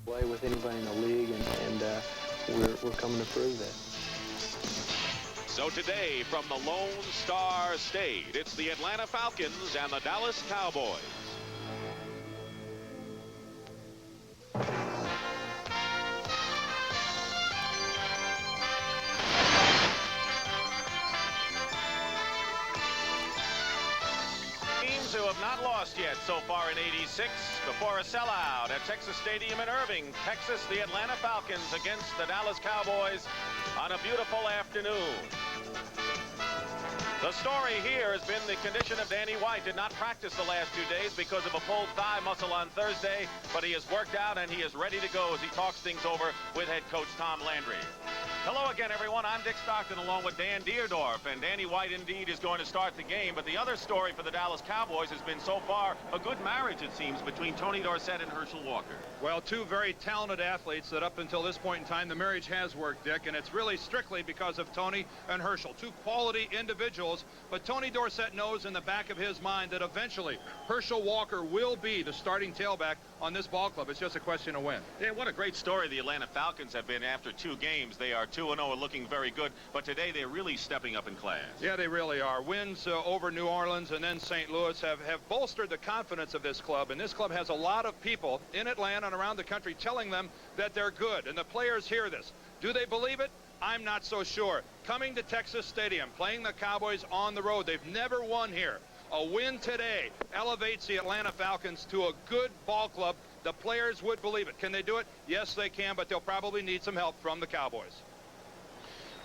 Play with anybody in the league, and we're coming to prove that. So today, from the Lone Star State, it's the Atlanta Falcons and the Dallas Cowboys. Teams who have not lost yet so far in '86 before a sellout at Texas Stadium in Irving, Texas. The Atlanta Falcons against the Dallas Cowboys on a beautiful afternoon. The story here has been the condition of Danny White. Did not practice the last 2 days because of a pulled thigh muscle on Thursday, but he has worked out and he is ready to go as he talks things over with head coach Tom Landry. Hello again, everyone. I'm Dick Stockton along with Dan Deerdorf, and Danny White indeed is going to start the game. But the other story for the Dallas Cowboys has been so far a good marriage, it seems, between Tony Dorsett and Herschel Walker. Well, two very talented athletes that up until this point in time the marriage has worked, Dick, and it's really strictly because of Tony and Herschel, two quality individuals. But Tony Dorsett knows in the back of his mind that eventually Herschel Walker will be the starting tailback on this ball club. It's just a question of when. Yeah, what a great story the Atlanta Falcons have been after 2 games. They are 2-0 and looking very good, but today they're really stepping up in class. Yeah, they really are. Wins over New Orleans and then St. Louis have bolstered the confidence of this club, and this club has a lot of people in Atlanta and around the country telling them that they're good, and the players hear this. Do they believe it? I'm not so sure. Coming to Texas Stadium, playing the Cowboys on the road. They've never won here. A win today elevates the Atlanta Falcons to a good ball club. The players would believe it. Can they do it? Yes, they can, but they'll probably need some help from the Cowboys.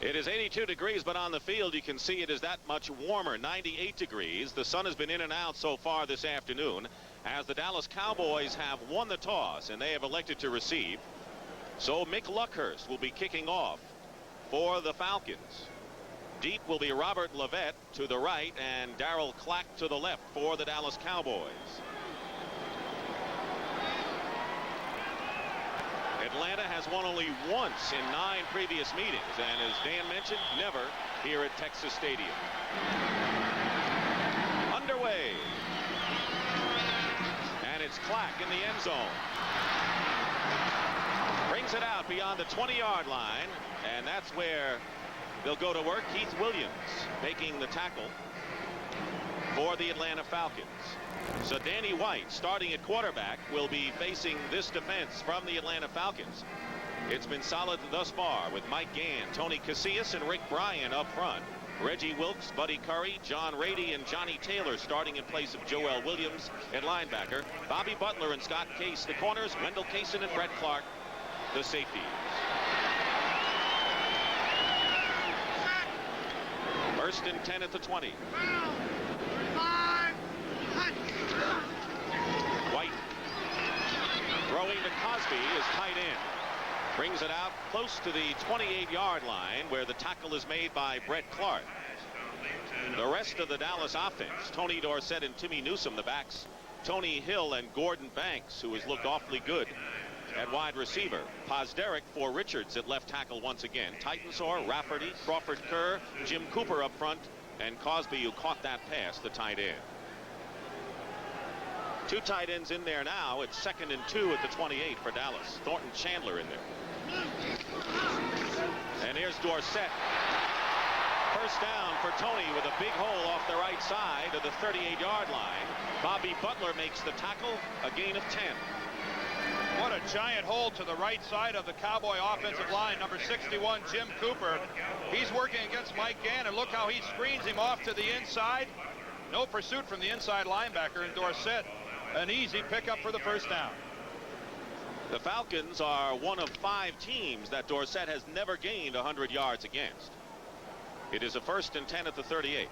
It is 82 degrees, but on the field you can see it is that much warmer, 98 degrees. The sun has been in and out so far this afternoon as the Dallas Cowboys have won the toss, and they have elected to receive. So Mick Luckhurst will be kicking off for the Falcons. Deep will be Robert Levette to the right and Darryl Clack to the left for the Dallas Cowboys. Atlanta has won only once in 9 previous meetings, and as Dan mentioned, never here at Texas Stadium. Underway. And it's Clack in the end zone. Brings it out beyond the 20-yard line, and that's where they'll go to work. Keith Williams making the tackle for the Atlanta Falcons. So Danny White, starting at quarterback, will be facing this defense from the Atlanta Falcons. It's been solid thus far with Mike Gann, Tony Casillas, and Rick Bryan up front. Reggie Wilkes, Buddy Curry, John Rady, and Johnny Taylor starting in place of Joel Williams at linebacker. Bobby Butler and Scott Case, the corners. Wendell Kaysen and Brett Clark, the safeties. First and 10 at the 20. White throwing to Cosby is tight end. Brings it out close to the 28-yard line where the tackle is made by Brett Clark. The rest of the Dallas offense, Tony Dorsett and Timmy Newsome, the backs, Tony Hill and Gordon Banks, who has looked awfully good at wide receiver. Posderick for Richards at left tackle once again. Titensor, Rafferty, Crawford Kerr, Jim Cooper up front, and Cosby, who caught that pass, the tight end. 2 tight ends in there now. It's 2nd and 2 at the 28 for Dallas. Thornton Chandler in there. And here's Dorsett. First down for Tony with a big hole off the right side of the 38-yard line. Bobby Butler makes the tackle, a gain of 10. What a giant hole to the right side of the Cowboy offensive line. Number 61, Jim Cooper. He's working against Mike Gann, and look how he screens him off to the inside. No pursuit from the inside linebacker, and Dorsett, an easy pickup for the first down. The Falcons are one of 5 teams that Dorsett has never gained 100 yards against. It is a 1st and 10 at the 38.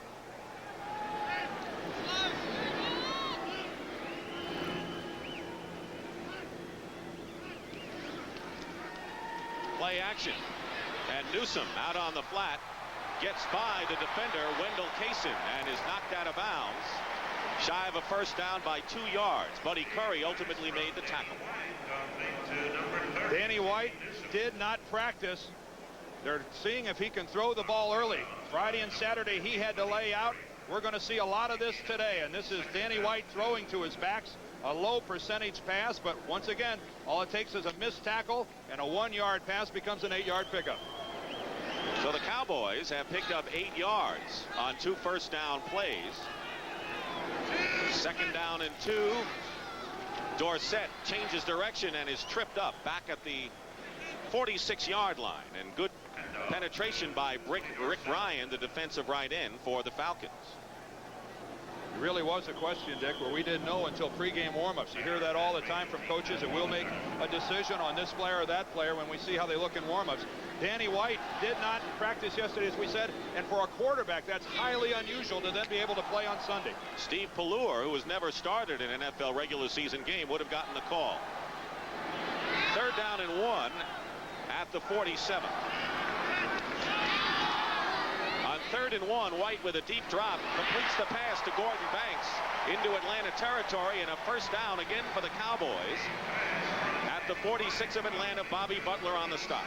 Play action, and Newsome out on the flat gets by the defender Wendell Kaysen and is knocked out of bounds shy of a first down by 2 yards. Buddy Curry ultimately made the tackle. Danny White did not practice. They're seeing if he can throw the ball early. Friday and Saturday he had to lay out. We're going to see a lot of this today, and this is Danny White throwing to his backs. a low percentage pass, but once again, all it takes is a missed tackle, and a 1-yard pass becomes an 8-yard pickup. So the Cowboys have picked up 8 yards on 2 first-down plays. 2nd down and 2. Dorsett changes direction and is tripped up back at the 46-yard line, and good penetration by Rick Ryan, the defensive right end for the Falcons. It really was a question, Dick, where we didn't know until pregame warmups. You hear that all the time from coaches, that we'll make a decision on this player or that player when we see how they look in warmups. Danny White did not practice yesterday, as we said, and for a quarterback, that's highly unusual to then be able to play on Sunday. Steve Pallure, who has never started an NFL regular season game, would have gotten the call. 3rd down and 1 at the 47. On 3rd and 1, White with a deep drop completes the pass to Gordon Banks into Atlanta territory, and a first down again for the Cowboys. At the 46 of Atlanta, Bobby Butler on the stop.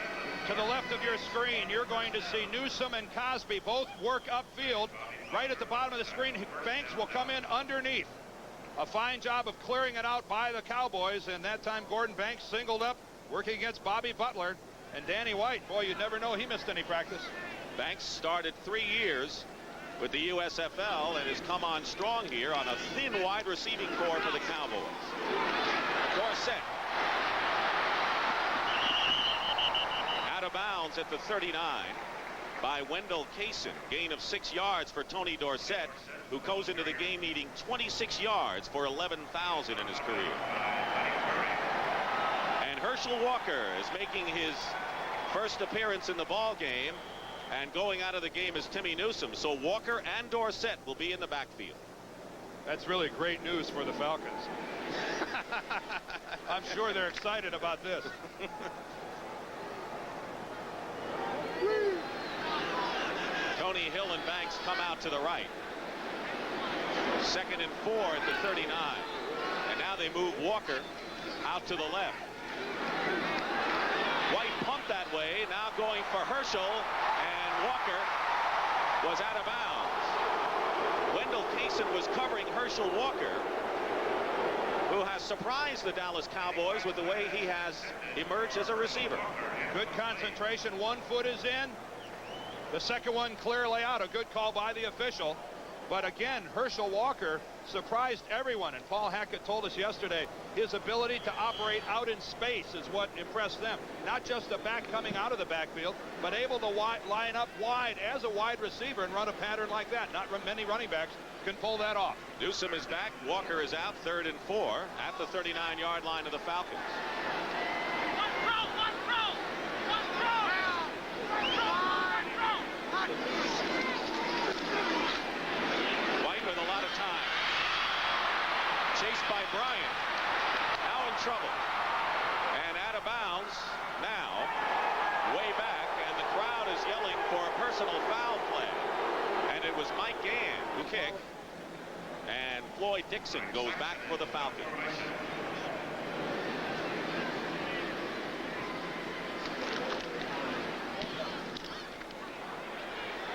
To the left of your screen, you're going to see Newsome and Cosby both work upfield. Right at the bottom of the screen, Banks will come in underneath. A fine job of clearing it out by the Cowboys, and that time Gordon Banks singled up, working against Bobby Butler. And Danny White, boy, you'd never know he missed any practice. Banks started 3 years with the USFL and has come on strong here on a thin wide receiving core for the Cowboys. Dorsett out of bounds at the 39 by Wendell Kaysen. Gain of 6 yards for Tony Dorsett, who goes into the game needing 26 yards for 11,000 in his career. And Herschel Walker is making his first appearance in the ball game, and going out of the game is Timmy Newsome. So Walker and Dorsett will be in the backfield. That's really great news for the Falcons. I'm sure they're excited about this. Tony Hill and Banks come out to the right. 2nd and 4 at the 39. And now they move Walker out to the left. White pumped that way, now going for Herschel, and Walker was out of bounds. Wendell Kaysen was covering Herschel Walker, who has surprised the Dallas Cowboys with the way he has emerged as a receiver. Good concentration. 1 foot is in. The second one clearly out. A good call by the official. But again, Herschel Walker surprised everyone, and Paul Hackett told us yesterday his ability to operate out in space is what impressed them. Not just a back coming out of the backfield, but able to line up wide as a wide receiver and run a pattern like that. Not many running backs can pull that off. Newsome is back. Walker is out. 3rd and 4 at the 39-yard line of the Falcons. Chased by Bryant, now in trouble, and out of bounds now, way back, and the crowd is yelling for a personal foul play, and it was Mike Gann who kicked, and Floyd Dixon goes back for the Falcons.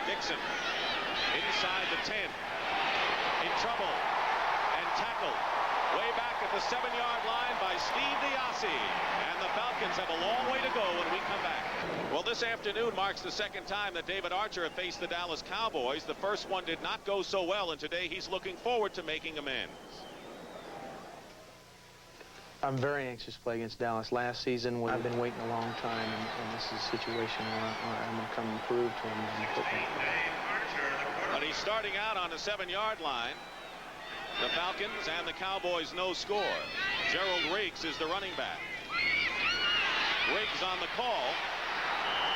Dixon inside the 10, in trouble, and tackled way back at the 7-yard line by Steve DiAsi. And the Falcons have a long way to go when we come back. Well, this afternoon marks the 2nd time that David Archer have faced the Dallas Cowboys. The first one did not go so well, and today he's looking forward to making amends. I'm very anxious to play against Dallas. Last season, when I've been waiting a long time, and this is a situation where I'm going to come and prove to him that I'm football. But he's starting out on the 7-yard line. The Falcons and the Cowboys no score. Gerald Riggs is the running back. Riggs on the call,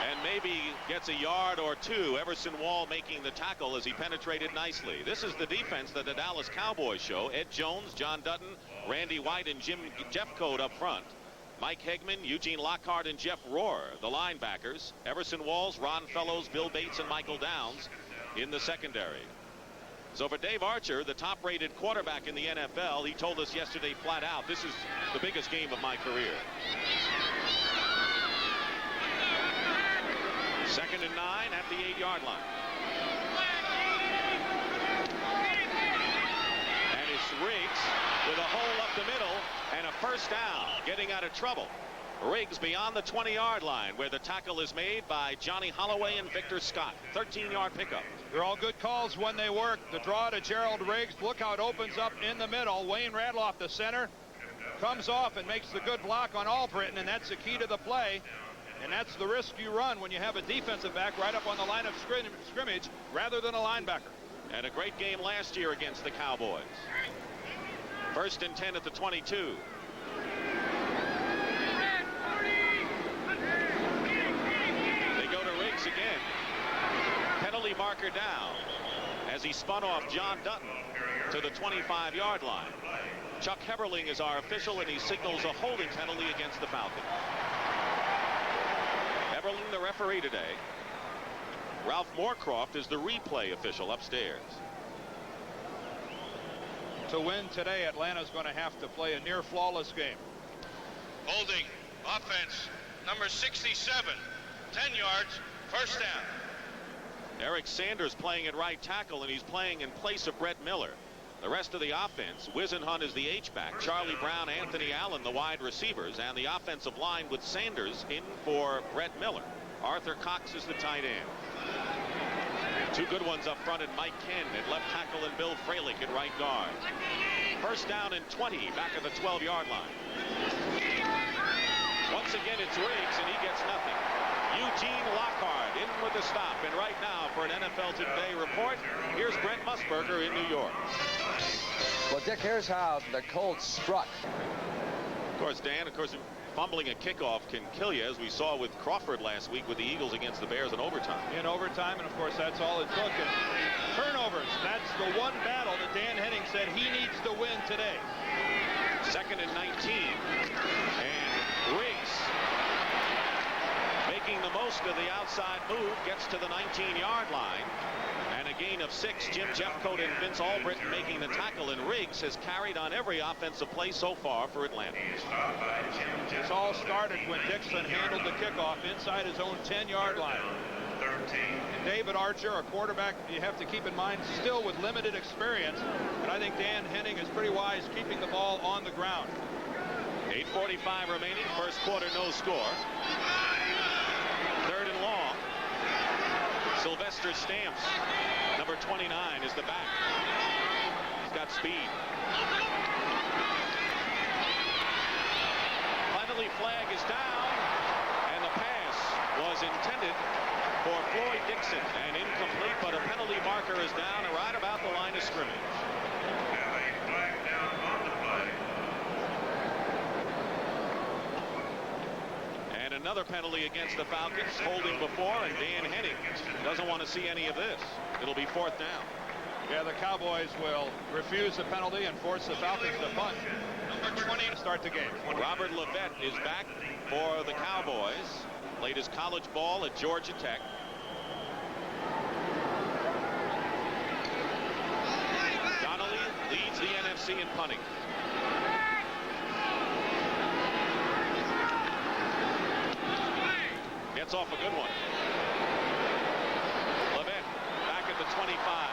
and maybe gets a yard or 2. Everson Wall making the tackle as he penetrated nicely. This is the defense that the Dallas Cowboys show. Ed Jones, John Dutton, Randy White, and Jeff Code up front. Mike Hegman, Eugene Lockhart, and Jeff Rohr, the linebackers. Everson Walls, Ron Fellows, Bill Bates, and Michael Downs in the secondary. So for Dave Archer, the top-rated quarterback in the NFL, he told us yesterday flat out, this is the biggest game of my career. 2nd and 9 at the 8-yard line. And his Riggs with a hole up the middle and a first down, getting out of trouble. Riggs beyond the 20-yard line, where the tackle is made by Johnny Holloway and Victor Scott. 13-yard pickup. They're all good calls when they work. The draw to Gerald Riggs. Look how it opens up in the middle. Wayne Radloff, the center, comes off and makes the good block on Albritton, and that's the key to the play. And that's the risk you run when you have a defensive back right up on the line of scrimmage rather than a linebacker. And a great game last year against the Cowboys. 1st and 10 at the 22. They go to Riggs again. Penalty marker down as he spun off John Dutton to the 25-yard line. Chuck Heberling is our official, and he signals a holding penalty against the Falcons. Heberling, the referee today. Ralph Moorcroft is the replay official upstairs. To win today, Atlanta's going to have to play a near flawless game. Holding offense number 67, 10 yards, first down. Eric Sanders playing at right tackle, and he's playing in place of Brett Miller. The rest of the offense, Wisenhunt is the H-back, Charlie Brown, Anthony Allen, the wide receivers, and the offensive line with Sanders in for Brett Miller. Arthur Cox is the tight end. Two good ones up front, and Mike Ken at left tackle and Bill Fralick at right guard. First down and 20 back at the 12-yard line. Once again, it's Riggs, and he gets nothing. Eugene Lockhart in with the stop, and right now for an NFL Today report, here's Brent Musburger in New York. Well, Dick, here's how the Colts struck. Of course, Dan, fumbling a kickoff can kill you, as we saw with Crawford last week with the Eagles against the Bears in overtime. In overtime, and of course that's all it took. And turnovers, that's the one battle that Dan Henning said he needs to win today. 2nd and 19, and Riggs, making the most of the outside move, gets to the 19-yard line. And a gain of 6. Jim Jeffcoat and Vince Albritton making the tackle, and Riggs has carried on every offensive play so far for Atlanta. This all started when Dixon handled the kickoff inside his own 10-yard line. And David Archer, a quarterback you have to keep in mind, still with limited experience. And I think Dan Henning is pretty wise keeping the ball on the ground. 8:45 remaining. First quarter, no score. 3rd and long. Sylvester Stamps, number 29, is the back. He's got speed. Finally, flag is down, and the pass was intended for Floyd Dixon, and incomplete, but a penalty marker is down and right about the line of scrimmage. Another penalty against the Falcons, holding before, and Dan Henning doesn't want to see any of this. It'll be 4th down. Yeah, the Cowboys will refuse the penalty and force the Falcons to punt. Number 20 to start the game. Robert Levette is back for the Cowboys. Played his college ball at Georgia Tech. Donnelly leads the NFC in punting. Gets off a good one. Levette back at the 25.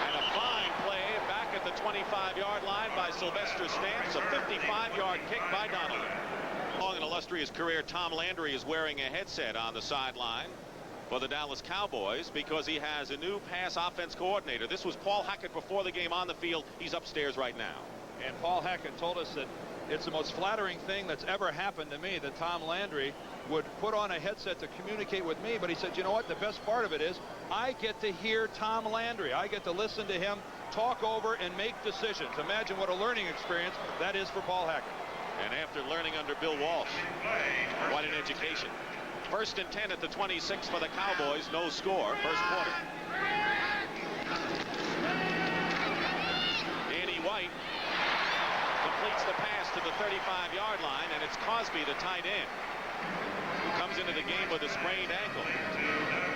And a fine play back at the 25-yard line by Sylvester Stamps. A 55-yard kick by Donnelly. Long and illustrious career, Tom Landry is wearing a headset on the sideline for the Dallas Cowboys because he has a new pass offense coordinator. This was Paul Hackett before the game on the field. He's upstairs right now. And Paul Hackett told us that it's the most flattering thing that's ever happened to me that Tom Landry would put on a headset to communicate with me. But he said, you know what, the best part of it is I get to hear Tom Landry. I get to listen to him talk over and make decisions. Imagine what a learning experience that is for Paul Hackett. And after learning under Bill Walsh, what an education. 1st and 10 at the 26 for the Cowboys. No score. First quarter. Danny White completes the pass to the 35-yard line, and it's Cosby, the tight end, who comes into the game with a sprained ankle.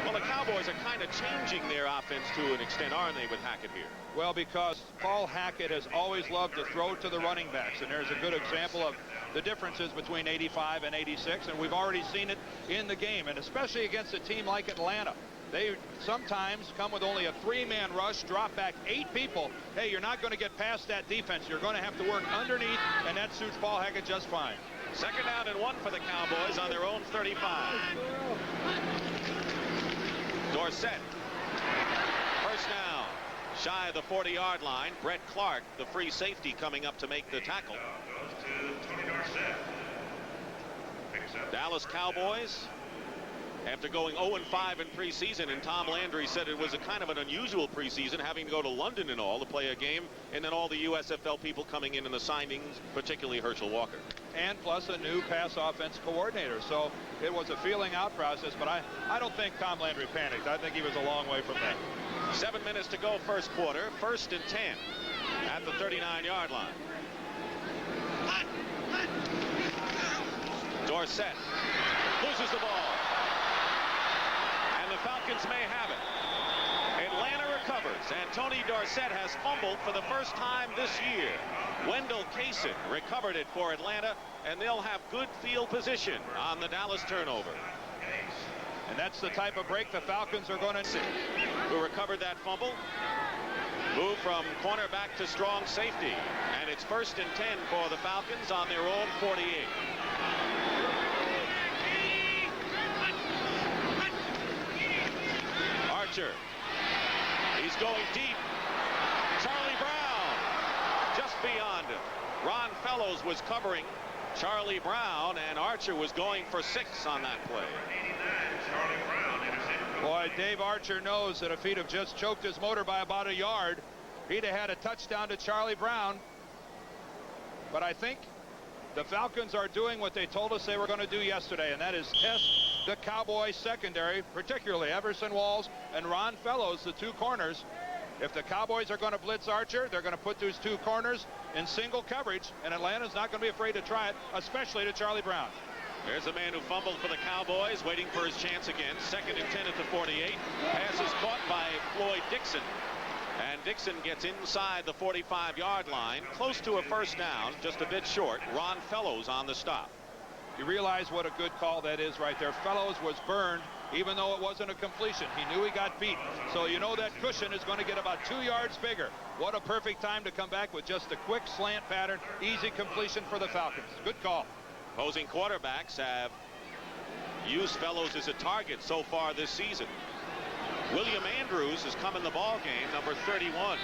Well, the Cowboys are kind of changing their offense to an extent, aren't they, with Hackett here? Well, because Paul Hackett has always loved to throw to the running backs, and there's a good example of the differences between 85 and 86, and we've already seen it in the game, and especially against a team like Atlanta. They sometimes come with only a 3-man rush, drop back 8 people. Hey, you're not going to get past that defense. You're going to have to work underneath, and that suits Paul Hackett just fine. Second down and 1 for the Cowboys on their own 35. Dorsett. First down. Shy of the 40-yard line. Brett Clark, the free safety, coming up to make the tackle. Dallas Cowboys, after going 0-5 in preseason, and Tom Landry said it was a kind of an unusual preseason, having to go to London and all to play a game, and then all the USFL people coming in and the signings, particularly Herschel Walker. And plus a new pass offense coordinator. So it was a feeling out process, but I don't think Tom Landry panicked. I think he was a long way from that. 7 minutes to go first quarter. 1st and 10 at the 39-yard line. Dorsett loses the ball. And the Falcons may have it. Atlanta recovers, and Tony Dorsett has fumbled for the first time this year. Wendell Kaysen recovered it for Atlanta, and they'll have good field position on the Dallas turnover. And that's the type of break the Falcons are going to see. Who recovered that fumble. Move from cornerback to strong safety. And it's 1st and 10 for the Falcons on their own 48. Archer. He's going deep. Charlie Brown just beyond him. Ron Fellows was covering Charlie Brown, and Archer was going for 6 on that play. Boy, Dave Archer knows that if he'd have just choked his motor by about a yard, he'd have had a touchdown to Charlie Brown. But I think the Falcons are doing what they told us they were going to do yesterday, and that is test the Cowboys secondary, particularly Everson Walls and Ron Fellows, the 2 corners. If the Cowboys are going to blitz Archer, they're going to put those 2 corners in single coverage, and Atlanta's not going to be afraid to try it, especially to Charlie Brown. There's a man who fumbled for the Cowboys, waiting for his chance again. 2nd and 10 at the 48. Pass is caught by Floyd Dixon. And Dixon gets inside the 45-yard line, close to a first down, just a bit short. Ron Fellows on the stop. You realize what a good call that is right there. Fellows was burned, even though it wasn't a completion. He knew he got beat. So you know that cushion is going to get about 2 yards bigger. What a perfect time to come back with just a quick slant pattern. Easy completion for the Falcons. Good call. Opposing quarterbacks have used Fellows as a target so far this season. William Andrews has come in the ball game, number 31,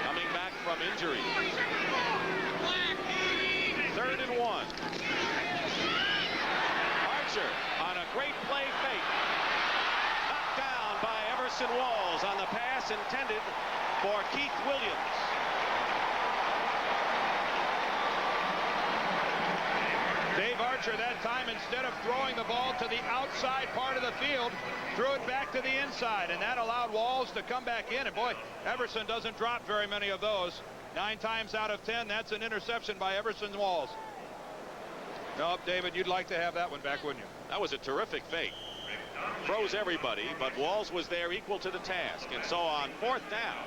coming back from injury. 3rd and 1. Archer on a great play fake. Knocked down by Everson Walls on the pass intended for Keith Williams. Dave Archer that time, instead of throwing the ball to the outside part of the field, threw it back to the inside, and that allowed Walls to come back in. And boy, Everson doesn't drop very many of those. 9 times out of 10, that's an interception by Everson Walls. Nope, David, you'd like to have that one back, wouldn't you? That was a terrific fake. Froze everybody, but Walls was there equal to the task. And so on 4th down,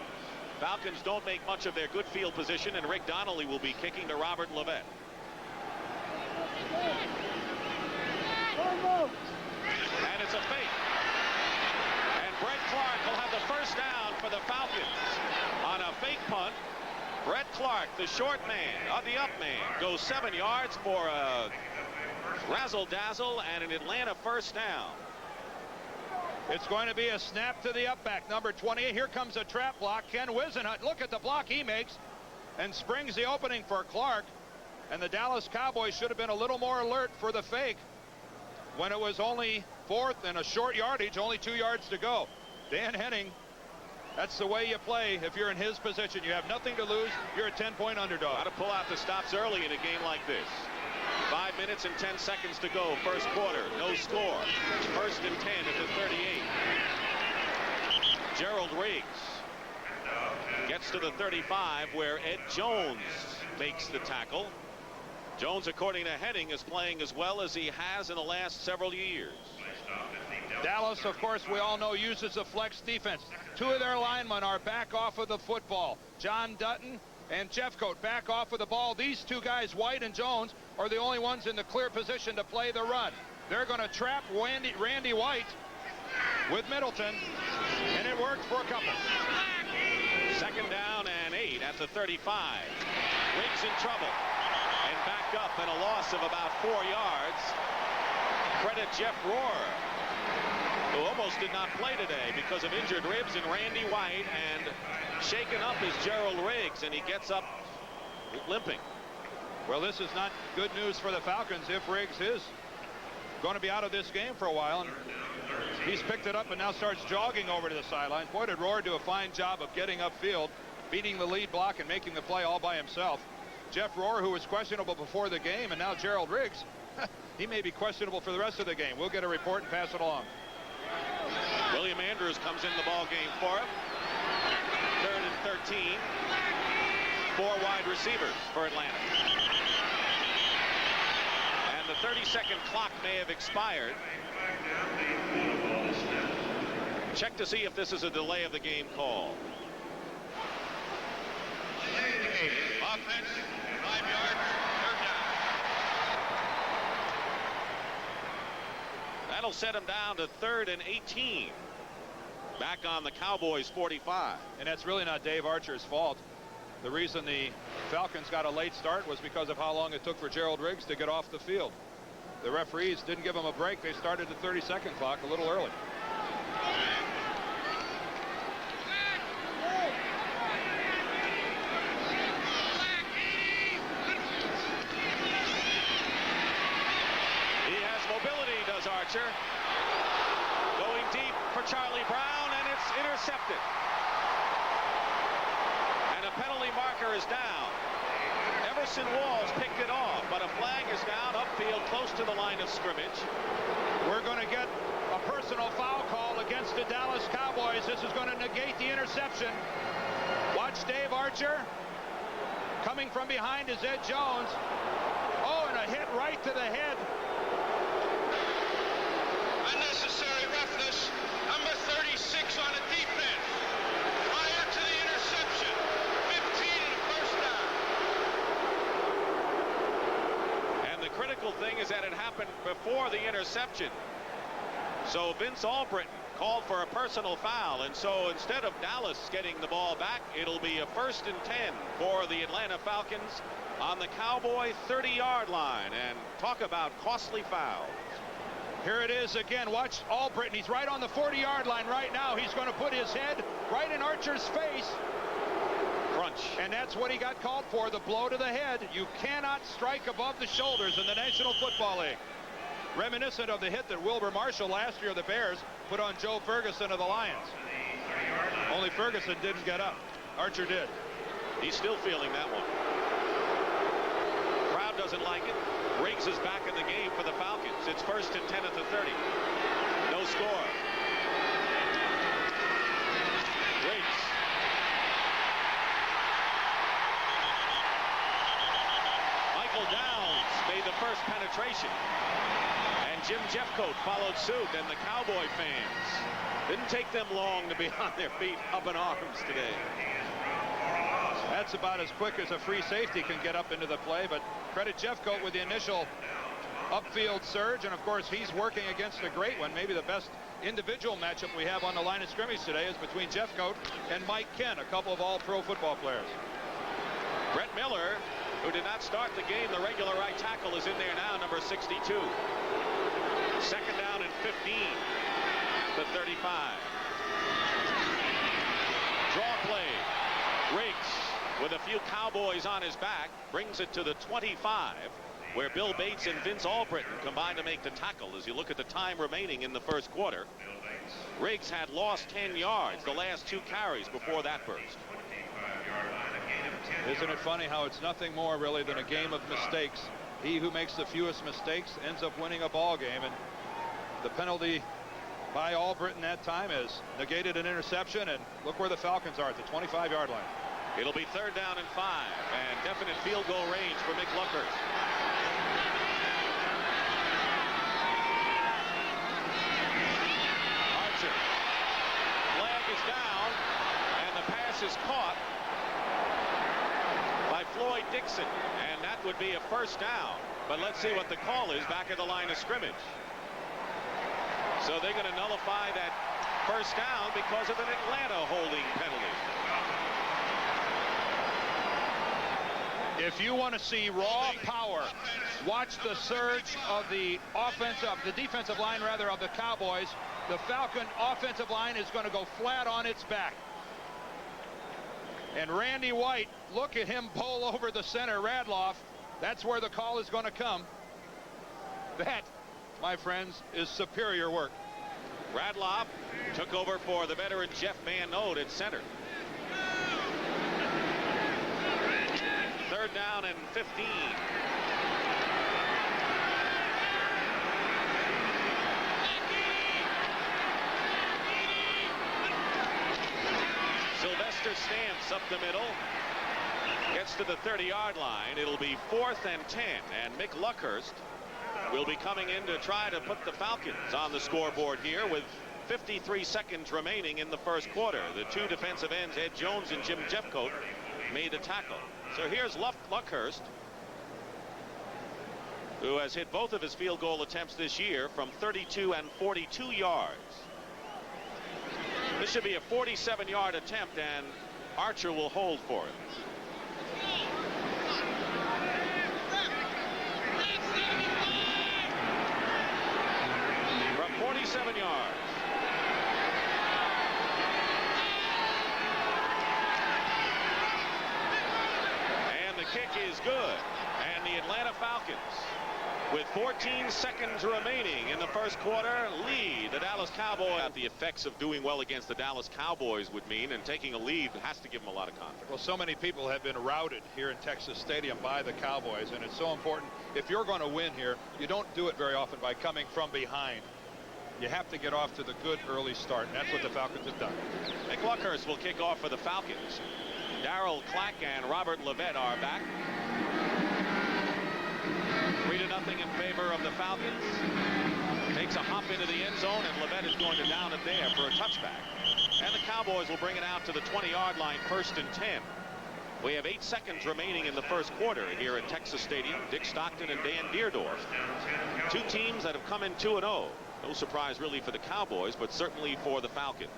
Falcons don't make much of their good field position, and Rick Donnelly will be kicking to Robert Levette. And it's a fake. And Brett Clark will have the first down for the Falcons on a fake punt. Brett Clark, the short man, the up man, goes 7 yards for a razzle-dazzle and an Atlanta first down. It's going to be a snap to the up back, number 28. Here comes a trap block. Ken Wisenhut, look at the block he makes and springs the opening for Clark. And the Dallas Cowboys should have been a little more alert for the fake when it was only 4th and a short yardage, only 2 yards to go. Dan Henning, that's the way you play. If you're in his position, you have nothing to lose. You're a 10-point underdog. Got to pull out the stops early in a game like this. 5 minutes and 10 seconds to go, first quarter, no score. 1st and 10 at the 38. Gerald Riggs gets to the 35 where Ed Jones makes the tackle. Jones, according to Henning, is playing as well as he has in the last several years. Dallas, of course, we all know, uses a flex defense. 2 of their linemen are back off of the football. John Dutton and Jeffcoat back off of the ball. These 2 guys, White and Jones, are the only ones in the clear position to play the run. They're going to trap Randy White. with Middleton, and it worked for a couple. 2nd down and 8 at the 35. Riggs in trouble and back up, and a loss of about 4 yards. Credit Jeff Rohr, who almost did not play today because of injured ribs, and Randy White, and shaken up is Gerald Riggs, and he gets up limping. Well, this is not good news for the Falcons if Riggs is going to be out of this game for a while. And he's picked it up and now starts jogging over to the sidelines. Boy, did Rohr do a fine job of getting upfield, beating the lead block, and making the play all by himself. Jeff Rohr, who was questionable before the game, and now Gerald Riggs, he may be questionable for the rest of the game. We'll get a report and pass it along. William Andrews comes in the ball game for him. 3rd and 13. 4 wide receivers for Atlanta. And the 30-second clock may have expired. Check to see if this is a delay of the game call. Offense, 5 yards, 3rd down. That'll set him down to 3rd and 18. Back on the Cowboys 45. And that's really not Dave Archer's fault. The reason the Falcons got a late start was because of how long it took for Gerald Riggs to get off the field. The referees didn't give him a break. They started the 30-second clock a little early. He has mobility, does Archer. Going deep for Charlie Brown, and it's intercepted. And a penalty marker is down. Everson Walls picked it off, but a flag is down upfield close to the line of scrimmage. We're going to get a personal foul call against the Dallas Cowboys. This is going to negate the interception. Watch Dave Archer. Coming from behind is Ed Jones. Oh, and a hit right to the head. Unnecessary roughness. Number 36 on the defense. Prior to the interception. 15 and a 1st down. And the critical thing is that it happened before the interception. So Vince Albritton called for a personal foul, and so instead of Dallas getting the ball back, it'll be a 1st and 10 for the Atlanta Falcons on the Cowboy 30-yard line. And talk about costly fouls. Here it is again. Watch Albritton. He's right on the 40-yard line right now. He's going to put his head right in Archer's face. Crunch. And that's what he got called for, the blow to the head. You cannot strike above the shoulders in the National Football League. Reminiscent of the hit that Wilbur Marshall last year of the Bears put on Joe Ferguson of the Lions. Only Ferguson didn't get up. Archer did. He's still feeling that one. Crowd doesn't like it. Riggs is back in the game for the Falcons. It's 1st and 10 at the 30. No score. Riggs. Michael Downs made the first penetration. And Jim Jeffcoat followed suit, and the Cowboy fans didn't take them long to be on their feet, up in arms today. That's about as quick as a free safety can get up into the play, but credit Jeffcoat with the initial upfield surge, and of course he's working against a great one. Maybe the best individual matchup we have on the line of scrimmage today is between Jeffcoat and Mike Ken, a couple of all-pro football players. Brett Miller, who did not start the game, the regular right tackle, is in there now, number 62. 2nd down and 15. The 35. Draw play. Riggs, with a few Cowboys on his back, brings it to the 25, where Bill Bates and Vince Albritton combined to make the tackle. As you look at the time remaining in the 1st quarter, Riggs had lost 10 yards the last 2 carries before that burst. Isn't it funny how it's nothing more really than a game of mistakes? He who makes the fewest mistakes ends up winning a ball game, and the penalty by Albritton that time has negated an interception, and look where the Falcons are at the 25-yard line. It'll be 3rd down and 5, and definite field goal range for Mick Luckhurst. Archer. Flag is down, and the pass is caught by Floyd Dixon, and that would be a 1st down. But let's see what the call is back at the line of scrimmage. So they're going to nullify that first down because of an Atlanta holding penalty. If you want to see raw power, watch the surge of the defensive line rather of the Cowboys. The Falcon offensive line is going to go flat on its back. And Randy White, look at him pull over the center, Radloff. That's where the call is going to come. That, my friends, is superior work. Radloff took over for the veteran Jeff Manode at center. Third down and 15. Sylvester Stamps up the middle. Gets to the 30-yard line. It'll be 4th and 10. And Mick Luckhurst will be coming in to try to put the Falcons on the scoreboard here with 53 seconds remaining in the first quarter. The two defensive ends, Ed Jones and Jim Jeffcoat, made a tackle. So here's Luckhurst, who has hit both of his field goal attempts this year from 32 and 42 yards. This should be a 47-yard attempt, and Archer will hold for it. From 47 yards. Kick is good, and the Atlanta Falcons, with 14 seconds remaining in the first quarter, lead the Dallas Cowboys. The effects of doing well against the Dallas Cowboys would mean, and taking a lead has to give them a lot of confidence. Well, so many people have been routed here in Texas Stadium by the Cowboys, and it's so important. If you're going to win here, you don't do it very often by coming from behind. You have to get off to the good early start, and that's what the Falcons have done. Mick Luckhurst will kick off for the Falcons. Darryl Clack and Robert Levette are back. 3-0 in favor of the Falcons. Takes a hop into the end zone, and Levette is going to down it there for a touchback. And the Cowboys will bring it out to the 20-yard line, 1st and 10. We have 8 seconds remaining in the first quarter here at Texas Stadium. Dick Stockton and Dan Deerdorf. Two teams that have come in 2-0. No surprise really for the Cowboys, but certainly for the Falcons.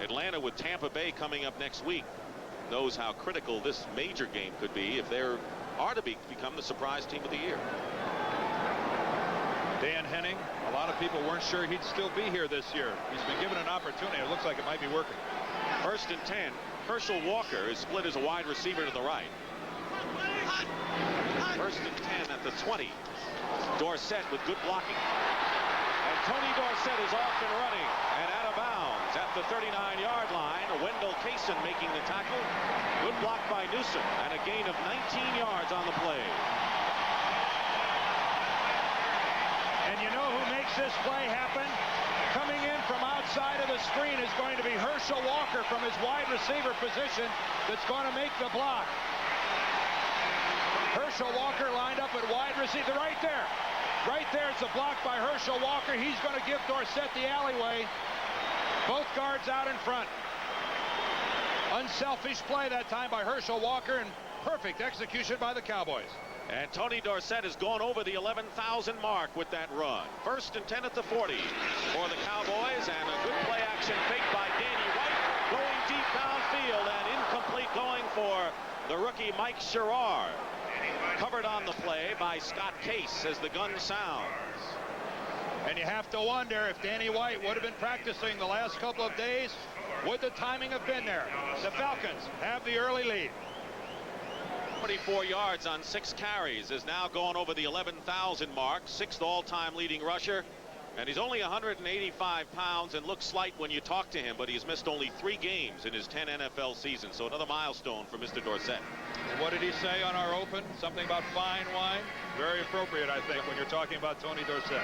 Atlanta with Tampa Bay coming up next week knows how critical this major game could be if they are to become the surprise team of the year. Dan Henning, a lot of people weren't sure he'd still be here this year. He's been given an opportunity. It looks like it might be working. 1st and 10. Herschel Walker is split as a wide receiver to the right. 1st and 10 at the 20. Dorsett with good blocking. And Tony Dorsett is off and running and out of bounds at the 39-yard line. Wendell Kaysen making the tackle. Good block by Newsom and a gain of 19 yards on the play. And you know who makes this play happen? Coming in from outside of the screen is going to be Herschel Walker from his wide receiver position that's going to make the block. Herschel Walker lined up at wide receiver right there. Right there, it's a block by Herschel Walker. He's going to give Dorsett the alleyway. Both guards out in front. Unselfish play that time by Herschel Walker, and perfect execution by the Cowboys. And Tony Dorsett has gone over the 11,000 mark with that run. 1st and 10 at the 40 for the Cowboys, and a good play action fake by Danny White, going deep downfield and incomplete, going for the rookie Mike Sherrard. Covered on the play by Scott Case as the gun sounds. And you have to wonder if Danny White would have been practicing the last couple of days, would the timing have been there? The Falcons have the early lead. 24 yards on 6 carries, is now going over the 11,000 mark, 6th all-time leading rusher. And he's only 185 pounds and looks slight when you talk to him, but he's missed only 3 games in his 10 NFL seasons. So another milestone for Mr. Dorsett. And what did he say on our open? Something about fine wine? Very appropriate, I think, when you're talking about Tony Dorsett.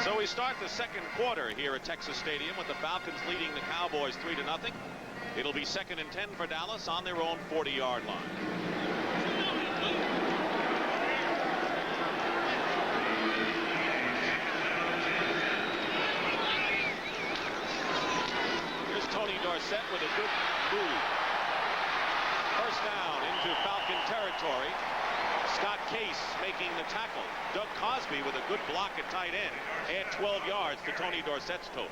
So we start the second quarter here at Texas Stadium with the Falcons leading the Cowboys 3-0. It'll be 2nd and 10 for Dallas on their own 40-yard line. Tony Dorsett with a good move. First down into Falcon territory. Scott Case making the tackle. Doug Cosby with a good block at tight end. Add 12 yards to Tony Dorsett's total.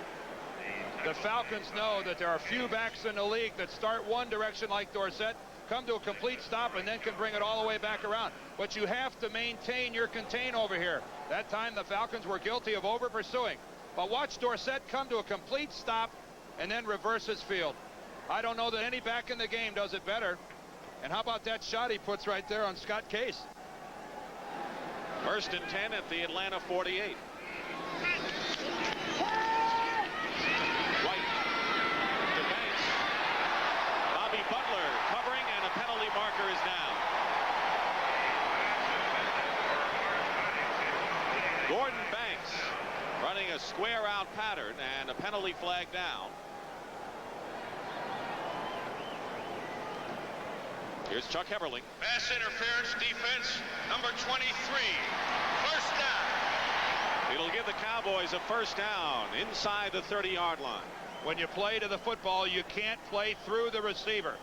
The Falcons know that there are few backs in the league that start one direction like Dorsett, come to a complete stop, and then can bring it all the way back around. But you have to maintain your contain over here. That time the Falcons were guilty of over pursuing. But watch Dorsett come to a complete stop and then reverse his field. I don't know that any back in the game does it better. And how about that shot he puts right there on Scott Case? 1st and 10 at the Atlanta 48. White to Banks. Bobby Butler covering, and a penalty marker is down. Gordon Banks running a square out pattern, and a penalty flag down. Here's Chuck Heverling. Pass interference defense, number 23. First down. It'll give the Cowboys a first down inside the 30-yard line. When you play to the football, you can't play through the receiver.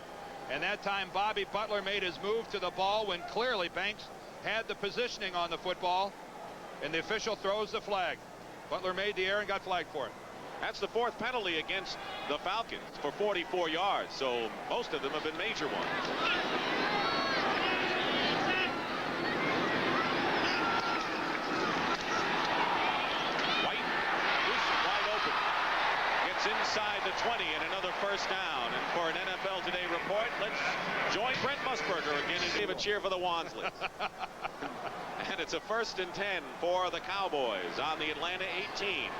And that time Bobby Butler made his move to the ball when clearly Banks had the positioning on the football, and the official throws the flag. Butler made the error and got flagged for it. That's the 4th penalty against the Falcons for 44 yards, so most of them have been major ones. White is wide open. Gets inside the 20 and another first down. And for an NFL Today report, let's join Brent Musburger again and give a cheer for the Wanslets. And it's a 1st and 10 for the Cowboys on the Atlanta 18.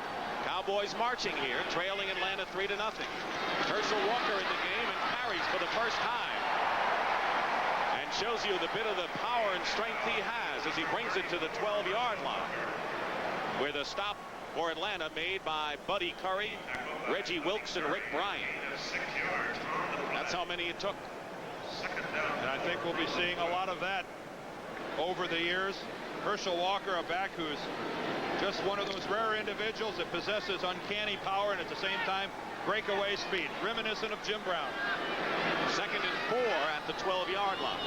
Cowboys marching here, trailing Atlanta 3-0. Herschel Walker in the game and carries for the first time. And shows you the bit of the power and strength he has as he brings it to the 12-yard line. With a stop for Atlanta made by Buddy Curry, Reggie Wilkes, and Rick Bryant. That's how many it took. And I think we'll be seeing a lot of that over the years. Herschel Walker, a back who's just one of those rare individuals that possesses uncanny power and at the same time breakaway speed, reminiscent of Jim Brown. 2nd and 4 at the 12-yard line.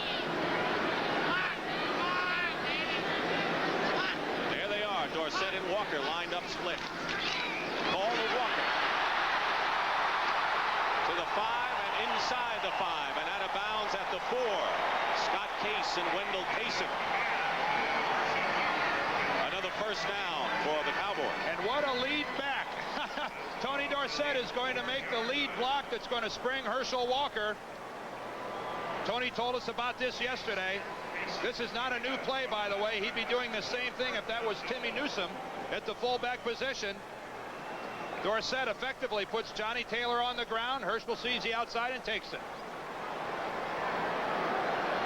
There they are, Dorsett and Walker lined up split. Ball to Walker. To the 5 and inside the 5 and out of bounds at the 4. Scott Case and Wendell Payson. Another first down for the Cowboys. And what a lead back. Tony Dorsett is going to make the lead block that's going to spring Herschel Walker. Tony told us about this yesterday. This is not a new play, by the way. He'd be doing the same thing if that was Timmy Newsome at the fullback position. Dorsett effectively puts Johnny Taylor on the ground. Herschel sees the outside and takes it.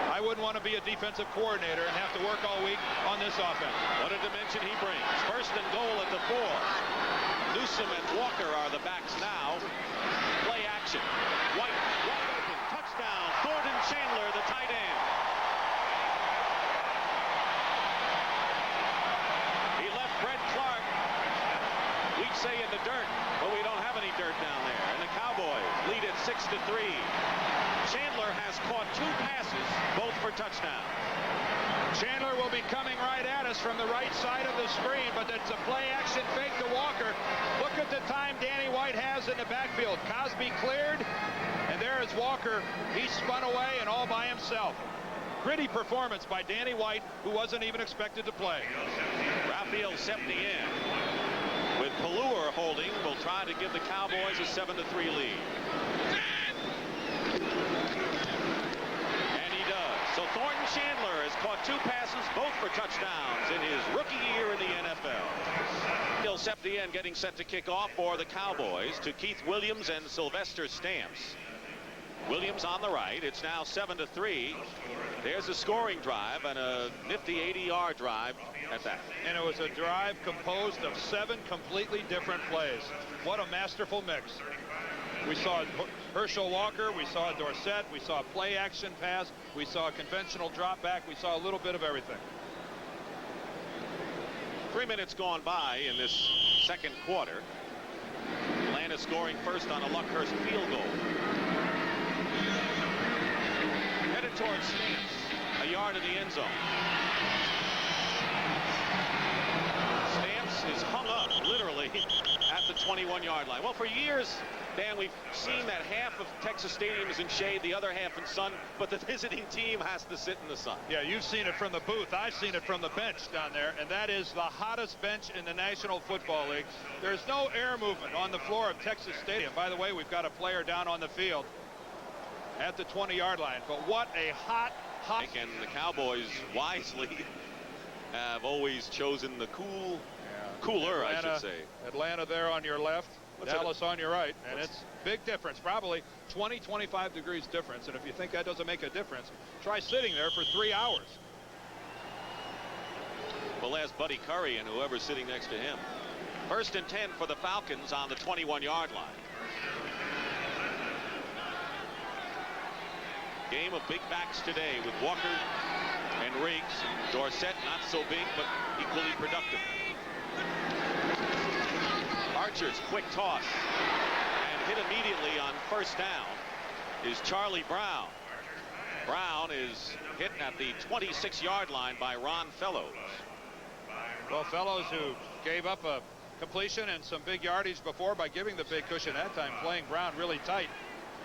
I wouldn't want to be a defensive coordinator and have to work all week on this offense. What a dimension he brings. 1st and goal at the 4. Newsome and Walker are the backs now. Play action. White wide open. Touchdown. Thornton Chandler, the tight end. He left Brett Clark, we'd say, in the dirt, but we don't have any dirt down there. And the Cowboys lead at 6-3. Chandler has caught 2 passes, both for touchdowns. Chandler will be coming right at us from the right side of the screen, but it's a play action fake to Walker. Look at the time Danny White has in the backfield. Cosby cleared, and there is Walker. He spun away and all by himself. Gritty performance by Danny White, who wasn't even expected to play. Raphael Septien, with Pallur holding, will try to give the Cowboys a 7-3 lead. So Thornton Chandler has caught 2 passes, both for touchdowns in his rookie year in the NFL. Bill Septien getting set to kick off for the Cowboys to Keith Williams and Sylvester Stamps. Williams on the right. It's now 7-3. There's a scoring drive and a nifty 80-yard drive at that. And it was a drive composed of 7 completely different plays. What a masterful mix. We saw Herschel Walker, we saw Dorsett, we saw a play action pass, we saw a conventional drop back, we saw a little bit of everything. 3 minutes gone by in this 2nd quarter. Atlanta scoring first on a Luckhurst field goal. Headed towards Stamps. A yard of the end zone. Stamps is hung up, literally, at the 21-yard line. Well, for years, Dan, we've seen that half of Texas Stadium is in shade, the other half in sun, but the visiting team has to sit in the sun. Yeah, you've seen it from the booth. I've seen it from the bench down there, and that is the hottest bench in the National Football League. There's no air movement on the floor of Texas Stadium. By the way, we've got a player down on the field at the 20-yard line, but what a hot. And the Cowboys wisely have always chosen the cooler, Atlanta, I should say. Atlanta there on your left. Dallas on your right, and it's big difference, probably 20-25 degrees difference. And if you think that doesn't make a difference, try sitting there for 3 hours. We'll ask Buddy Curry and whoever's sitting next to him. 1st and 10 for the Falcons on the 21-yard line. Game of big backs today with Walker and Riggs. Dorsett not so big, but equally productive. Archer's quick toss and hit immediately on 1st down is Charlie Brown. Brown is hit at the 26-yard line by Ron Fellows. Well, Fellows, who gave up a completion and some big yardage before by giving the big cushion that time, playing Brown really tight.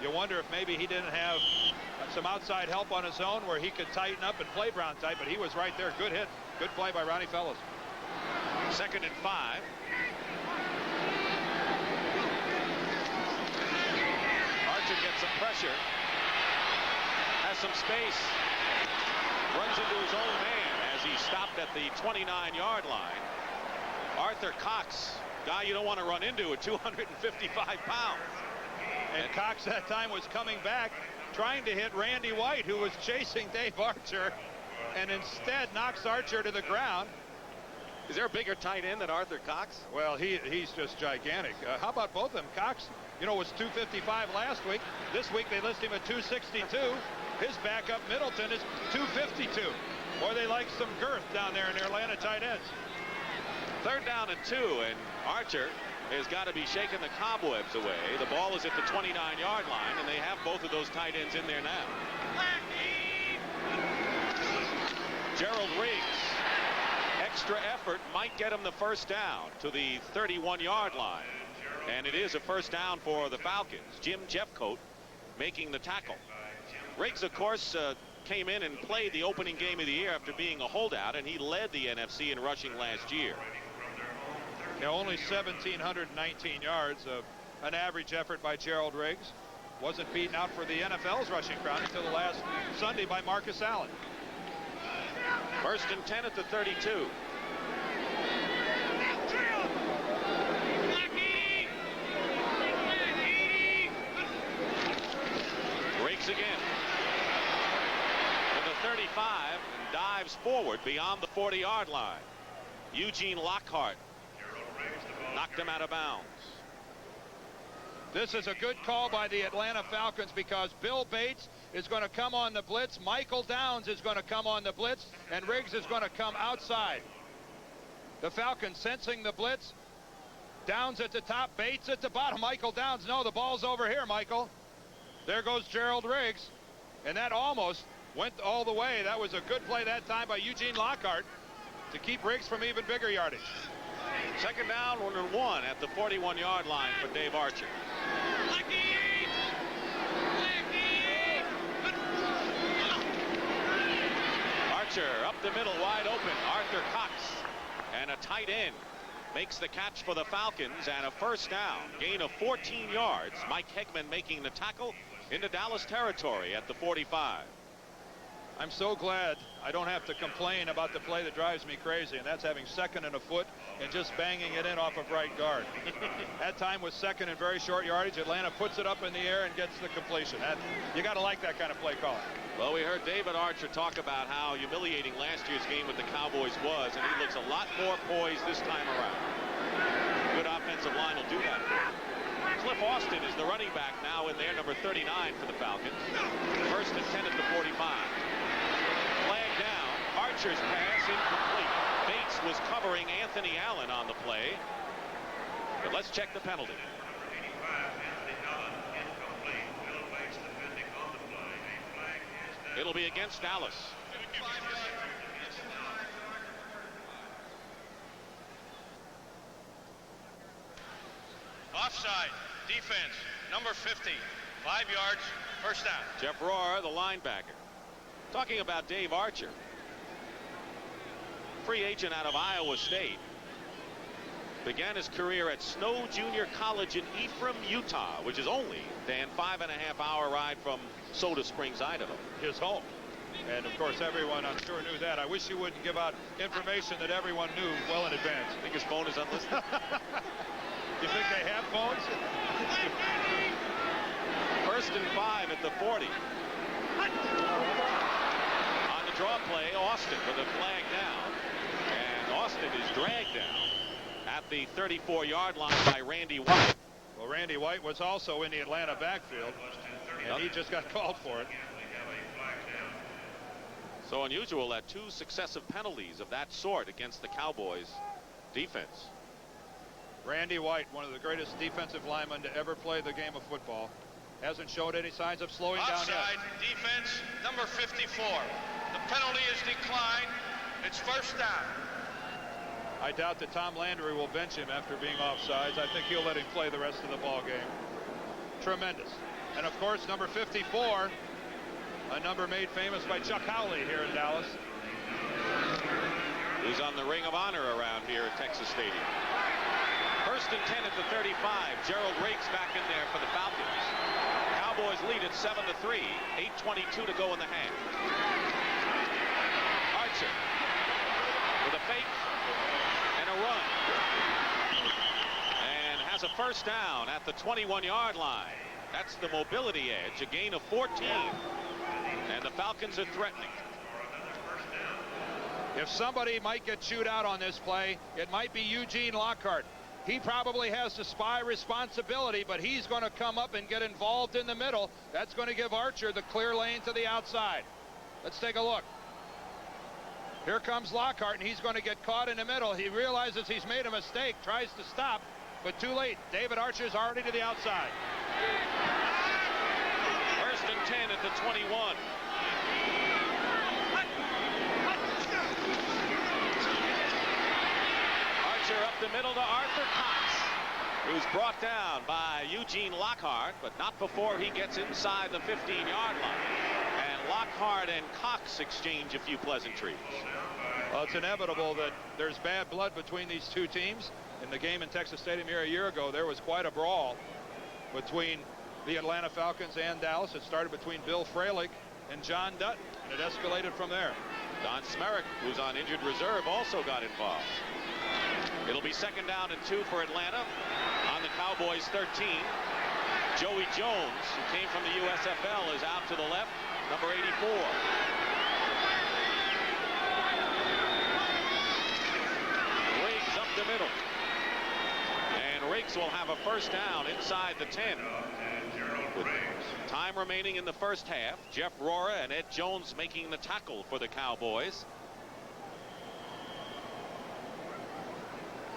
You wonder if maybe he didn't have some outside help on his own where he could tighten up and play Brown tight, but he was right there. Good hit. Good play by Ronnie Fellows. 2nd and 5. Archer gets some pressure, has some space, runs into his own man as he stopped at the 29-yard line. Arthur Cox, guy you don't want to run into at 255 pounds. And Cox that time was coming back, trying to hit Randy White, who was chasing Dave Archer, and instead knocks Archer to the ground. Is there a bigger tight end than Arthur Cox? Well, he's just gigantic. How about both of them? Cox, you know, was 255 last week. This week they list him at 262. His backup Middleton is 252. Boy, they like some girth down there in their Atlanta tight ends. 3rd down and 2, and Archer has got to be shaking the cobwebs away. The ball is at the 29-yard line, and they have both of those tight ends in there now. Gerald Riggs, extra effort might get him the 1st down to the 31-yard line. And it is a 1st down for the Falcons. Jim Jeffcoat making the tackle. Riggs, of course, came in and played the opening game of the year after being a holdout, and he led the NFC in rushing last year. Yeah, only 1,719 yards of an average effort by Gerald Riggs. Wasn't beaten out for the NFL's rushing crown until the last Sunday by Marcus Allen. 1st and 10 at the 32. Riggs again to the 35 and dives forward beyond the 40-yard line. Eugene Lockhart knocked him out of bounds. This is a good call by the Atlanta Falcons because Bill Bates is going to come on the blitz. Michael Downs is going to come on the blitz, and Riggs is going to come outside. The Falcons sensing the blitz. Downs at the top, Bates at the bottom. Michael Downs, no, the ball's over here, Michael. There goes Gerald Riggs, and that almost went all the way. That was a good play that time by Eugene Lockhart to keep Riggs from even bigger yardage. 2nd down and 1 at the 41-yard line for Dave Archer. Archer up the middle, wide open. Arthur Cox, and a tight end makes the catch for the Falcons, and a 1st down. Gain of 14 yards. Mike Hegman making the tackle into Dallas territory at the 45. I'm so glad I don't have to complain about the play that drives me crazy, and that's having 2nd and a foot and just banging it in off of right guard. That time was 2nd and very short yardage. Atlanta puts it up in the air and gets the completion. You got to like that kind of play call. Well, we heard David Archer talk about how humiliating last year's game with the Cowboys was, and he looks a lot more poised this time around. Good offensive line will do that for him. Cliff Austin is the running back now in there, number 39 for the Falcons. 1st and 10 at the 45. Flag down. Archer's pass incomplete. Bates was covering Anthony Allen on the play. But let's check the penalty. It'll be against Dallas. Offside. Defense. Number 50. 5 yards. First down. Jeff Rohr, the linebacker. Talking about Dave Archer. Free agent out of Iowa State. Began his career at Snow Junior College in Ephraim, Utah, which is only, Dan, 5.5-hour ride from Soda Springs, Idaho. His home. And of course everyone, I'm sure, knew that. I wish you wouldn't give out information that everyone knew well in advance. I think his phone is unlisted. You think they have phones? First and 5 at the 40. On the draw play, Austin with a flag down. And Austin is dragged down at the 34-yard line by Randy White. Well, Randy White was also in the Atlanta backfield, and he just got called for it. So unusual that 2 successive penalties of that sort against the Cowboys defense. Randy White, one of the greatest defensive linemen to ever play the game of football, hasn't showed any signs of slowing down yet. Offside. Defense. Number 54. The penalty is declined. It's first down. I doubt that Tom Landry will bench him after being offsides. I think he'll let him play the rest of the ball game. Tremendous. And of course, number 54, a number made famous by Chuck Howley here in Dallas. Who's on the Ring of Honor around here at Texas Stadium. First and 10 at the 35. Gerald Rakes back in there for the Falcons. Cowboys lead at 7-3. 8:22 to go in the half. Archer with a fake and a run. And has a first down at the 21-yard line. That's the mobility edge. A gain of 14. And the Falcons are threatening. If somebody might get chewed out on this play, it might be Eugene Lockhart. He probably has the spy responsibility, but he's going to come up and get involved in the middle. That's going to give Archer the clear lane to the outside. Let's take a look. Here comes Lockhart, and he's going to get caught in the middle. He realizes he's made a mistake, tries to stop, but too late. David Archer's already to the outside. First and 10 at the 21. Up the middle to Arthur Cox, who's brought down by Eugene Lockhart, but not before he gets inside the 15-yard line. And Lockhart and Cox exchange a few pleasantries. Well, it's inevitable that there's bad blood between these two teams. In the game in Texas Stadium here a year ago, there was quite a brawl between the Atlanta Falcons and Dallas. It started between Bill Fralick and John Dutton, and it escalated from there. Don Smerick, who's on injured reserve, also got involved. It'll be second down and 2 for Atlanta on the Cowboys 13. Joey Jones, who came from the USFL, is out to the left, number 84. Riggs up the middle. And Riggs will have a first down inside the 10. With time remaining in the first half, Jeff Rohr and Ed Jones making the tackle for the Cowboys.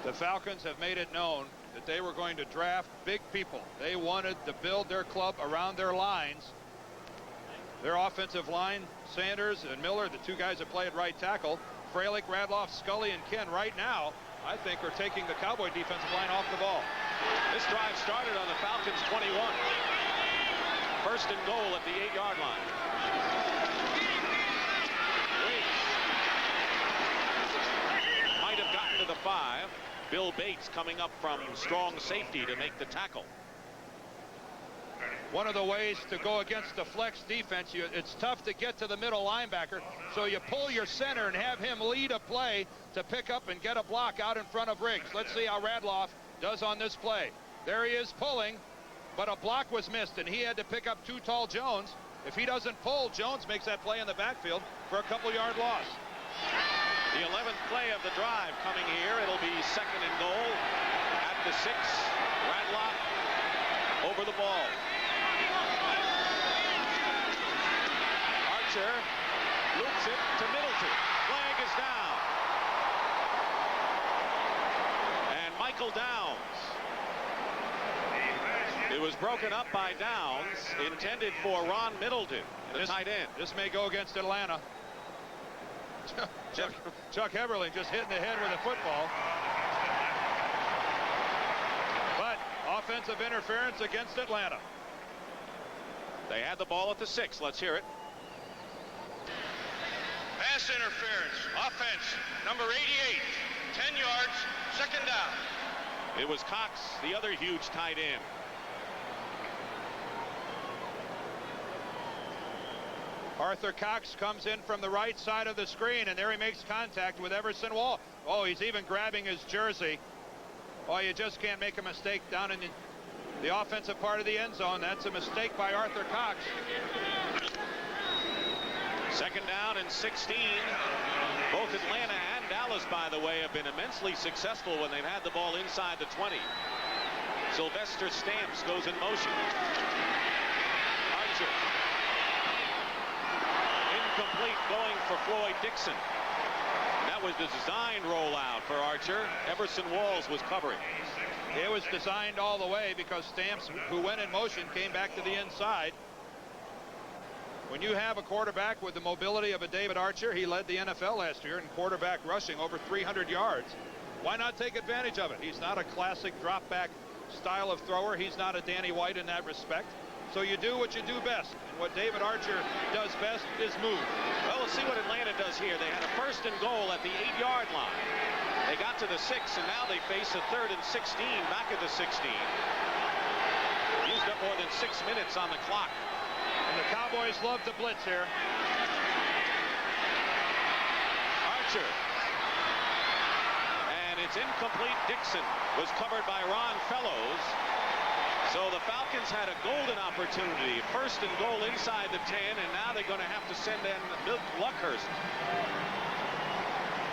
The Falcons have made it known that they were going to draft big people. They wanted to build their club around their lines. Their offensive line, Sanders and Miller, the 2 guys that play at right tackle, Fralick, Radloff, Scully, and Ken right now, I think, are taking the Cowboy defensive line off the ball. This drive started on the Falcons 21. First and goal at the 8-yard line. Riggs might have gotten to the 5. Bill Bates coming up from strong safety to make the tackle. One of the ways to go against the flex defense, it's tough to get to the middle linebacker, so you pull your center and have him lead a play to pick up and get a block out in front of Riggs. Let's see how Radloff does on this play. There he is pulling, but a block was missed, and he had to pick up too tall Jones. If he doesn't pull, Jones makes that play in the backfield for a couple-yard loss. The 11th play of the drive coming here. It'll be second and goal at the 6. Radloff over the ball. Archer loops it to Middleton. Flag is down. And Michael Downs. It was broken up by Downs, intended for Ron Middleton, the tight end. This may go against Atlanta. Chuck Everling just hitting the head with a football. But offensive interference against Atlanta. They had the ball at the 6. Let's hear it. Pass interference. Offense. Number 88. 10 yards. Second down. It was Cox, the other huge tight end. Arthur Cox comes in from the right side of the screen, and there he makes contact with Everson Wall. Oh, he's even grabbing his jersey. Oh, you just can't make a mistake down in the offensive part of the end zone. That's a mistake by Arthur Cox. Second down and 16. Both Atlanta and Dallas, by the way, have been immensely successful when they've had the ball inside the 20. Sylvester Stamps goes in motion. Archer. Incomplete, going for Floyd Dixon. That was the design rollout for Archer. Everson Walls was covering. It was designed all the way because Stamps, who went in motion, came back to the inside. When you have a quarterback with the mobility of a David Archer, he led the NFL last year in quarterback rushing over 300 yards. Why not take advantage of it? He's not a classic drop back style of thrower. He's not a Danny White in that respect. So you do what you do best. And what David Archer does best is move. Well, we'll see what Atlanta does here. They had a 1st and goal at the 8-yard line. They got to the 6, and now they face a 3rd and 16 back at the 16. Used up more than 6 minutes on the clock. And the Cowboys love to blitz here. Archer. And it's incomplete. Dixon was covered by Ron Fellows. So the Falcons had a golden opportunity. 1st and goal inside the 10, and now they're going to have to send in Mick Luckhurst.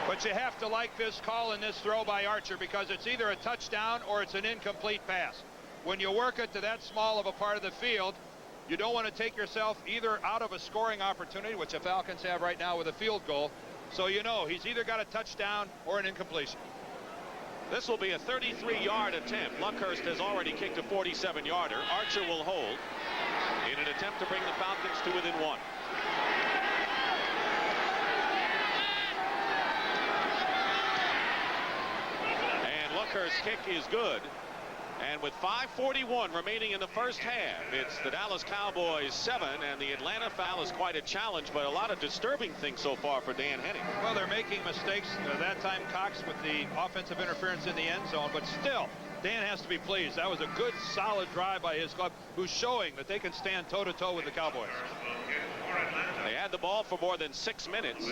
But you have to like this call and this throw by Archer because it's either a touchdown or it's an incomplete pass. When you work it to that small of a part of the field, you don't want to take yourself either out of a scoring opportunity, which the Falcons have right now with a field goal. So you know he's either got a touchdown or an incompletion. This will be a 33-yard attempt. Luckhurst has already kicked a 47-yarder. Archer will hold in an attempt to bring the Falcons to within 1. And Luckhurst's kick is good. And with 5:41 remaining in the first half, it's the Dallas Cowboys 7, and the Atlanta foul is quite a challenge, but a lot of disturbing things so far for Dan Henning. Well, they're making mistakes. That time Cox with the offensive interference in the end zone, but still, Dan has to be pleased. That was a good, solid drive by his club, who's showing that they can stand toe-to-toe with the Cowboys. They had the ball for more than 6 minutes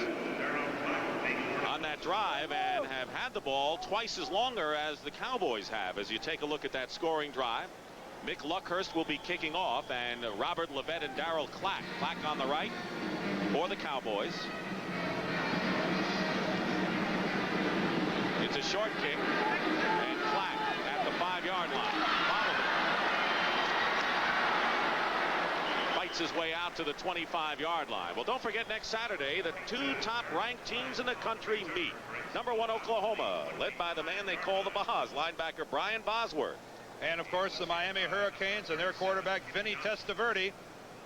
on that drive and have had the ball twice as longer as the Cowboys have. As you take a look at that scoring drive, Mick Luckhurst will be kicking off, and Robert Levette and Darrell Clack. Clack on the right for the Cowboys. It's a short kick, and Clack at the 5-yard line. Fights his way out to the 25-yard line. Well, don't forget, next Saturday, the 2 top-ranked teams in the country meet. Number 1, Oklahoma, led by the man they call the Bajas, linebacker Brian Bosworth. And, of course, the Miami Hurricanes and their quarterback, Vinny Testaverde.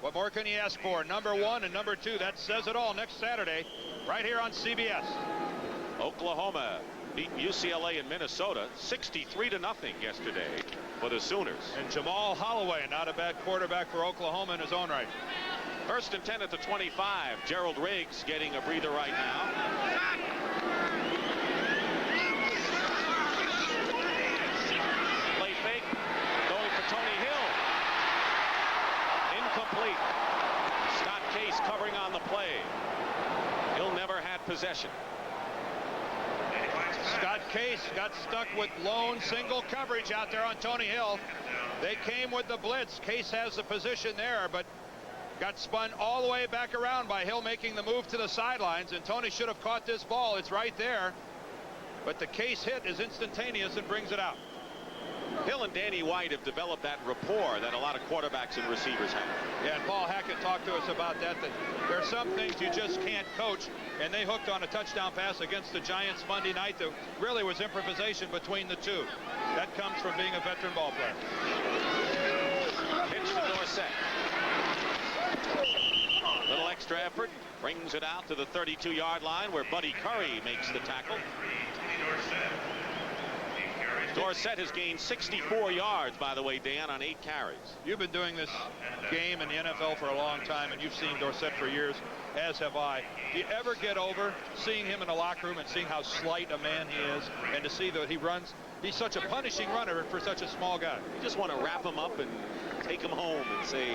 What more can you ask for? Number 1 and number 2, that says it all next Saturday, right here on CBS. Oklahoma beat UCLA in Minnesota 63-0 yesterday for the Sooners. And Jamal Holloway, not a bad quarterback for Oklahoma in his own right. 1st and 10 at the 25. Gerald Riggs getting a breather right now. Play fake, going for Tony Hill. Incomplete. Scott Case covering on the play. Hill never had possession. Scott Case got stuck with lone single coverage out there on Tony Hill. They came with the blitz. Case has the position there, but got spun all the way back around by Hill making the move to the sidelines, and Tony should have caught this ball. It's right there, but the Case hit is instantaneous and brings it out. Hill and Danny White have developed that rapport that a lot of quarterbacks and receivers have. Yeah, and Paul Hackett talked to us about that there are some things you just can't coach, and they hooked on a touchdown pass against the Giants Monday night that really was improvisation between the two. That comes from being a veteran ball player. Pitch to Dorsett. Little extra effort, brings it out to the 32-yard line where Buddy Curry makes the tackle. Dorsett has gained 64 yards, by the way, Dan, on 8 carries. You've been doing this game in the NFL for a long time, and you've seen Dorsett for years, as have I. Do you ever get over seeing him in the locker room and seeing how slight a man he is, and to see that he runs? He's such a punishing runner for such a small guy. You just want to wrap him up and take him home and say,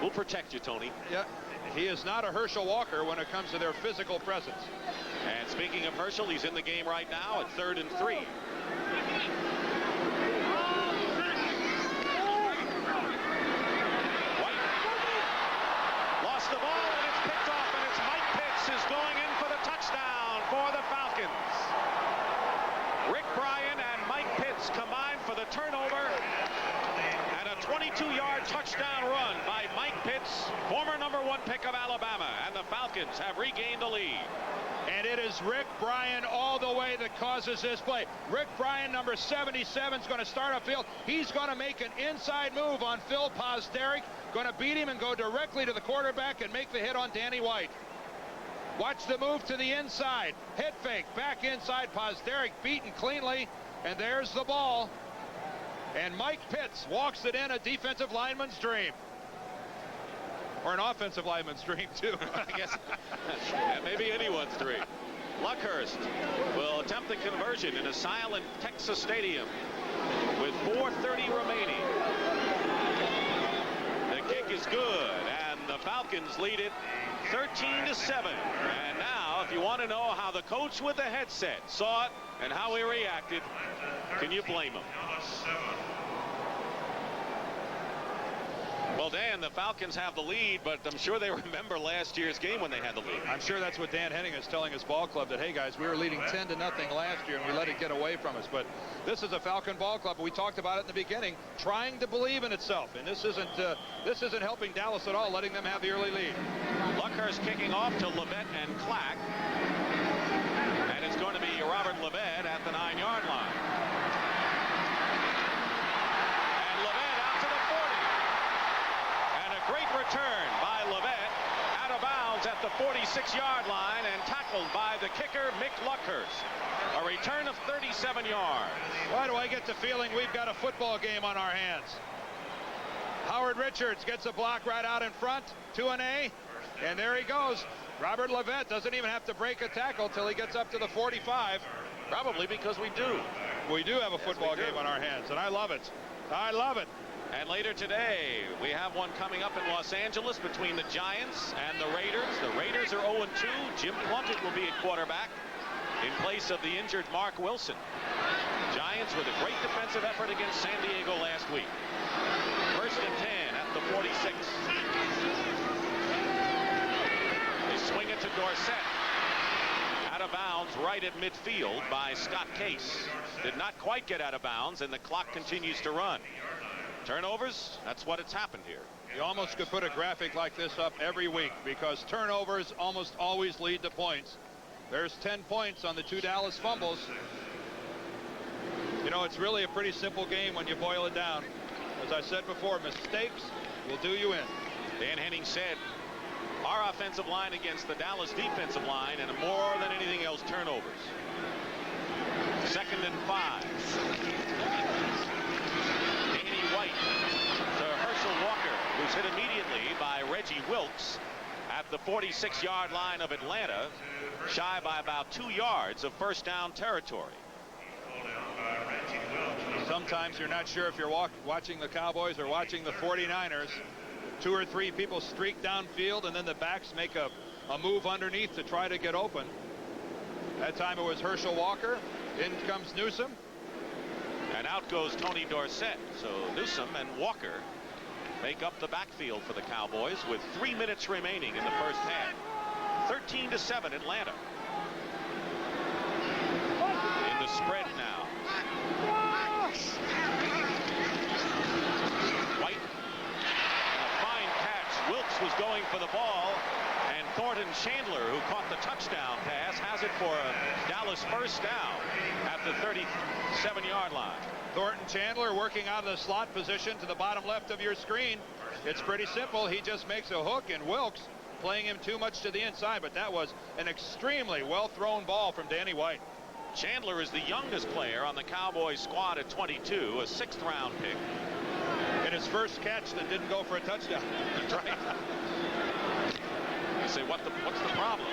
we'll protect you, Tony. Yeah, he is not a Herschel Walker when it comes to their physical presence. And speaking of Herschel, he's in the game right now at 3rd and 3. The ball, and it's picked off, and it's Mike Pitts is going in for the touchdown for the Falcons. Rick Bryan and Mike Pitts combined for the turnover, and a 22-yard touchdown run by Mike Pitts, former #1 pick of Alabama, and the Falcons have regained the lead. And it is Rick Bryan all the way that causes this play. Rick Bryan, number 77, is going to start upfield. He's going to make an inside move on Phil Pozderac. Going to beat him and go directly to the quarterback and make the hit on Danny White. Watch the move to the inside. Head fake. Back inside. Pozderac beaten cleanly. And there's the ball. And Mike Pitts walks it in, a defensive lineman's dream. Or an offensive lineman's dream, too. I guess maybe anyone's dream. Luckhurst will attempt the conversion in a silent Texas stadium with 4:30 remaining. The kick is good, and the Falcons lead it 13-7. And now, if you want to know how the coach with the headset saw it and how he reacted, can you blame him? Well, Dan, the Falcons have the lead, but I'm sure they remember last year's game when they had the lead. I'm sure that's what Dan Henning is telling his ball club, that, hey, guys, we were leading 10-0 last year, and we let it get away from us. But this is a Falcon ball club. We talked about it in the beginning, trying to believe in itself. And this isn't helping Dallas at all, letting them have the early lead. Luckhurst kicking off to Levette and Clack. And it's going to be Robert Levette at the 9-yard line. Great return by Levette, out of bounds at the 46-yard line and tackled by the kicker, Mick Luckhurst. A return of 37 yards. Why do I get the feeling we've got a football game on our hands? Howard Richards gets a block right out in front, 2-A, and there he goes. Robert Levette doesn't even have to break a tackle till he gets up to the 45. Probably because we do. We do have a football game on our hands, and I love it. I love it. And later today, we have one coming up in Los Angeles between the Giants and the Raiders. The Raiders are 0-2. Jim Plunkett will be at quarterback in place of the injured Mark Wilson. Giants with a great defensive effort against San Diego last week. 1st and 10 at the 46. They swing it to Dorsett. Out of bounds right at midfield by Scott Case. Did not quite get out of bounds, and the clock continues to run. Turnovers, that's what it's happened here. You almost could put a graphic like this up every week, because turnovers almost always lead to points. There's 10 points on the 2 Dallas fumbles. You know, it's really a pretty simple game when you boil it down. As I said before, mistakes will do you in. Dan Henning said, our offensive line against the Dallas defensive line, and more than anything else, turnovers. 2nd and 5. White to Herschel Walker, who's hit immediately by Reggie Wilkes at the 46-yard line of Atlanta, shy by about 2 yards of first down territory. Sometimes you're not sure if you're watching the Cowboys or watching the 49ers. 2 or 3 people streak downfield, and then the backs make a move underneath to try to get open. That time it was Herschel Walker. In comes Newsome. And out goes Tony Dorsett. So Newsome and Walker make up the backfield for the Cowboys with 3 minutes remaining in the first half. 13-7 Atlanta. In the spread now. White. And a fine catch. Wilkes was going for the ball. And Thornton Chandler, who caught the touchdown pass, has it for a Dallas first down at the 37-yard line. Thornton Chandler working out of the slot position to the bottom left of your screen. It's pretty simple. He just makes a hook, and Wilkes playing him too much to the inside, but that was an extremely well-thrown ball from Danny White. Chandler is the youngest player on the Cowboys squad at 22, a 6th-round pick. And his first catch that didn't go for a touchdown. That's right. You say, what's the problem?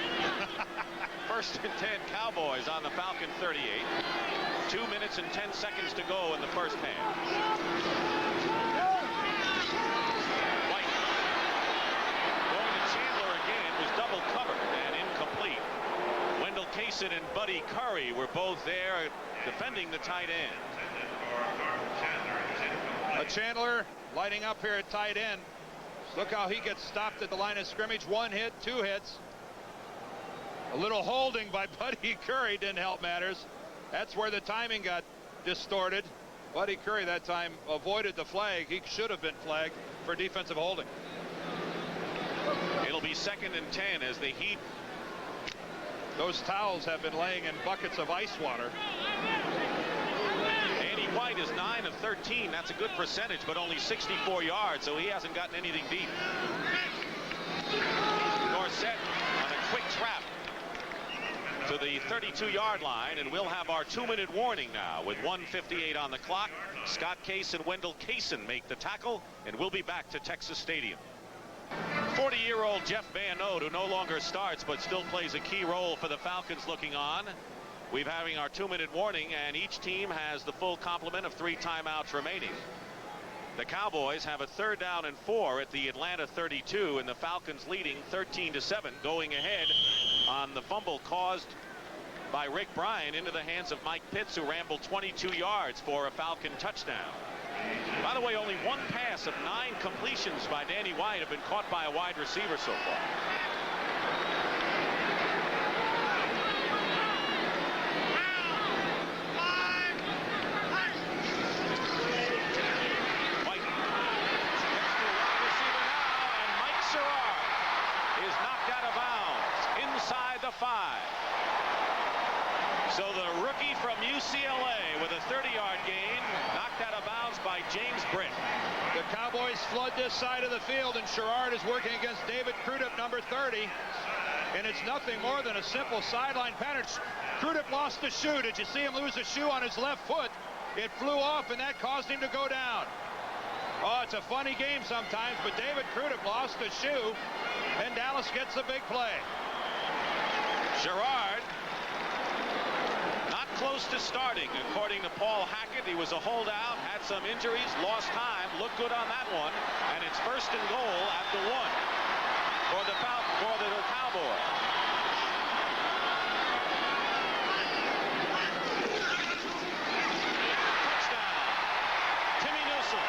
1st and 10 Cowboys on the Falcon 38. 2 minutes and 10 seconds to go in the first half. White going to Chandler again, was double covered and incomplete. Wendell Kaysen and Buddy Curry were both there defending the tight end. Chandler lighting up here at tight end. Look how he gets stopped at the line of scrimmage. 1 hit, 2 hits. A little holding by Buddy Curry didn't help matters. That's where the timing got distorted. Buddy Curry that time avoided the flag. He should have been flagged for defensive holding. It'll be 2nd and 10 as the Heat. Those towels have been laying in buckets of ice water. Danny White is 9 of 13. That's a good percentage, but only 64 yards, so he hasn't gotten anything deep. Dorsett on a quick trap to the 32-yard line, and we'll have our 2-minute warning now with 1:58 on the clock. Scott Case and Wendell Kaysen make the tackle, and we'll be back to Texas Stadium. 40-year-old Jeff Van Note, who no longer starts but still plays a key role for the Falcons, looking on. We're having our 2-minute warning, and each team has the full complement of 3 timeouts remaining. The Cowboys have a 3rd down and 4 at the Atlanta 32, and the Falcons leading 13-7, going ahead on the fumble caused by Rick Bryan into the hands of Mike Pitts, who rambled 22 yards for a Falcon touchdown. By the way, only 1 pass of 9 completions by Danny White have been caught by a wide receiver so far. So the rookie from UCLA with a 30-yard gain, knocked out of bounds by James Britt. The Cowboys flood this side of the field, and Sherrard is working against David Crudup, number 30. And it's nothing more than a simple sideline pattern. Crudup lost the shoe. Did you see him lose a shoe on his left foot? It flew off, and that caused him to go down. Oh, it's a funny game sometimes, but David Crudup lost the shoe, and Dallas gets the big play. Sherrard not close to starting, according to Paul Hackett. He was a holdout, had some injuries, lost time, looked good on that one, and it's 1st and goal at the 1 for the Cowboys. Touchdown, Timmy Newsome.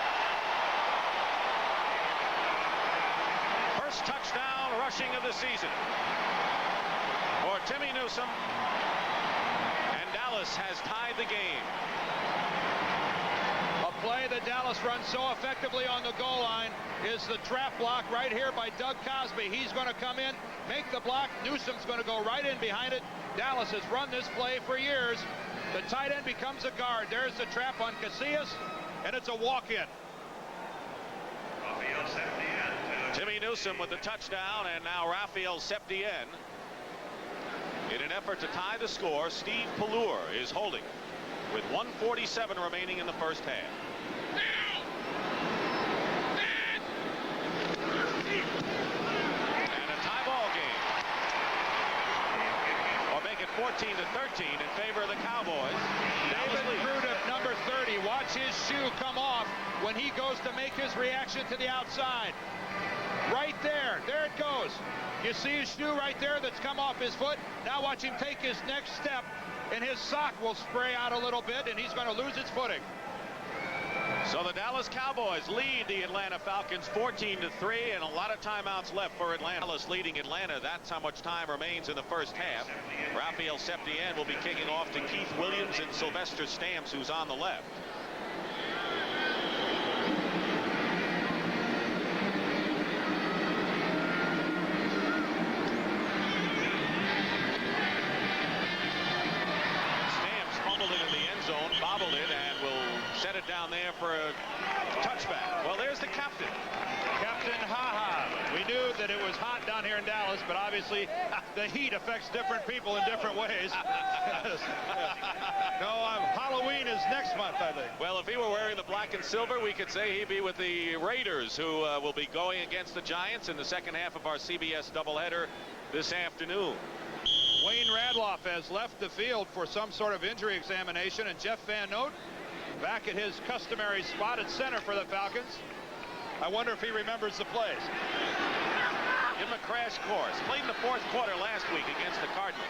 First touchdown rushing of the season for Timmy Newsome, and Dallas has tied the game. A play that Dallas runs so effectively on the goal line is the trap block right here by Doug Cosby. He's going to come in, make the block. Newsome's going to go right in behind it. Dallas has run this play for years. The tight end becomes a guard. There's the trap on Casillas, and it's a walk-in. Timmy Newsome with the touchdown, and now Raphael Septien. In an effort to tie the score, Steve Pallure is holding with 1:47 remaining in the first half. And a tie ball game. Or make it 14-13 in favor of the Cowboys. David Crudup, number 30. Watch his shoe come off when he goes to make his reaction to the outside. Right there. There it goes. You see his shoe right there that's come off his foot. Now watch him take his next step, and his sock will spray out a little bit, and he's going to lose his footing. So the Dallas Cowboys lead the Atlanta Falcons 14-3, and a lot of timeouts left for Atlanta. Dallas leading Atlanta. That's how much time remains in the first half. Raphael Septien will be kicking off to Keith Williams and Sylvester Stamps, who's on the left. Bobbled it and will set it down there for a touchback. Well, there's the captain. Captain Ha-Ha. We knew knew that it was hot down here in Dallas, but obviously the heat affects different people in different ways. No, Halloween is next month, I think. Well, if he were wearing the black and silver, we could say he'd be with the Raiders, who will be going against the Giants in the second half of our CBS doubleheader this afternoon. Wayne Radloff has left the field for some sort of injury examination, and Jeff Van Note back at his customary spot at center for the Falcons. I wonder if he remembers the plays. Give him a crash course. Played in the fourth quarter last week against the Cardinals.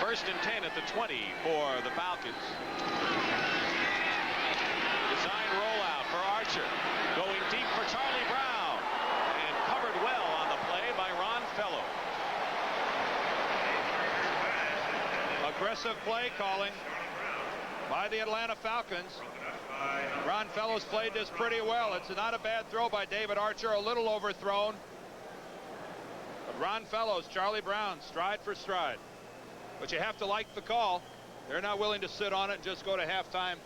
First and 10 at the 20 for the Falcons. Design rollout for Archer. Going deep for Charlie Brown. And covered well on the play by Ron Fellow. Aggressive play calling by the Atlanta Falcons. Ron Fellows played this pretty well. It's not a bad throw by David Archer, a little overthrown. But Ron Fellows, Charlie Brown, stride for stride. But you have to like the call. They're not willing to sit on it and just go to halftime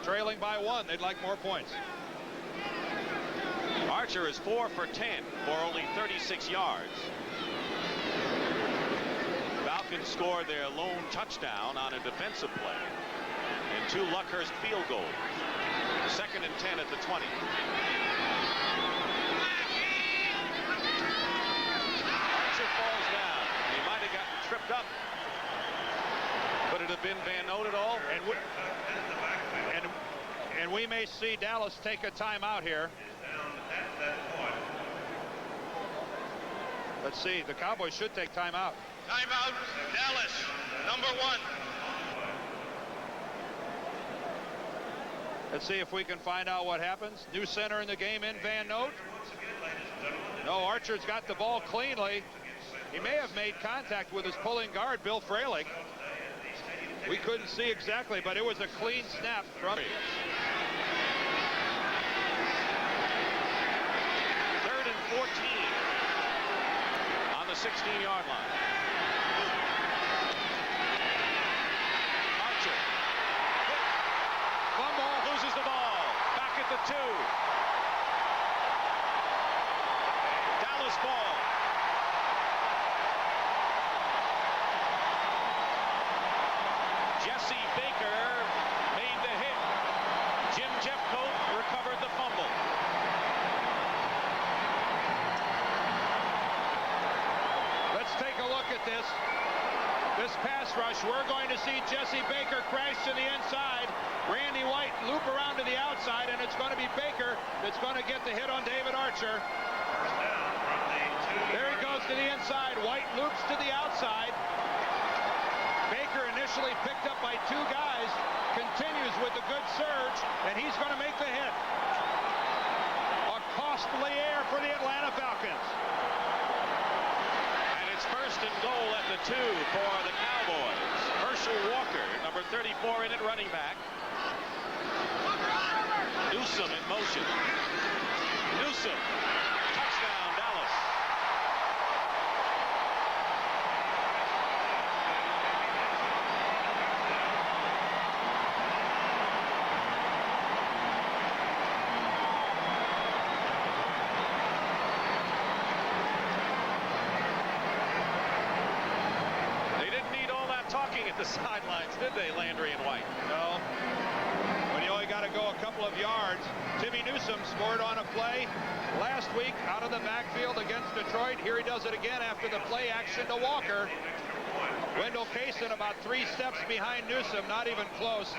trailing by 1. They'd like more points. Archer is 4 for 10 for only 36 yards. Falcons scored their lone touchdown on a defensive play. And 2 Luckhurst field goals. Second and 10 at the 20. Archer falls down. He might have gotten tripped up. Could it have been Van Note at all? And we may see Dallas take a timeout here. Let's see. The Cowboys should take timeout. Timeout, Dallas, number 1. Let's see if we can find out what happens. New center in the game in Van Note. No, Archer's got the ball cleanly. He may have made contact with his pulling guard, Bill Fralick. We couldn't see exactly, but it was a clean snap from him. 3rd and 14 on the 16-yard line. Archer. Fumble. Loses the ball. Back at the 2. Dallas ball. Jesse Baker made the hit. Jim Jeffcoat recovered the fumble. Let's take a look at this. This pass rush, we're going to see Jesse Baker crash to the inside. Randy White loop around to the outside, and it's going to be Baker that's going to get the hit on David Archer. There he goes to the inside. White loops to the outside. Baker initially picked up by 2 guys, continues with a good surge, and he's going to make the hit. A costly error for the Atlanta Falcons. And it's first and goal at the 2 for the Cowboys. Herschel Walker, number 34 in it, running back. Newsome in motion. Newsome. Touchdown, Dallas. They didn't need all that talking at the sidelines, did they, Landry and White? No. When you only got to go a couple of yards. Timmy Newsome scored on a play last week out of the backfield against Detroit. Here he does it again after the play action to Walker. Wendell Kaysen about 3 steps behind Newsome, not even close.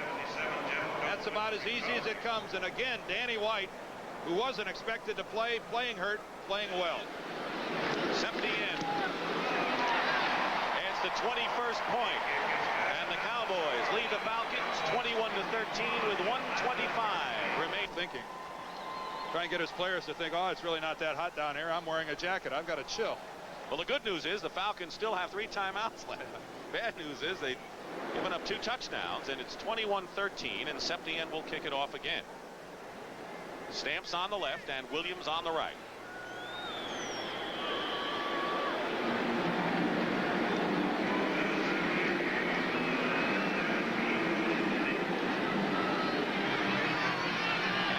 That's about as easy as it comes. And again, Danny White, who wasn't expected to play, playing hurt, playing well. Septien adds the 21st point. And the Cowboys lead the Falcons 21-13 with 1:25 remain. Thinking. Try and get his players to think, oh, it's really not that hot down here. I'm wearing a jacket. I've got to chill. Well, the good news is the Falcons still have 3 timeouts left. Bad news is they've given up 2 touchdowns, and it's 21-13, and Septien will kick it off again. Stamps on the left and Williams on the right.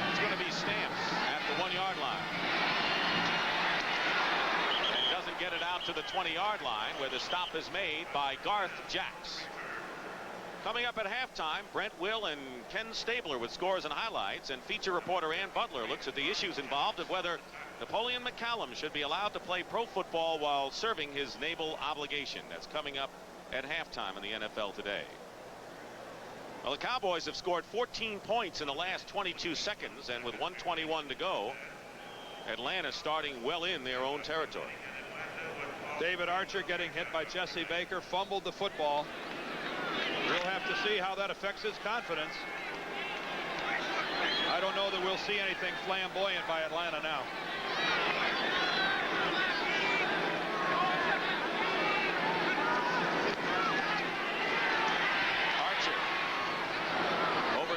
It's going to be Stamps at the 1-yard line. out to the 20-yard line, where the stop is made by Garth Jacks. Coming up at halftime, Brent Will and Ken Stabler with scores and highlights, and feature reporter Ann Butler looks at the issues involved of whether Napoleon McCallum should be allowed to play pro football while serving his naval obligation. That's coming up at halftime in the NFL today. Well, the Cowboys have scored 14 points in the last 22 seconds, and with 1:21 to go, Atlanta starting well in their own territory. David Archer getting hit by Jesse Baker, fumbled the football. We'll have to see how that affects his confidence. I don't know that we'll see anything flamboyant by Atlanta now.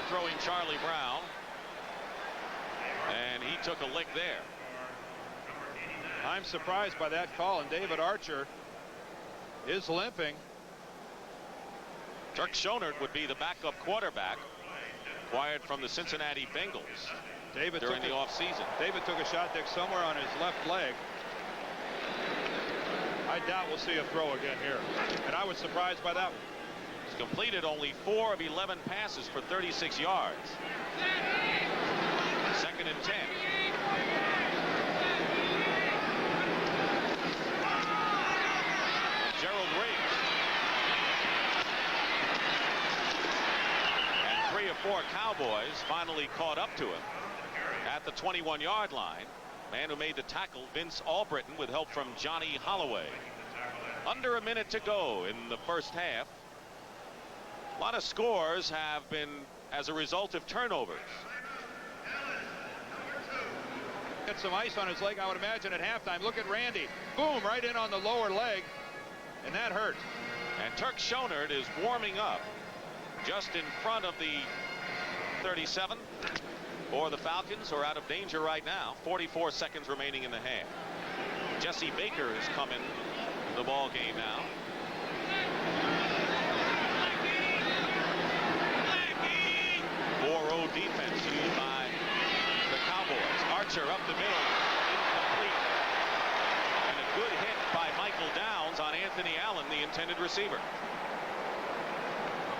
Throwing Charlie Brown, and he took a lick there. I'm surprised by that call, and David Archer is limping. Turk Schonert would be the backup quarterback, acquired from the Cincinnati Bengals during the offseason. David took a shot, Dick, somewhere on his left leg. I doubt we'll see a throw again here, and I was surprised by that one. Completed only 4 of 11 passes for 36 yards. 2nd and 10. Gerald Riggs. And 3 or 4 Cowboys finally caught up to him at the 21-yard line. Man who made the tackle, Vince Albritton, with help from Johnny Holloway. Under a minute to go in the first half. A lot of scores have been as a result of turnovers. Get some ice on his leg, I would imagine, at halftime. Look at Randy. Boom, right in on the lower leg, and that hurt. And Turk Schonert is warming up just in front of the 37 for the Falcons, who are out of danger right now. 44 seconds remaining in the half. Jesse Baker is coming to the ball game now. 4-0 defense used by the Cowboys. Archer up the middle, incomplete. And a good hit by Michael Downs on Anthony Allen, the intended receiver.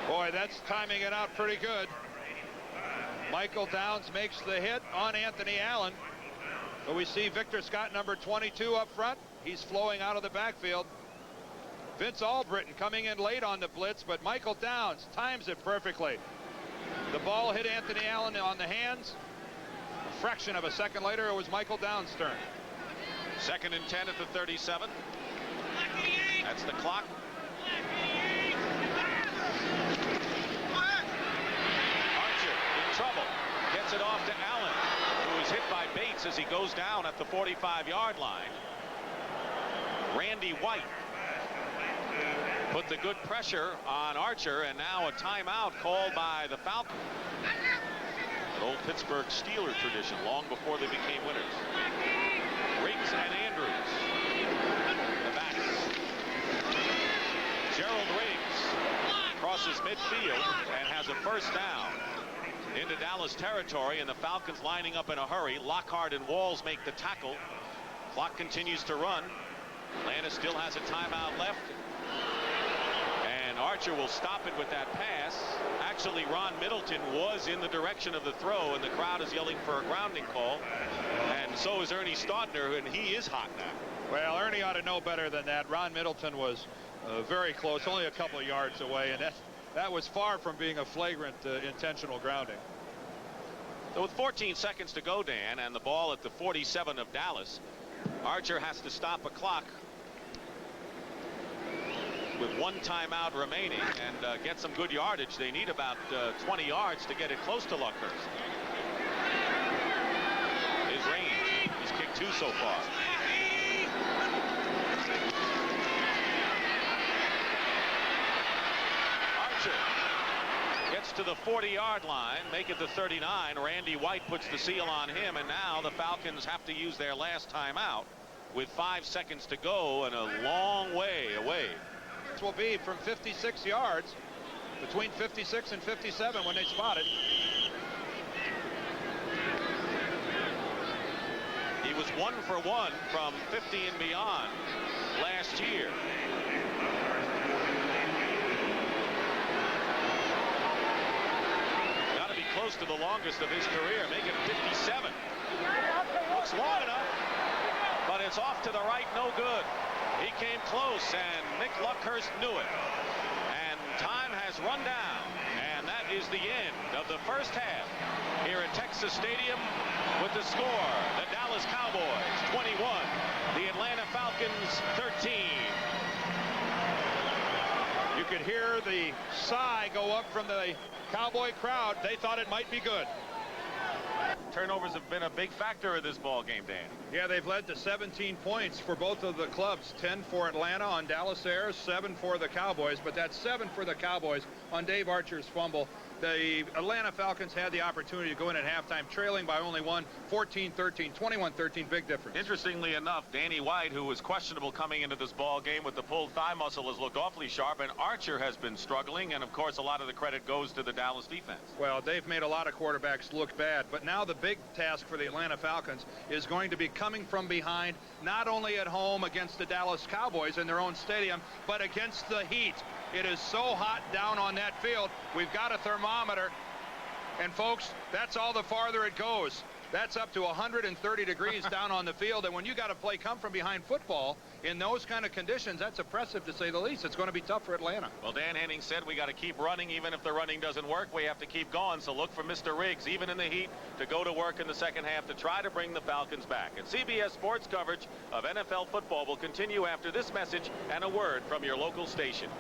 Boy, that's timing it out pretty good. Michael Downs makes the hit on Anthony Allen. But we see Victor Scott, number 22, up front. He's flowing out of the backfield. Vince Albritton coming in late on the blitz, but Michael Downs times it perfectly. The ball hit Anthony Allen on the hands. A fraction of a second later, it was Michael Downs' turn. 2nd and 10 at the 37. That's the clock. Archer in trouble. Gets it off to Allen, who is hit by Bates as he goes down at the 45-yard line. Randy White put the good pressure on Archer, and now a timeout called by the Falcons. An old Pittsburgh Steelers tradition, long before they became winners. Riggs and Andrews. The backs. Gerald Riggs crosses midfield and has a first down into Dallas territory, and the Falcons lining up in a hurry. Lockhart and Walls make the tackle. Clock continues to run. Atlanta still has a timeout left. And Archer will stop it with that pass. Actually, Ron Middleton was in the direction of the throw, and the crowd is yelling for a grounding call. And so is Ernie Staudner, and he is hot now. Well, Ernie ought to know better than that. Ron Middleton was very close, only a couple of yards away, and that was far from being a flagrant intentional grounding. So with 14 seconds to go, Dan, and the ball at the 47 of Dallas, Archer has to stop a clock with 1 timeout remaining and get some good yardage. They need about 20 yards to get it close to Luckhurst. His range, he's kicked 2 so far. Archer gets to the 40-yard line, make it the 39. Randy White puts the seal on him, and now the Falcons have to use their last timeout with 5 seconds to go and a long way away. Will be from 56 yards, between 56 and 57 when they spot it. He was 1 for 1 from 50 and beyond last year. Got to be close to the longest of his career, making 57. Looks long enough, but it's off to the right, no good. He came close, and Mick Luckhurst knew it. And time has run down, and that is the end of the first half here at Texas Stadium with the score: the Dallas Cowboys 21, the Atlanta Falcons 13. You could hear the sigh go up from the Cowboy crowd. They thought it might be good. Turnovers have been a big factor in this ball game, Dan. Yeah, they've led to 17 points for both of the clubs. 10 for Atlanta on Dallas Ayers, 7 for the Cowboys, but that's 7 for the Cowboys on Dave Archer's fumble. The Atlanta Falcons had the opportunity to go in at halftime trailing by only one, 14-13, 21-13, big difference. Interestingly enough, Danny White, who was questionable coming into this ball game with the pulled thigh muscle, has looked awfully sharp, and Archer has been struggling, and of course a lot of the credit goes to the Dallas defense. Well, they've made a lot of quarterbacks look bad, but now the big task for the Atlanta Falcons is going to be coming from behind, not only at home against the Dallas Cowboys in their own stadium, but against the Heat. It is so hot down on that field. We've got a thermometer, and folks, that's all the farther it goes. That's up to 130 degrees down on the field, and when you got to play come from behind football in those kind of conditions, that's oppressive to say the least. It's going to be tough for Atlanta. Well, Dan Henning said we got to keep running. Even if the running doesn't work, we have to keep going. So look for Mr. Riggs, even in the heat, to go to work in the second half to try to bring the Falcons back. And CBS Sports coverage of NFL football will continue after this message and a word from your local station.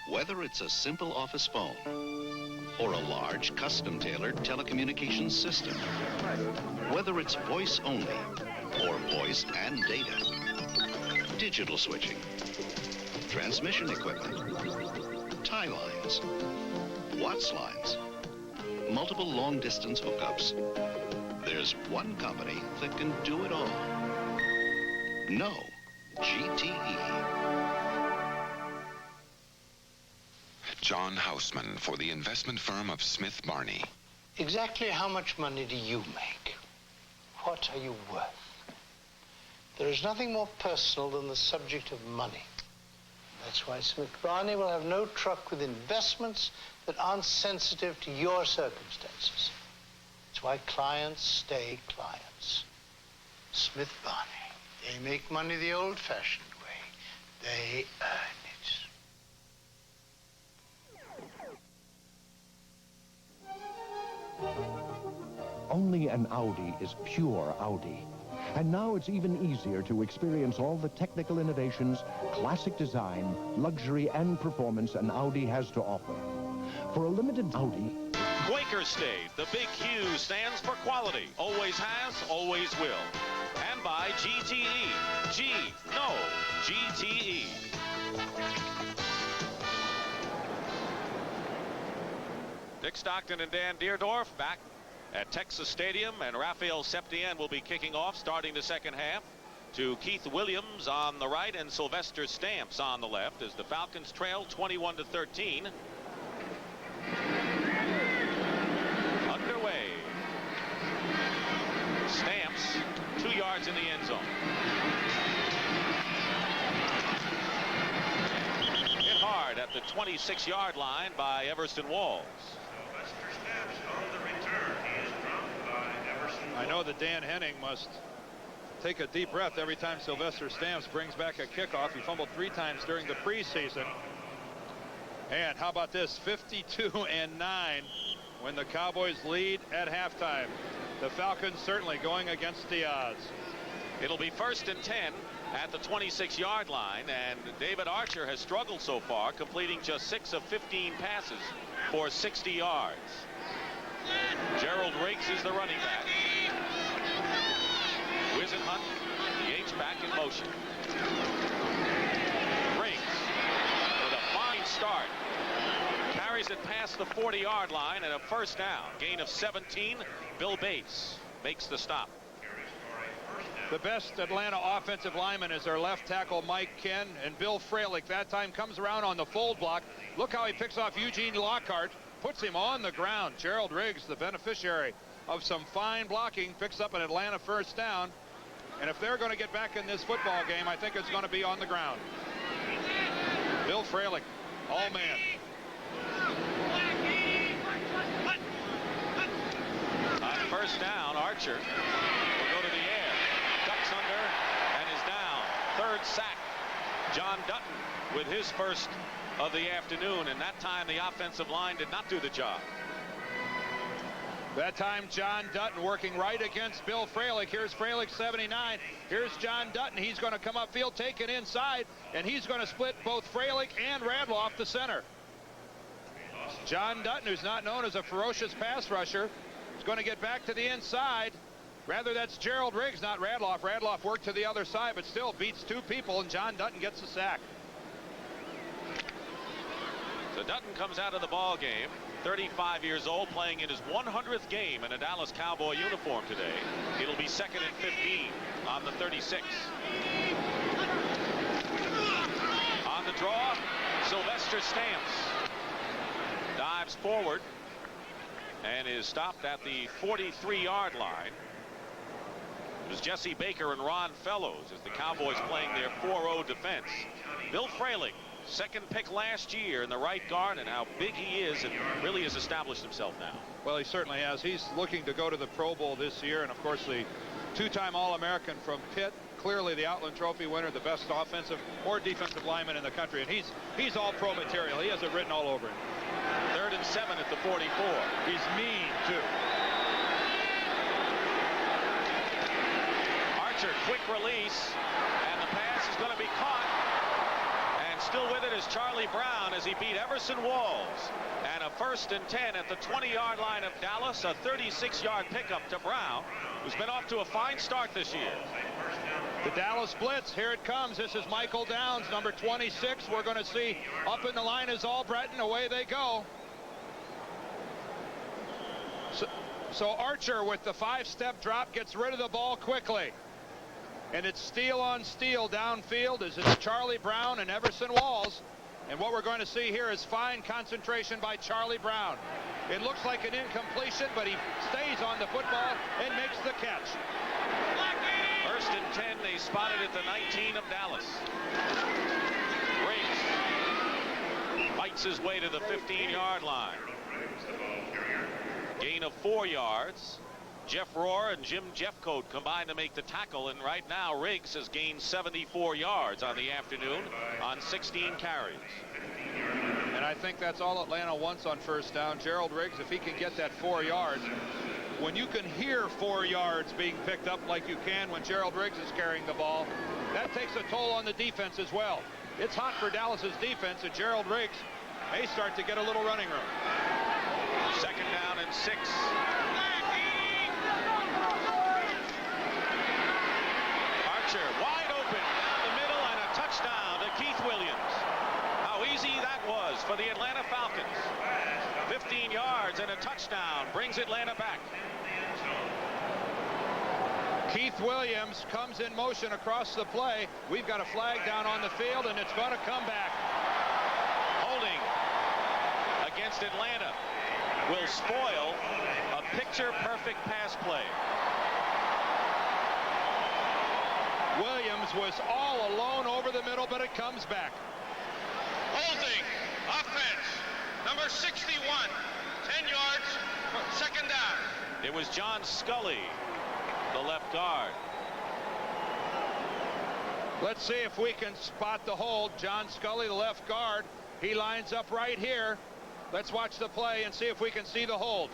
Whether it's a simple office phone or a large custom-tailored telecommunications system, whether it's voice only or voice and data, digital switching, transmission equipment, tie lines, Watts lines, multiple long-distance hookups, there's one company that can do it all. No, GTE. John Houseman for the investment firm of Smith Barney. Exactly how much money do you make? What are you worth? There is nothing more personal than the subject of money. That's why Smith Barney will have no truck with investments that aren't sensitive to your circumstances. That's why clients stay clients. Smith Barney. They make money the old-fashioned way. They earn it. Only an Audi is pure Audi. And now it's even easier to experience all the technical innovations, classic design, luxury, and performance an Audi has to offer. For a limited Audi... Quaker State, the big Q stands for quality. Always has, always will. And by GTE. GTE. Dick Stockton and Dan Deerdorf back at Texas Stadium, and Rafael Septien will be kicking off starting the second half, to Keith Williams on the right and Sylvester Stamps on the left as the Falcons trail 21-13. Underway. Stamps 2 yards in the end zone. Hit hard at the 26-yard line by Everson Walls. I know that Dan Henning must take a deep breath every time Sylvester Stamps brings back a kickoff. He fumbled 3 times during the preseason. And how about this? 52-9 when the Cowboys lead at halftime. The Falcons certainly going against the odds. It'll be 1st and 10 at the 26-yard line, and David Archer has struggled so far, completing just 6 of 15 passes for 60 yards. Gerald Riggs is the running back. Wisenhunt, the H-back in motion. Riggs with a fine start. Carries it past the 40-yard line and a first down. Gain of 17. Bill Bates makes the stop. The best Atlanta offensive lineman is their left tackle, Mike Ken, and Bill Fralick that time comes around on the fold block. Look how he picks off Eugene Lockhart, puts him on the ground. Gerald Riggs, the beneficiary of some fine blocking, picks up an Atlanta first down. And if they're going to get back in this football game, I think it's going to be on the ground. Bill Fralick, all man. On first down, Archer will go to the air. Ducks under and is down. Third sack. John Dutton with his first of the afternoon, and that time the offensive line did not do the job. That time John Dutton working right against Bill Fralick. Here's Fralick 79. Here's John Dutton. He's going to come upfield, take it inside, and he's going to split both Fralick and Radloff the center. John Dutton, who's not known as a ferocious pass rusher, is going to get back to the inside. Rather, that's Gerald Riggs, not Radloff. Radloff worked to the other side, but still beats two people, and John Dutton gets the sack. So Dutton comes out of the ball game, 35 years old, playing in his 100th game in a Dallas Cowboy uniform today. It'll be 2nd and 15 on the 36. On the draw, Sylvester Stamps dives forward and is stopped at the 43-yard line. It was Jesse Baker and Ron Fellows as the Cowboys playing their 4-0 defense. Bill Fralick, second pick last year in the right guard, and how big he is and really has established himself now. Well, he certainly has. He's looking to go to the Pro Bowl this year, and of course the two-time All-American from Pitt, clearly the Outland Trophy winner, the best offensive or defensive lineman in the country, and he's all pro material. He has it written all over him. 3rd and 7 at the 44. He's mean too. Archer, quick release, and the pass is going to be caught. And still with it is Charlie Brown as he beat Everson Walls. And a 1st and 10 at the 20-yard line of Dallas, a 36-yard pickup to Brown, who's been off to a fine start this year. The Dallas blitz, here it comes. This is Michael Downs, number 26. We're going to see up in the line is Albritton. Away they go. So Archer with the 5-step drop gets rid of the ball quickly. And it's steel on steel downfield as it's Charlie Brown and Everson Walls. And what we're going to see here is fine concentration by Charlie Brown. It looks like an incompletion, but he stays on the football and makes the catch. 1st and 10, they spotted at the 19 of Dallas. Riggs fights his way to the 15-yard line. Gain of 4 yards. Jeff Rohr and Jim Jeffcoat combined to make the tackle, and right now Riggs has gained 74 yards on the afternoon on 16 carries. And I think that's all Atlanta wants on first down. Gerald Riggs, if he can get that 4 yards, when you can hear 4 yards being picked up like you can when Gerald Riggs is carrying the ball, that takes a toll on the defense as well. It's hot for Dallas's defense, and Gerald Riggs may start to get a little running room. 2nd down and 6. Archer wide open down the middle and a touchdown to Keith Williams. How easy that was for the Atlanta Falcons. 15 yards and a touchdown brings Atlanta back. Keith Williams comes in motion across the play. We've got a flag down on the field, and it's going to come back. Holding against Atlanta will spoil a picture-perfect pass play. Williams was all alone over the middle, but it comes back. Holding, offense, number 61, 10 yards, 2nd down. It was John Scully, the left guard. Let's see if we can spot the hold. John Scully, the left guard, he lines up right here. Let's watch the play and see if we can see the hold.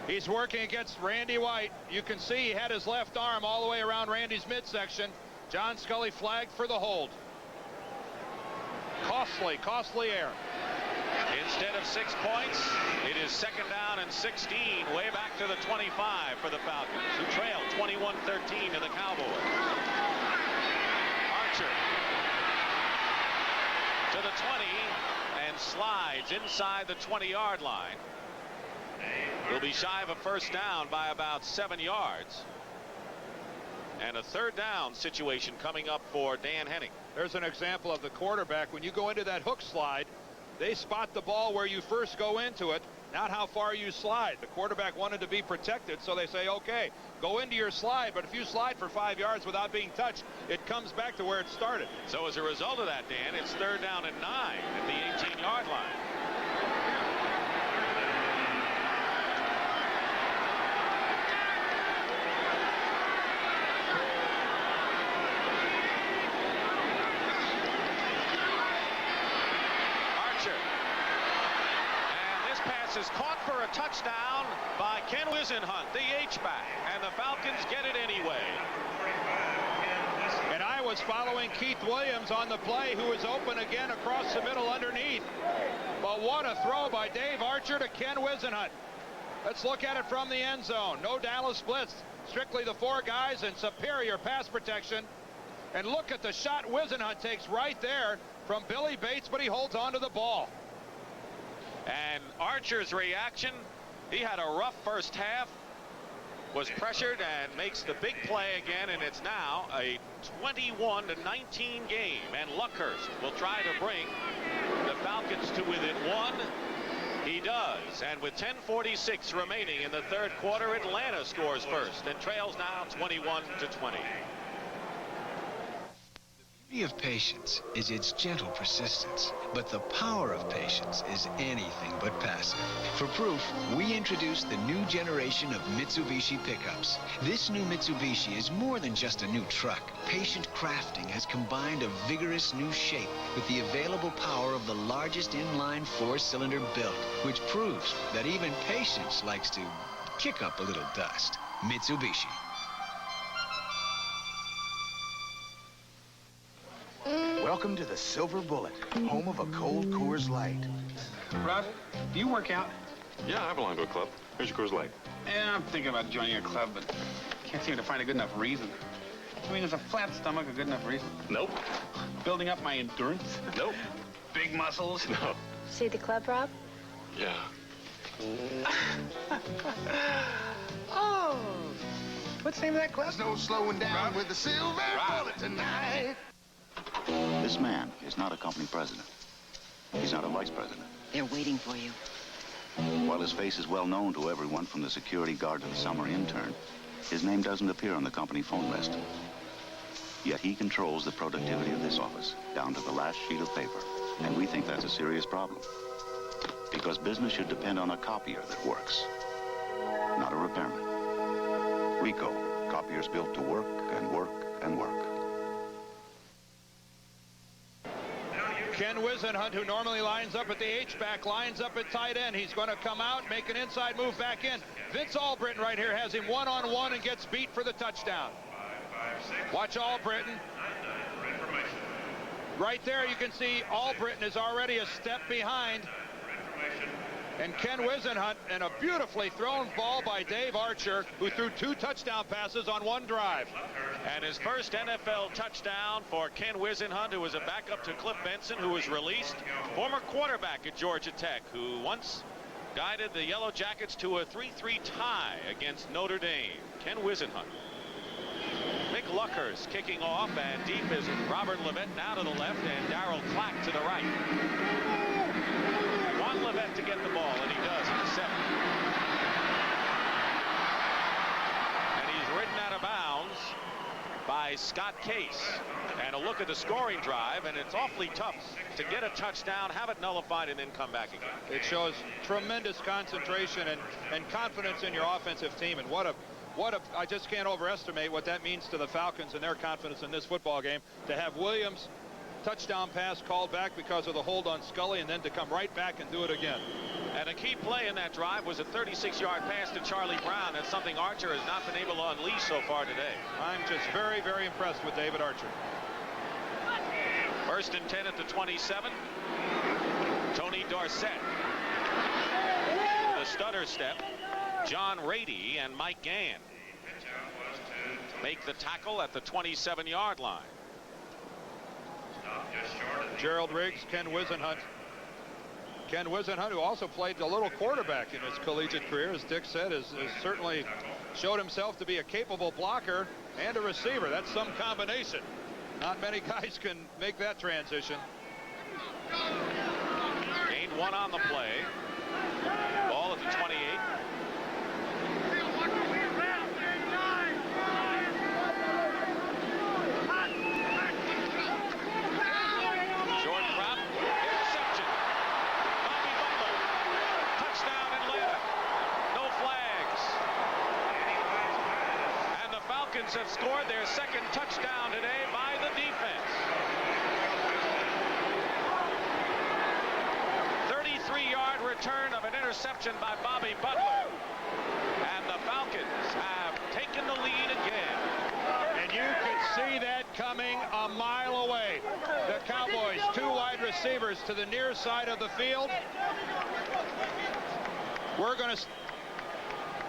He's working against Randy White. You can see he had his left arm all the way around Randy's midsection. John Scully flagged for the hold. Costly error. Instead of 6 points, it is 2nd down and 16, way back to the 25 for the Falcons, who trail 21-13 to the Cowboys. Archer to the 20 and slides inside the 20-yard line. Will be shy of a first down by about 7 yards. And a 3rd down situation coming up for Dan Henning. There's an example of the quarterback. When you go into that hook slide, they spot the ball where you first go into it. not how far you slide. The quarterback wanted to be protected, so they say, okay, go into your slide, but if you slide for 5 yards without being touched, it comes back to where it started. So as a result of that, Dan, it's 3rd down and 9 at the 18-yard line. Is caught for a touchdown by Ken Wisenhunt, the H-back, and the Falcons get it anyway. And I was following Keith Williams on the play, who was open again across the middle underneath. But what a throw by Dave Archer to Ken Wisenhunt. Let's look at it from the end zone. No Dallas blitz, strictly the 4 guys and superior pass protection. And look at the shot Wisenhunt takes right there from Billy Bates, but he holds on to the ball. And Archer's reaction, he had a rough first half, was pressured and makes the big play again, and it's now a 21-19 game. And Luckhurst will try to bring the Falcons to within 1. He does, and with 10:46 remaining in the 3rd quarter, Atlanta scores first and trails now 21-20. The beauty of patience is its gentle persistence, but the power of patience is anything but passive. For proof, we introduced the new generation of Mitsubishi pickups. This new Mitsubishi is more than just a new truck. Patient crafting has combined a vigorous new shape with the available power of the largest inline 4-cylinder built, which proves that even patience likes to kick up a little dust. Mitsubishi. Welcome to the Silver Bullet, home of a cold Coors Light. Rob, do you work out? Yeah, I belong to a club. Here's your Coors Light. Yeah, I'm thinking about joining a club, but can't seem to find a good enough reason. I mean, is a flat stomach a good enough reason? Nope. Building up my endurance? Nope. Big muscles? No. See the club, Rob? Yeah. Oh! What's the name of that club? There's no slowing down Rob? With the Silver Bullet tonight. This man is not a company president. He's not a vice president. They're waiting for you. While his face is well known to everyone from the security guard to the summer intern, his name doesn't appear on the company phone list. Yet he controls the productivity of this office, down to the last sheet of paper. And we think that's a serious problem. Because business should depend on a copier that works, not a repairman. Rico, copiers built to work and work and work. Ken Wisenhunt, who normally lines up at the H-back, lines up at tight end. He's going to come out, make an inside move back in. Vince Albritton right here has him one-on-one and gets beat for the touchdown. Watch Albritton. Right there you can see Albritton is already a step behind. And Ken Wisenhunt, and a beautifully thrown ball by Dave Archer, who threw 2 touchdown passes on 1 drive. And his first NFL touchdown for Ken Wisenhunt, who was a backup to Cliff Benson, who was released. Former quarterback at Georgia Tech, who once guided the Yellow Jackets to a 3-3 tie against Notre Dame. Ken Wisenhunt. Mick Luckhurst kicking off, and deep is Robert Levette now to the left, and Darryl Clack to the right. Levette to get the ball, and he does in the 7. And he's ridden out of bounds by Scott Case. And a look at the scoring drive, and it's awfully tough to get a touchdown, have it nullified, and then come back again. It shows tremendous concentration and confidence in your offensive team. And I just can't overestimate what that means to the Falcons and their confidence in this football game, to have Williams' touchdown pass called back because of the hold on Scully, and then to come right back and do it again. And a key play in that drive was a 36-yard pass to Charlie Brown. That's something Archer has not been able to unleash so far today. I'm just very, very impressed with David Archer. 1st and 10 at the 27. Tony Dorsett. The stutter step. John Rady and Mike Gann make the tackle at the 27-yard line. Gerald Riggs, Ken Wisenhunt. Ken Wisenhunt, who also played a little quarterback in his collegiate career, as Dick said, has certainly showed himself to be a capable blocker and a receiver. That's some combination. Not many guys can make that transition. Gained 1 on the play. Ball 28. Short drop, interception. Bobby Butler, touchdown Atlanta. No flags. And the Falcons have scored their second touchdown today by the defense. 33-yard return of an interception by Bobby Butler. And the Falcons have taken the lead again. And you could see that coming a mile away. The Cowboys, 2 wide receivers to the near side of the field. We're going to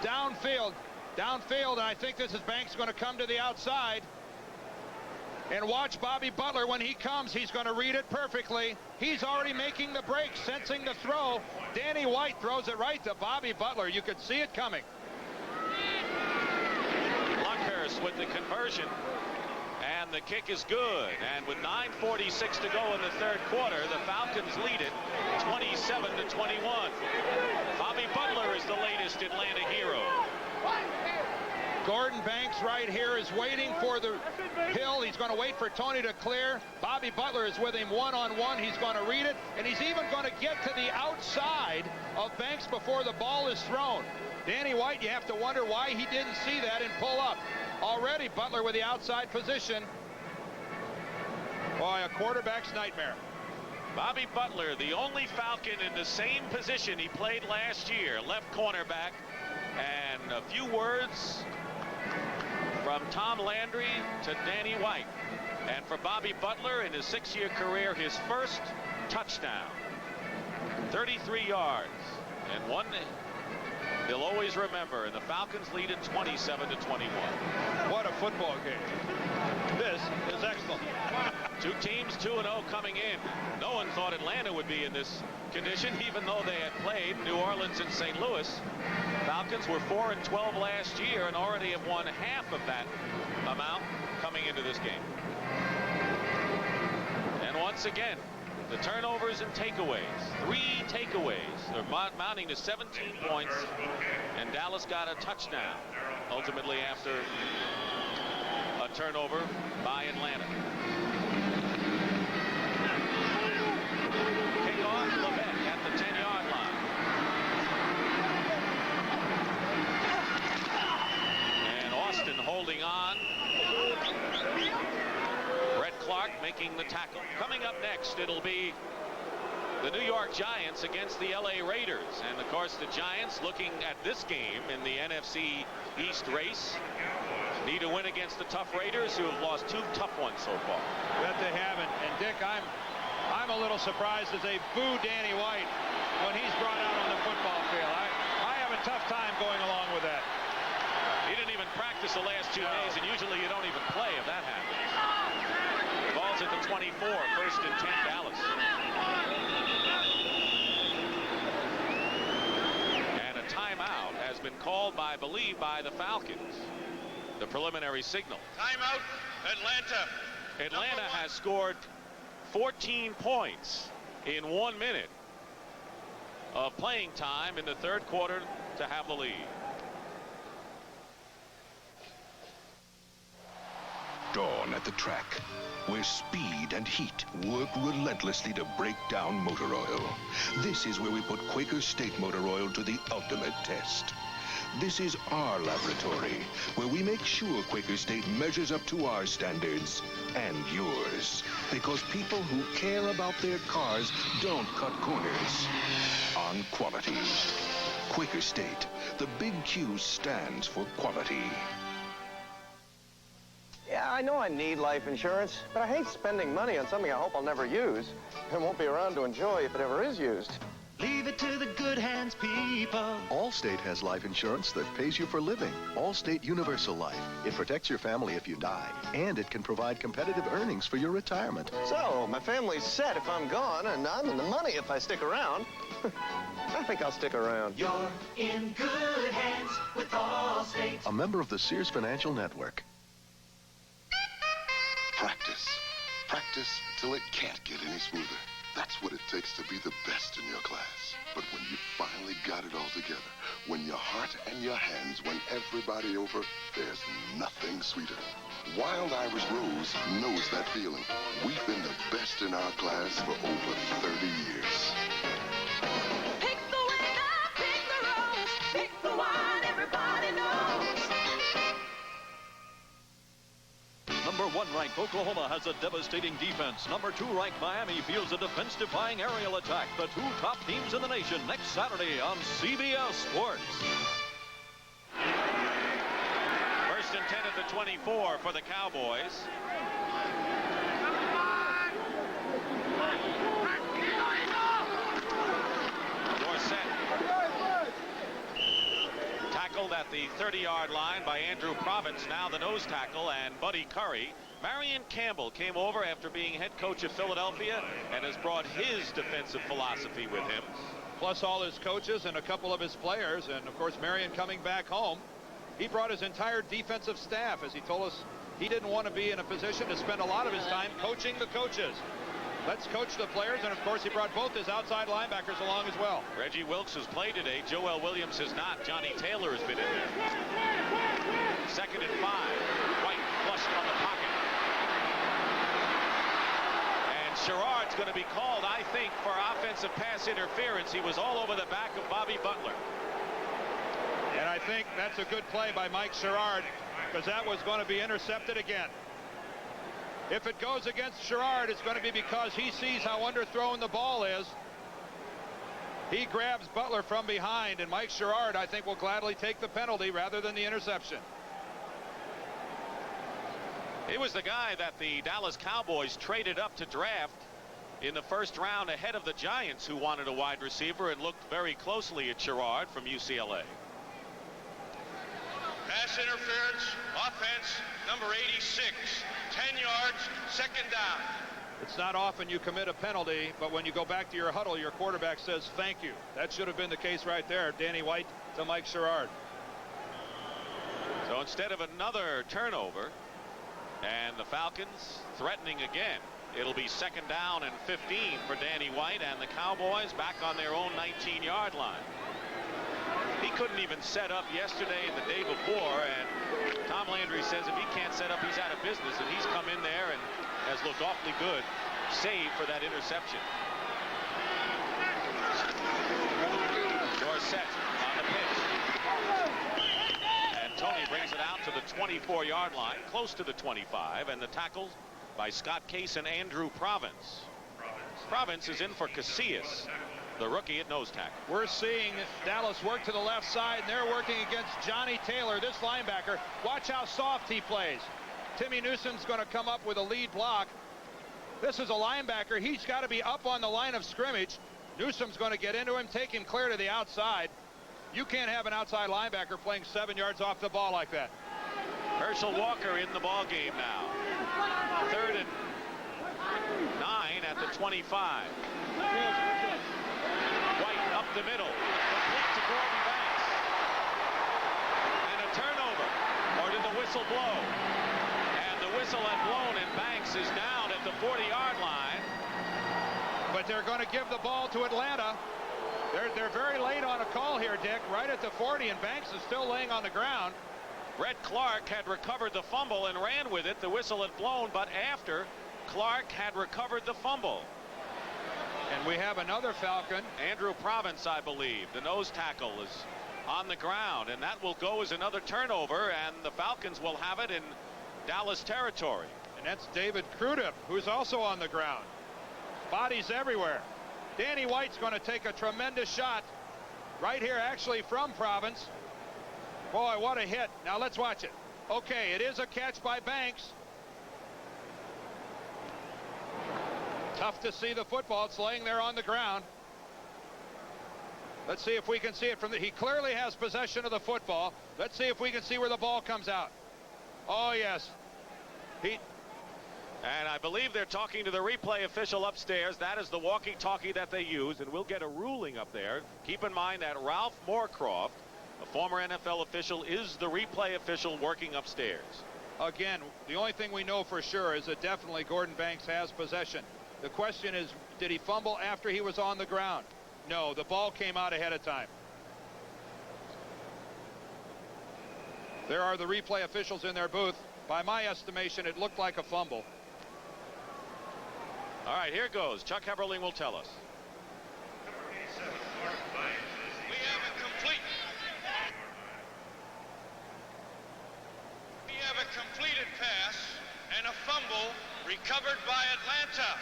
downfield, and I think this is Banks going to come to the outside. And watch Bobby Butler. When he comes, he's going to read it perfectly. He's already making the break, sensing the throw. Danny White throws it right to Bobby Butler. You could see it coming. Luckhurst with the conversion. And the kick is good. And with 9:46 to go in the third quarter, the Falcons lead it 27-21. Bobby Butler is the latest Atlanta hero. Gordon Banks right here is waiting for the hill. He's going to wait for Tony to clear. Bobby Butler is with him one-on-one. He's going to read it, and he's even going to get to the outside of Banks before the ball is thrown. Danny White, you have to wonder why he didn't see that and pull up. Already Butler with the outside position. Boy, a quarterback's nightmare. Bobby Butler, the only Falcon in the same position he played last year, left cornerback. And a few words from Tom Landry to Danny White. And for Bobby Butler, in his 6-year career, his first touchdown. 33 yards. And one they'll always remember. And the Falcons lead it 27-21. What a football game. This is excellent. 2 teams 2-0 coming in. No one thought Atlanta would be in this condition, even though they had played New Orleans and St. Louis. Falcons were 4-12 last year and already have won half of that amount coming into this game. And once again, the turnovers and takeaways. 3 takeaways. They're mounting to 17 points, and Dallas got a touchdown ultimately after a turnover by Atlanta. Kickoff, Levesque at the 10-yard line. And Austin holding on. Brett Clark making the tackle. Coming up next, it'll be the New York Giants against the LA Raiders. And of course, the Giants, looking at this game in the NFC East race, need to win against the tough Raiders, who have lost 2 tough ones so far. Bet they haven't. And Dick, I'm a little surprised as they boo Danny White when he's brought out on the football field. I have a tough time going along with that. He didn't even practice the last 2 days, and usually you don't even play if that happens. Ball's at the 24, 1st and 10 Dallas. And a timeout has been called by, I believe, by the Falcons. The preliminary signal. Timeout, Atlanta. Atlanta has scored 14 points in 1 minute of playing time in the third quarter to have the lead. Dawn at the track, where speed and heat work relentlessly to break down motor oil. This is where we put Quaker State Motor Oil to the ultimate test. This is our laboratory, where we make sure Quaker State measures up to our standards and yours. Because people who care about their cars don't cut corners on quality. Quaker State, the big Q stands for quality. Yeah, I know I need life insurance, but I hate spending money on something I hope I'll never use and won't be around to enjoy if it ever is used. Leave it to the good hands, people. Allstate has life insurance that pays you for living. Allstate Universal Life. It protects your family if you die, and it can provide competitive earnings for your retirement. So, my family's set if I'm gone, and I'm in the money if I stick around. I think I'll stick around. You're in good hands with Allstate. A member of the Sears Financial Network. Practice. Practice till it can't get any smoother. That's what it takes to be the best in your class. But when you finally got it all together, when your heart and your hands won everybody over, there's nothing sweeter. Wild Irish Rose knows that feeling. We've been the best in our class for over 30 years. Pick the winner, pick the rose, pick the one everybody knows. Number 1 ranked Oklahoma has a devastating defense. Number 2 ranked Miami fields a defense-defying aerial attack. The 2 top teams in the nation next Saturday on CBS Sports. First and 10 at the 24 for the Cowboys. Tackled at the 30-yard line by Andrew Province, now the nose tackle, and Buddy Curry. Marion Campbell came over after being head coach of Philadelphia and has brought his defensive philosophy with him. Plus all his coaches and a couple of his players, and of course Marion coming back home. He brought his entire defensive staff, as he told us he didn't want to be in a position to spend a lot of his time coaching the coaches. Let's coach the players, and of course he brought both his outside linebackers along as well. Reggie Wilkes has played today. Joel Williams has not. Johnny Taylor has been in there. 2nd and 5. White flushed on the pocket. And Sherrard's going to be called, I think, for offensive pass interference. He was all over the back of Bobby Butler. And I think that's a good play by Mike Sherrard, because that was going to be intercepted again. If it goes against Sherrard, it's going to be because he sees how underthrown the ball is. He grabs Butler from behind, and Mike Sherrard, I think, will gladly take the penalty rather than the interception. He was the guy that the Dallas Cowboys traded up to draft in the first round ahead of the Giants, who wanted a wide receiver and looked very closely at Sherrard from UCLA. Pass interference, offense, number 86. 10 yards, 2nd down. It's not often you commit a penalty, but when you go back to your huddle, your quarterback says thank you. That should have been the case right there. Danny White to Mike Sherrard. So instead of another turnover and the Falcons threatening again, it'll be 2nd down and 15 for Danny White, and the Cowboys back on their own 19-yard line. He couldn't even set up yesterday and the day before, and Tom Landry says if he can't set up, he's out of business, and he's come in there and has looked awfully good, save for that interception. Dorsett on the pitch. And Tony brings it out to the 24-yard line, close to the 25, and the tackles by Scott Case and Andrew Province. Province is in for Casillas, the rookie at nose tackle. We're seeing Dallas work to the left side, and they're working against Johnny Taylor, this linebacker. Watch how soft he plays. Timmy Newsom's going to come up with a lead block. This is a linebacker. He's got to be up on the line of scrimmage. Newsom's going to get into him, take him clear to the outside. You can't have an outside linebacker playing 7 yards off the ball like that. Herschel Walker in the ball game now. 3rd and 9 at the 25. White up the middle, complete to Gordon Banks, and a turnover. Or did the whistle blow? And the whistle had blown, and Banks is down at the 40-yard line. But they're going to give the ball to Atlanta. They're very late on a call here, Dick, right at the 40, and Banks is still laying on the ground. Brett Clark had recovered the fumble and ran with it. The whistle had blown, but after Clark had recovered the fumble. And we have another Falcon. Andrew Province, I believe. The nose tackle is on the ground, and that will go as another turnover, and the Falcons will have it in Dallas territory. And that's David Crudup, who's also on the ground. Bodies everywhere. Danny White's going to take a tremendous shot right here, actually from Province. Boy, what a hit. Now let's watch it. Okay, it is a catch by Banks. Tough to see the football. It's laying there on the ground. Let's see if we can see it from the... He clearly has possession of the football. Let's see if we can see where the ball comes out. Oh, yes. And I believe they're talking to the replay official upstairs. That is the walkie-talkie that they use, and we'll get a ruling up there. Keep in mind that Ralph Moorcroft, a former NFL official, is the replay official working upstairs. Again, the only thing we know for sure is that definitely Gordon Banks has possession. The question is, did he fumble after he was on the ground? No, the ball came out ahead of time. There are the replay officials in their booth. By my estimation, it looked like a fumble. All right, here goes. Chuck Heberling will tell us. We have a completed pass and a fumble recovered by Atlanta.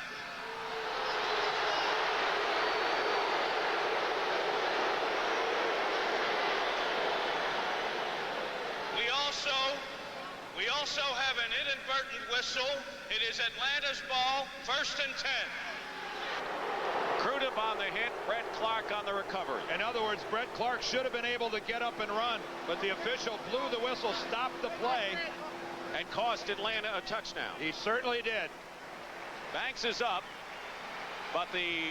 We also have an inadvertent whistle. It is Atlanta's ball, 1st and 10. Crudup on the hit, Brett Clark on the recovery. In other words, Brett Clark should have been able to get up and run, but the official blew the whistle, stopped the play, and cost Atlanta a touchdown. He certainly did. Banks is up, but the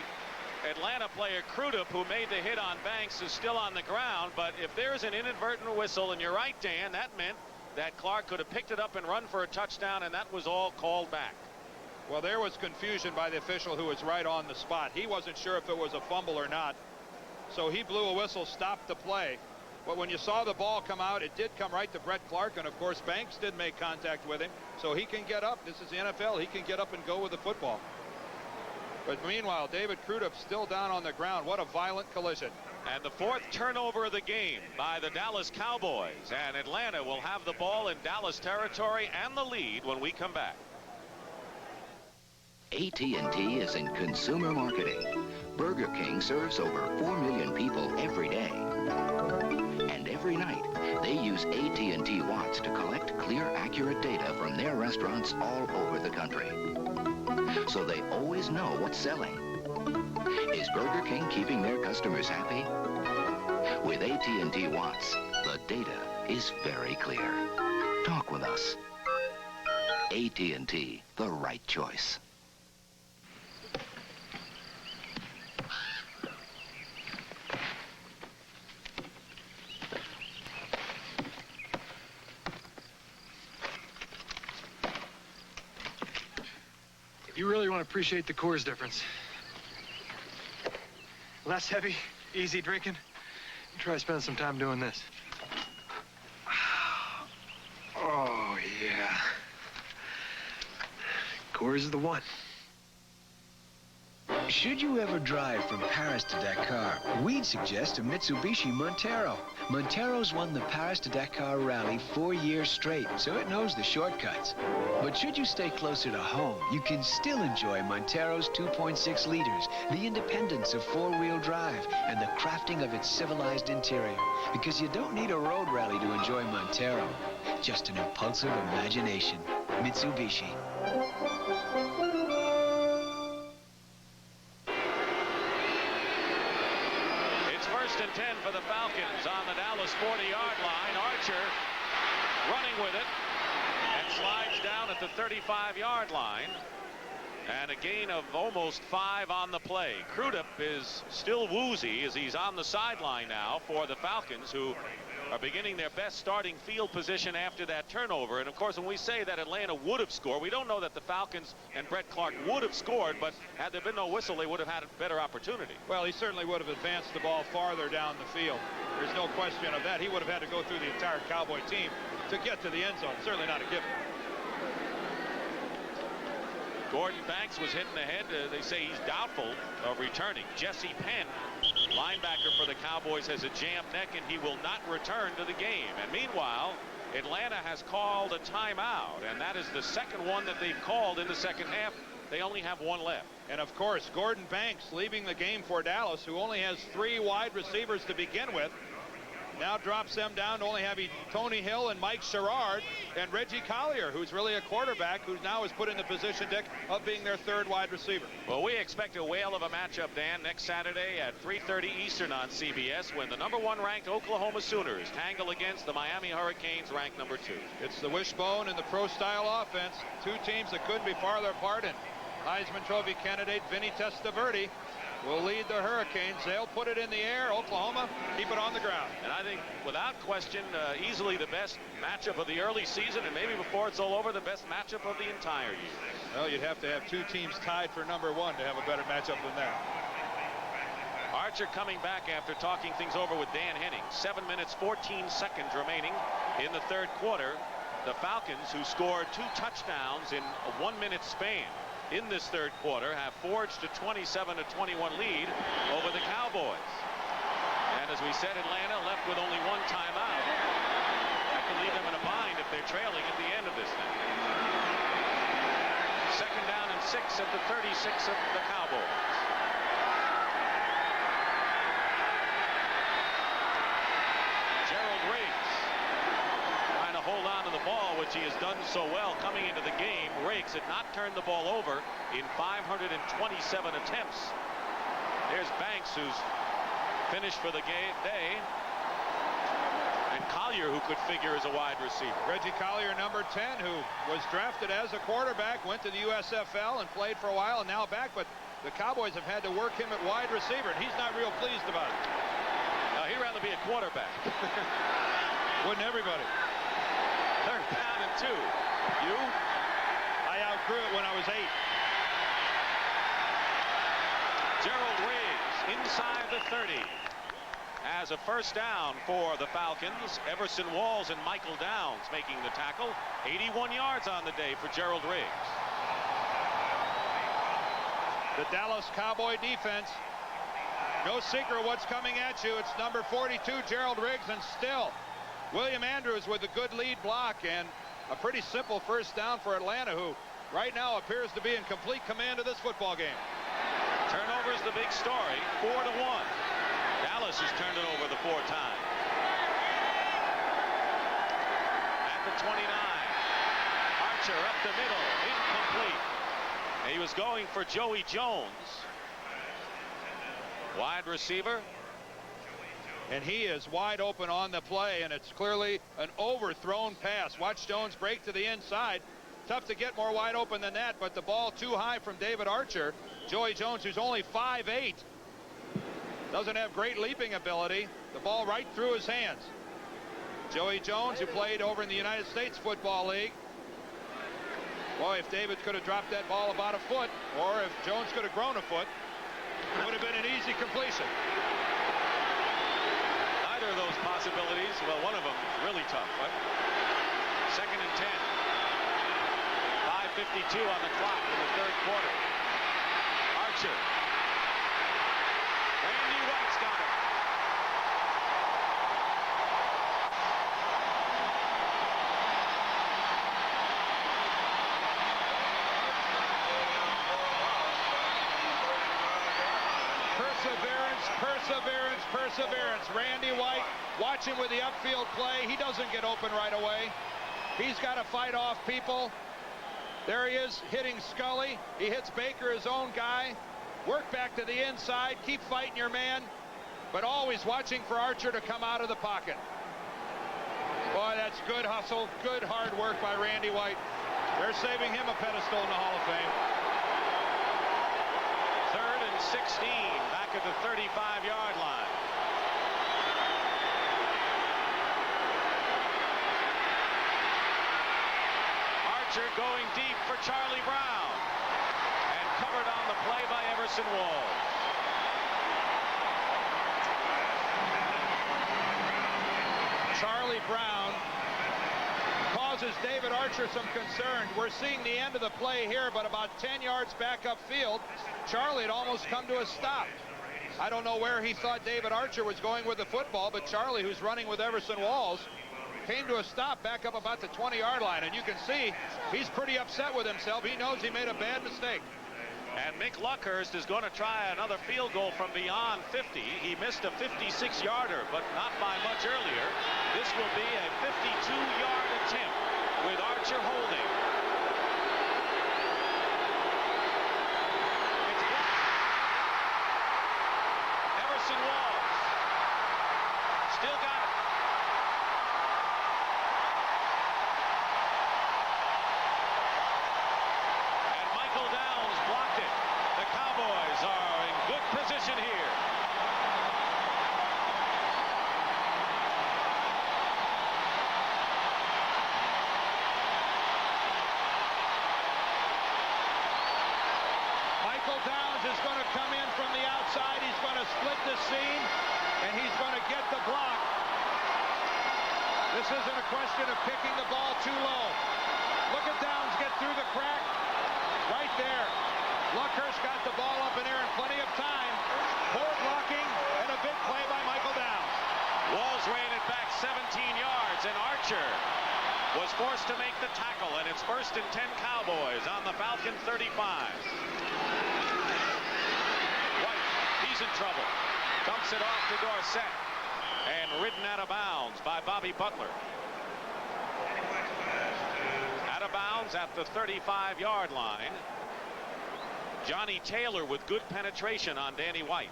Atlanta player Crudup, who made the hit on Banks, is still on the ground. But if there's an inadvertent whistle, and you're right, Dan, that meant that Clark could have picked it up and run for a touchdown, and that was all called back. Well, there was confusion by the official who was right on the spot. He wasn't sure if it was a fumble or not, so he blew a whistle, stopped the play. But when you saw the ball come out, it did come right to Brett Clark, and of course Banks did make contact with him, so he can get up. This is the NFL. He can get up and go with the football. But meanwhile, David Crudup still down on the ground. What a violent collision. And the 4th turnover of the game by the Dallas Cowboys, and Atlanta will have the ball in Dallas territory and the lead when we come back. AT&T is in consumer marketing. Burger King serves over 4 million people every day. And every night, they use AT&T Watts to collect clear, accurate data from their restaurants all over the country. So they always know what's selling. Is Burger King keeping their customers happy? With AT&T Watts, the data is very clear. Talk with us. AT&T, the right choice. You really want to appreciate the Coors difference. Less heavy, easy drinking. Try spending some time doing this. Oh, yeah. Coors is the one. Should you ever drive from Paris to Dakar, we'd suggest a Mitsubishi Montero. Montero's won the Paris to Dakar rally 4 years straight, so it knows the shortcuts. But should you stay closer to home, you can still enjoy Montero's 2.6 liters, the independence of four-wheel drive, and the crafting of its civilized interior. Because you don't need a road rally to enjoy Montero, just an impulsive imagination. Mitsubishi. First and 10 for the Falcons on the Dallas 40-yard line. Archer running with it and slides down at the 35-yard line. And a gain of almost 5 on the play. Crudup is still woozy as he's on the sideline now for the Falcons, who are beginning their best starting field position after that turnover. And of course, when we say that Atlanta would have scored, we don't know that the Falcons and Brett Clark would have scored, but had there been no whistle, they would have had a better opportunity. Well, he certainly would have advanced the ball farther down the field. There's no question of that. He would have had to go through the entire Cowboy team to get to the end zone. Certainly not a given. Gordon Banks was hit in the head. They say he's doubtful of returning. Jesse Penn, linebacker for the Cowboys, has a jammed neck and he will not return to the game. And meanwhile, Atlanta has called a timeout, and that is the second one that they've called in the second half. They only have one left. And of course, Gordon Banks leaving the game for Dallas, who only has 3 wide receivers to begin with, now drops them down to only having Tony Hill and Mike Sherrard and Reggie Collier, who's really a quarterback, who now is put in the position, Dick, of being their 3rd wide receiver. Well, we expect a whale of a matchup, Dan, next Saturday at 3:30 Eastern on CBS, when the #1 ranked Oklahoma Sooners tangle against the Miami Hurricanes, ranked #2. It's the wishbone and the pro-style offense. 2 teams that couldn't be farther apart, and Heisman Trophy candidate Vinny Testaverde will lead the Hurricanes. They'll put it in the air. Oklahoma keep it on the ground. And I think, without question, easily the best matchup of the early season, and maybe before it's all over, the best matchup of the entire year. Well, you'd have to have two teams tied for number one to have a better matchup than that. Archer coming back after talking things over with Dan Henning. 7 minutes, 14 seconds remaining in the third quarter. The Falcons, who scored 2 touchdowns in a 1-minute span in this third quarter, have forged a 27-21 lead over the Cowboys. And as we said, Atlanta left with only 1 timeout. That can leave them in a bind if they're trailing at the end of this thing. 2nd down and 6 at the 36 of the Cowboys. Gerald Riggs trying to hold on to the ball, which he has done so well coming into the game. Riggs had not turned the ball over in 527 attempts. There's Banks, who's finished for the day. And Collier, who could figure as a wide receiver. Reggie Collier, number 10, who was drafted as a quarterback, went to the USFL and played for a while, and now back. But the Cowboys have had to work him at wide receiver, and he's not real pleased about it. Now, he'd rather be a quarterback. Wouldn't everybody? 3rd down and 2. You? I outgrew it when I was 8. Gerald Riggs inside the 30. As a first down for the Falcons. Everson Walls and Michael Downs making the tackle. 81 yards on the day for Gerald Riggs. The Dallas Cowboy defense. No secret what's coming at you. It's number 42, Gerald Riggs, and still William Andrews with a good lead block and a pretty simple first down for Atlanta, who right now appears to be in complete command of this football game. Turnover's the big story. 4-1. Dallas has turned it over the 4 times. At the 29. Archer up the middle. Incomplete. He was going for Joey Jones. Wide receiver. And he is wide open on the play, and it's clearly an overthrown pass. Watch Jones break to the inside. Tough to get more wide open than that, but the ball too high from David Archer. Joey Jones, who's only 5'8", doesn't have great leaping ability. The ball right through his hands. Joey Jones, who played over in the United States Football League. Boy, if David could have dropped that ball about a foot, or if Jones could have grown a foot, it would have been an easy completion. Neither of those possibilities. Well, one of them is really tough. Right? 2nd and 10. 5:52 on the clock in the third quarter. Archer. Randy White's got it. Perseverance. Randy White, watch him with the upfield play. He doesn't get open right away. He's got to fight off people. There he is hitting Scully. He hits Baker, his own guy. Work back to the inside. Keep fighting your man, but always watching for Archer to come out of the pocket. Boy, that's good hustle, good hard work by Randy White. They're saving him a pedestal in the Hall of Fame. 3rd and 16, back at the 35-yard line. Archer going deep for Charlie Brown. And covered on the play by Everson Walls. Charlie Brown causes David Archer some concern. We're seeing the end of the play here, but about 10 yards back upfield, Charlie had almost come to a stop. I don't know where he thought David Archer was going with the football, but Charlie, who's running with Everson Walls, came to a stop back up about the 20-yard line, and you can see he's pretty upset with himself. He knows he made a bad mistake. And Mick Luckhurst is going to try another field goal from beyond 50. He missed a 56-yarder, but not by much earlier. This will be a 52-yard attempt with Archer holding. It's blocked. Everson Walls still got it. And Michael Downs blocked it. The Cowboys are in good position here. Downs is going to come in from the outside. He's going to split the seam, and he's going to get the block. This isn't a question of kicking the ball too low. Look at Downs get through the crack. Right there. Luckhurst got the ball up in there in plenty of time. Poor blocking and a big play by Michael Downs. Walls ran it back 17 yards, and Archer was forced to make the tackle, and it's 1st and 10 Cowboys on the Falcon 35. White, he's in trouble. Dumps it off to Dorsett, and ridden out of bounds by Bobby Butler. Out of bounds at the 35-yard line. Johnny Taylor with good penetration on Danny White.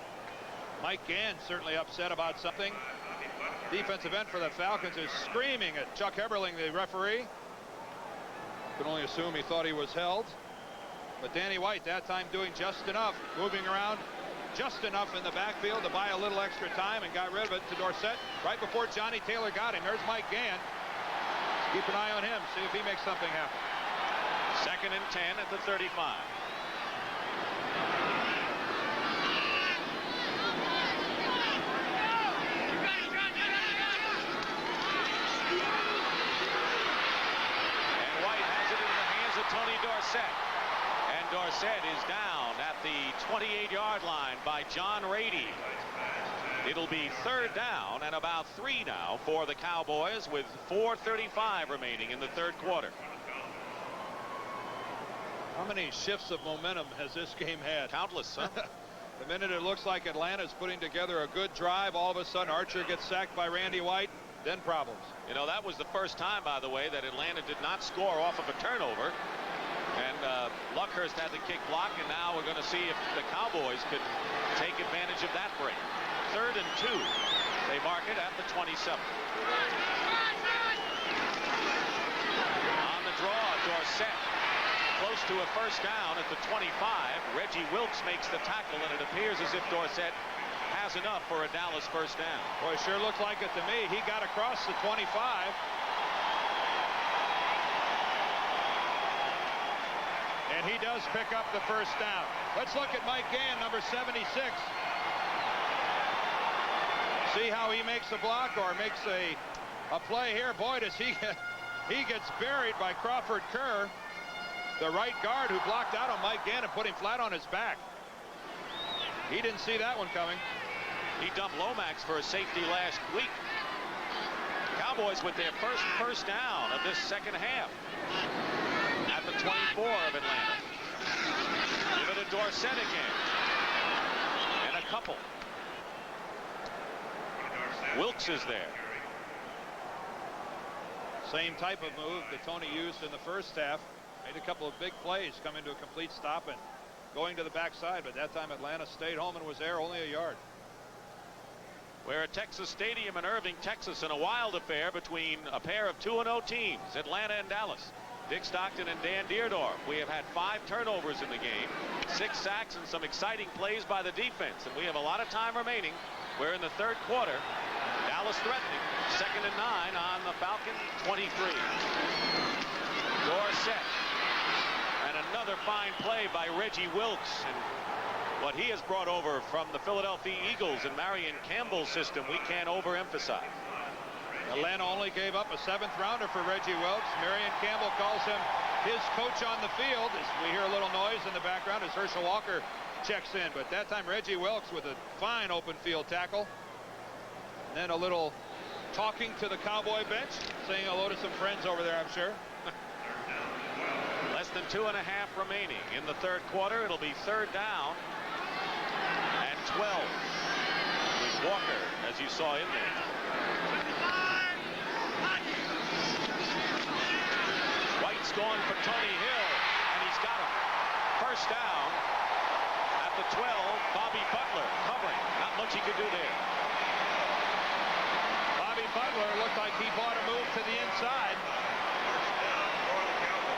Mike Gann certainly upset about something. Defensive end for the Falcons is screaming at Chuck Eberling, the referee. Can only assume he thought he was held. But Danny White that time doing just enough, moving around just enough in the backfield to buy a little extra time, and got rid of it to Dorsett right before Johnny Taylor got him. There's Mike Gann. Keep an eye on him, see if he makes something happen. 2nd and 10 at the 35. Tony Dorsett, and Dorsett is down at the 28-yard line by John Rady. It'll be 3rd down and about 3 now for the Cowboys with 4:35 remaining in the 3rd quarter. How many shifts of momentum has this game had? Countless, huh? The minute it looks like Atlanta's putting together a good drive, all of a sudden Archer gets sacked by Randy White, then problems. You know, that was the first time, by the way, that Atlanta did not score off of a turnover. And Luckhurst had the kick block, and now we're going to see if the Cowboys could take advantage of that break. 3rd and 2. They mark it at the 27. On the draw, Dorsett close to a 1st down at the 25. Reggie Wilkes makes the tackle, and it appears as if Dorsett has enough for a Dallas 1st down. Boy, sure looked like it to me. He got across the 25. And he does pick up the 1st down. Let's look at Mike Gann, number 76. See how he makes a block or makes a play here. Boy, does he gets buried by Crawford Kerr, the right guard who blocked out on Mike Gann and put him flat on his back. He didn't see that one coming. He dumped Lomax for a safety last week. Cowboys with their first down of this 2nd half at the 24 of Atlanta. Give it to Dorsett again. And a couple. Wilkes is there. Same type of move that Tony used in the 1st half. Made a couple of big plays, coming to a complete stop and going to the backside, but that time Atlanta stayed home and was there only a yard. We're at Texas Stadium in Irving, Texas, in a wild affair between a pair of 2-0 teams, Atlanta and Dallas. Dick Stockton and Dan Deerdorf. We have had 5 turnovers in the game, 6 sacks, and some exciting plays by the defense, and we have a lot of time remaining. We're in the 3rd quarter. Dallas threatening. 2nd and 9 on the Falcon 23. Dorsett. And another fine play by Reggie Wilkes. And what he has brought over from the Philadelphia Eagles and Marion Campbell's system, we can't overemphasize. Atlanta only gave up a 7th rounder for Reggie Wilkes. Marion Campbell calls him his coach on the field. As we hear a little noise in the background as Herschel Walker checks in. But that time Reggie Wilkes with a fine open field tackle. And then a little talking to the Cowboy bench, saying hello to some friends over there, I'm sure. Less than 2.5 remaining in the 3rd quarter. It'll be 3rd down and 12 with Walker, as you saw in there. White's going for Tony Hill, and he's got him. 1st down at the 12. Bobby Butler covering. Not much he could do there. Bobby Butler looked like he bought a move to the inside.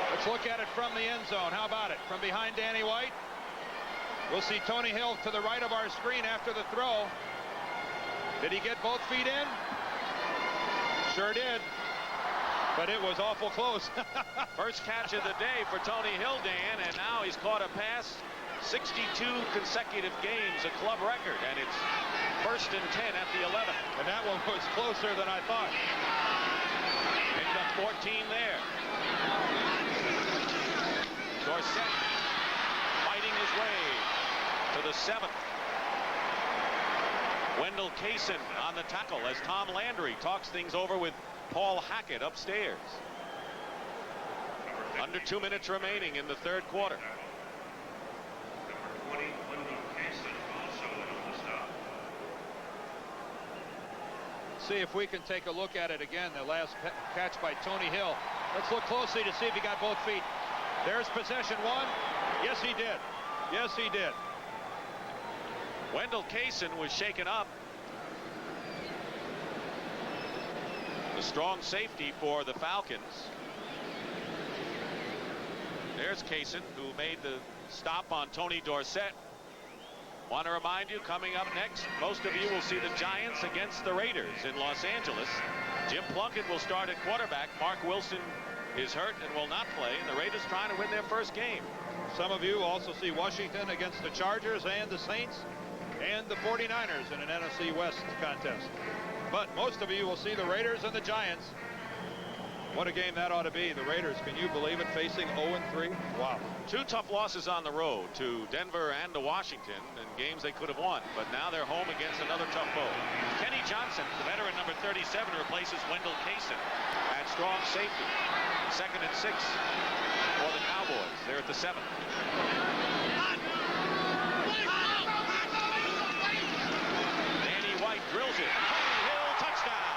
Let's look at it from the end zone. How about it? From behind Danny White. We'll see Tony Hill to the right of our screen after the throw. Did he get both feet in? Sure did. But it was awful close. First catch of the day for Tony Hill, Dan, and now he's caught a pass 62 consecutive games, a club record, and it's 1st and 10 at the 11. And that one was closer than I thought. Picked up 14 there. Dorsett fighting his way to the 7th. Wendell Kaysen on the tackle as Tom Landry talks things over with Paul Hackett upstairs. Under 2 minutes remaining in the 3rd quarter. See if we can take a look at it again. The last catch by Tony Hill. Let's look closely to see if he got both feet. There's possession 1. Yes, he did. Yes, he did. Wendell Kaysen was shaken up. The strong safety for the Falcons. There's Kaysen, who made the stop on Tony Dorsett. Want to remind you, coming up next, most of you will see the Giants against the Raiders in Los Angeles. Jim Plunkett will start at quarterback. Mark Wilson is hurt and will not play, and the Raiders trying to win their first game. Some of you also see Washington against the Chargers and the Saints and the 49ers in an NFC West contest. But most of you will see the Raiders and the Giants. What a game that ought to be. The Raiders, can you believe it, facing 0-3? Wow. 2 tough losses on the road to Denver and to Washington, and games they could have won. But now they're home against another tough foe. Kenny Johnson, the veteran number 37, replaces Wendell Kaysen at strong safety. 2nd and 6 for the Cowboys. They're at the 7th. Danny White drills it. Tony Hill, touchdown.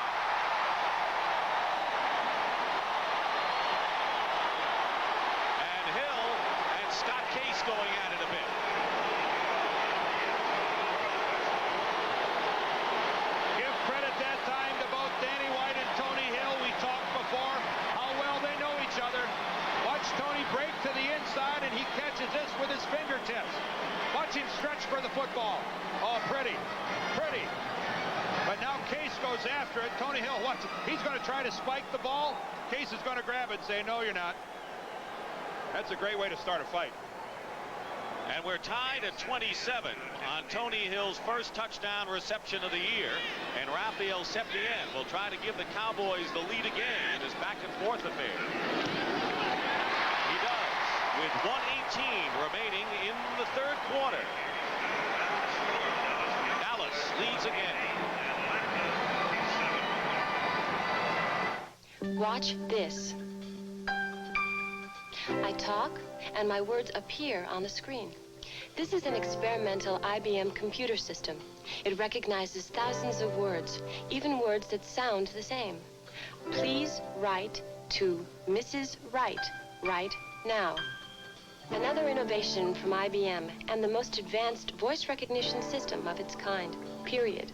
And Hill and Scott Case going at it a bit. Give credit that time to both Danny White and Tony Hill. We talked before how well they know each other. Watch Tony break to the inside, and he catches this with his fingertips. Watch him stretch for the football. Oh, pretty, pretty. But now Case goes after it. Tony Hill, watch it. He's going to try to spike the ball. Case is going to grab it and say, no, you're not. That's a great way to start a fight. And we're tied at 27 on Tony Hill's first touchdown reception of the year. And Rafael Septien will try to give the Cowboys the lead again in this back-and-forth affair. He does, with 1:18 remaining in the 3rd quarter. Dallas leads again. Watch this. I talk, and my words appear on the screen. This is an experimental IBM computer system. It recognizes thousands of words, even words that sound the same. Please write to Mrs. Wright right now. Another innovation from IBM and the most advanced voice recognition system of its kind, period.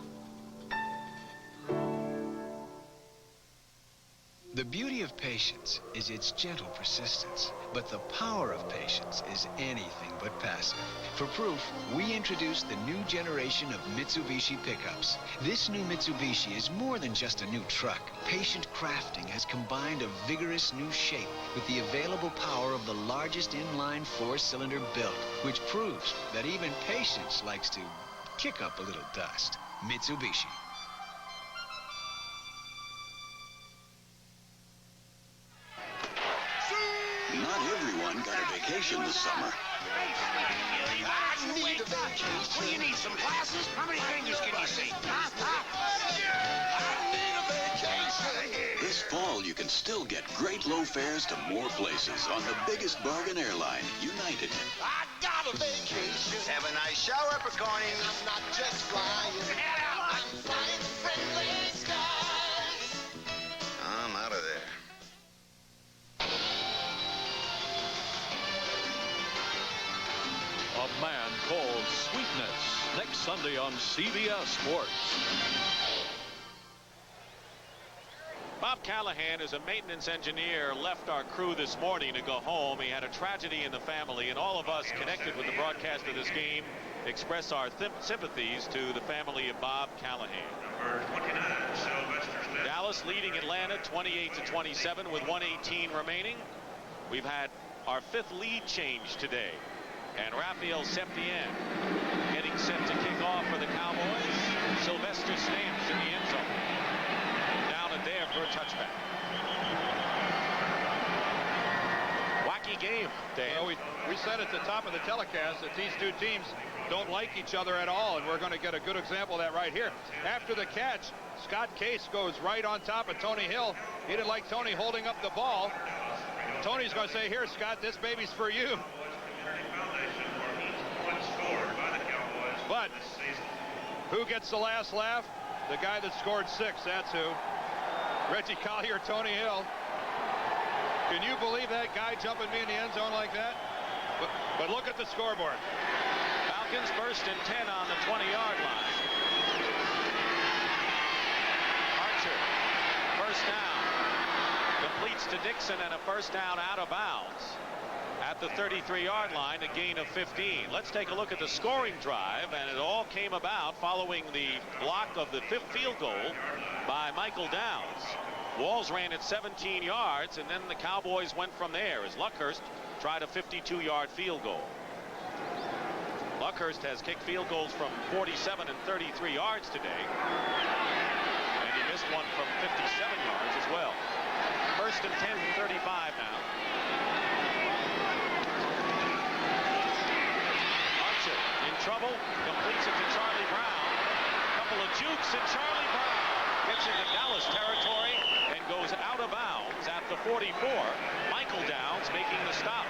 The beauty of patience is its gentle persistence, but the power of patience is anything but passive. For proof, we introduced the new generation of Mitsubishi pickups. This new Mitsubishi is more than just a new truck. Patient crafting has combined a vigorous new shape with the available power of the largest inline 4-cylinder built, which proves that even patience likes to kick up a little dust. Mitsubishi. Not everyone got a vacation this summer. I need a vacation. What do you need, some glasses? How many fingers can you see? Huh? I need a vacation. This fall, you can still get great low fares to more places on the biggest bargain airline, United. I got a vacation. Have a nice shower, Picorni. I'm not just flying. I'm flying friendly skies. I'm out of there. A Man Called Sweetness, next Sunday on CBS Sports. Bob Callahan, as a maintenance engineer, left our crew this morning to go home. He had a tragedy in the family, and all of us connected with the broadcast of this game express our sympathies to the family of Bob Callahan. Number 29, Sylvester Smith. Dallas leading Atlanta 28-27 with 1:18 remaining. We've had our 5th lead change today. And Rafael Septien getting set to kick off for the Cowboys. Sylvester Stamps in the end zone. Down and there for a touchback. Wacky game, Dan. Well, we said at the top of the telecast that these two teams don't like each other at all, and we're going to get a good example of that right here. After the catch, Scott Case goes right on top of Tony Hill. He didn't like Tony holding up the ball. Tony's going to say, here, Scott, this baby's for you. But who gets the last laugh? The guy that scored 6, that's who. Reggie Collier, Tony Hill. Can you believe that guy jumping me in the end zone like that? But look at the scoreboard. Falcons 1st and 10 on the 20-yard line. Archer, first down. Completes to Dixon and a first down out of bounds. At the 33-yard line, a gain of 15. Let's take a look at the scoring drive, and it all came about following the block of the 5th field goal by Michael Downs. Walls ran at 17 yards, and then the Cowboys went from there as Luckhurst tried a 52-yard field goal. Luckhurst has kicked field goals from 47 and 33 yards today, and he missed one from 57 yards as well. 1st and 10, 35 now. In trouble, completes it to Charlie Brown. Couple of jukes, and Charlie Brown gets into Dallas territory and goes out of bounds at the 44. Michael Downs making the stop.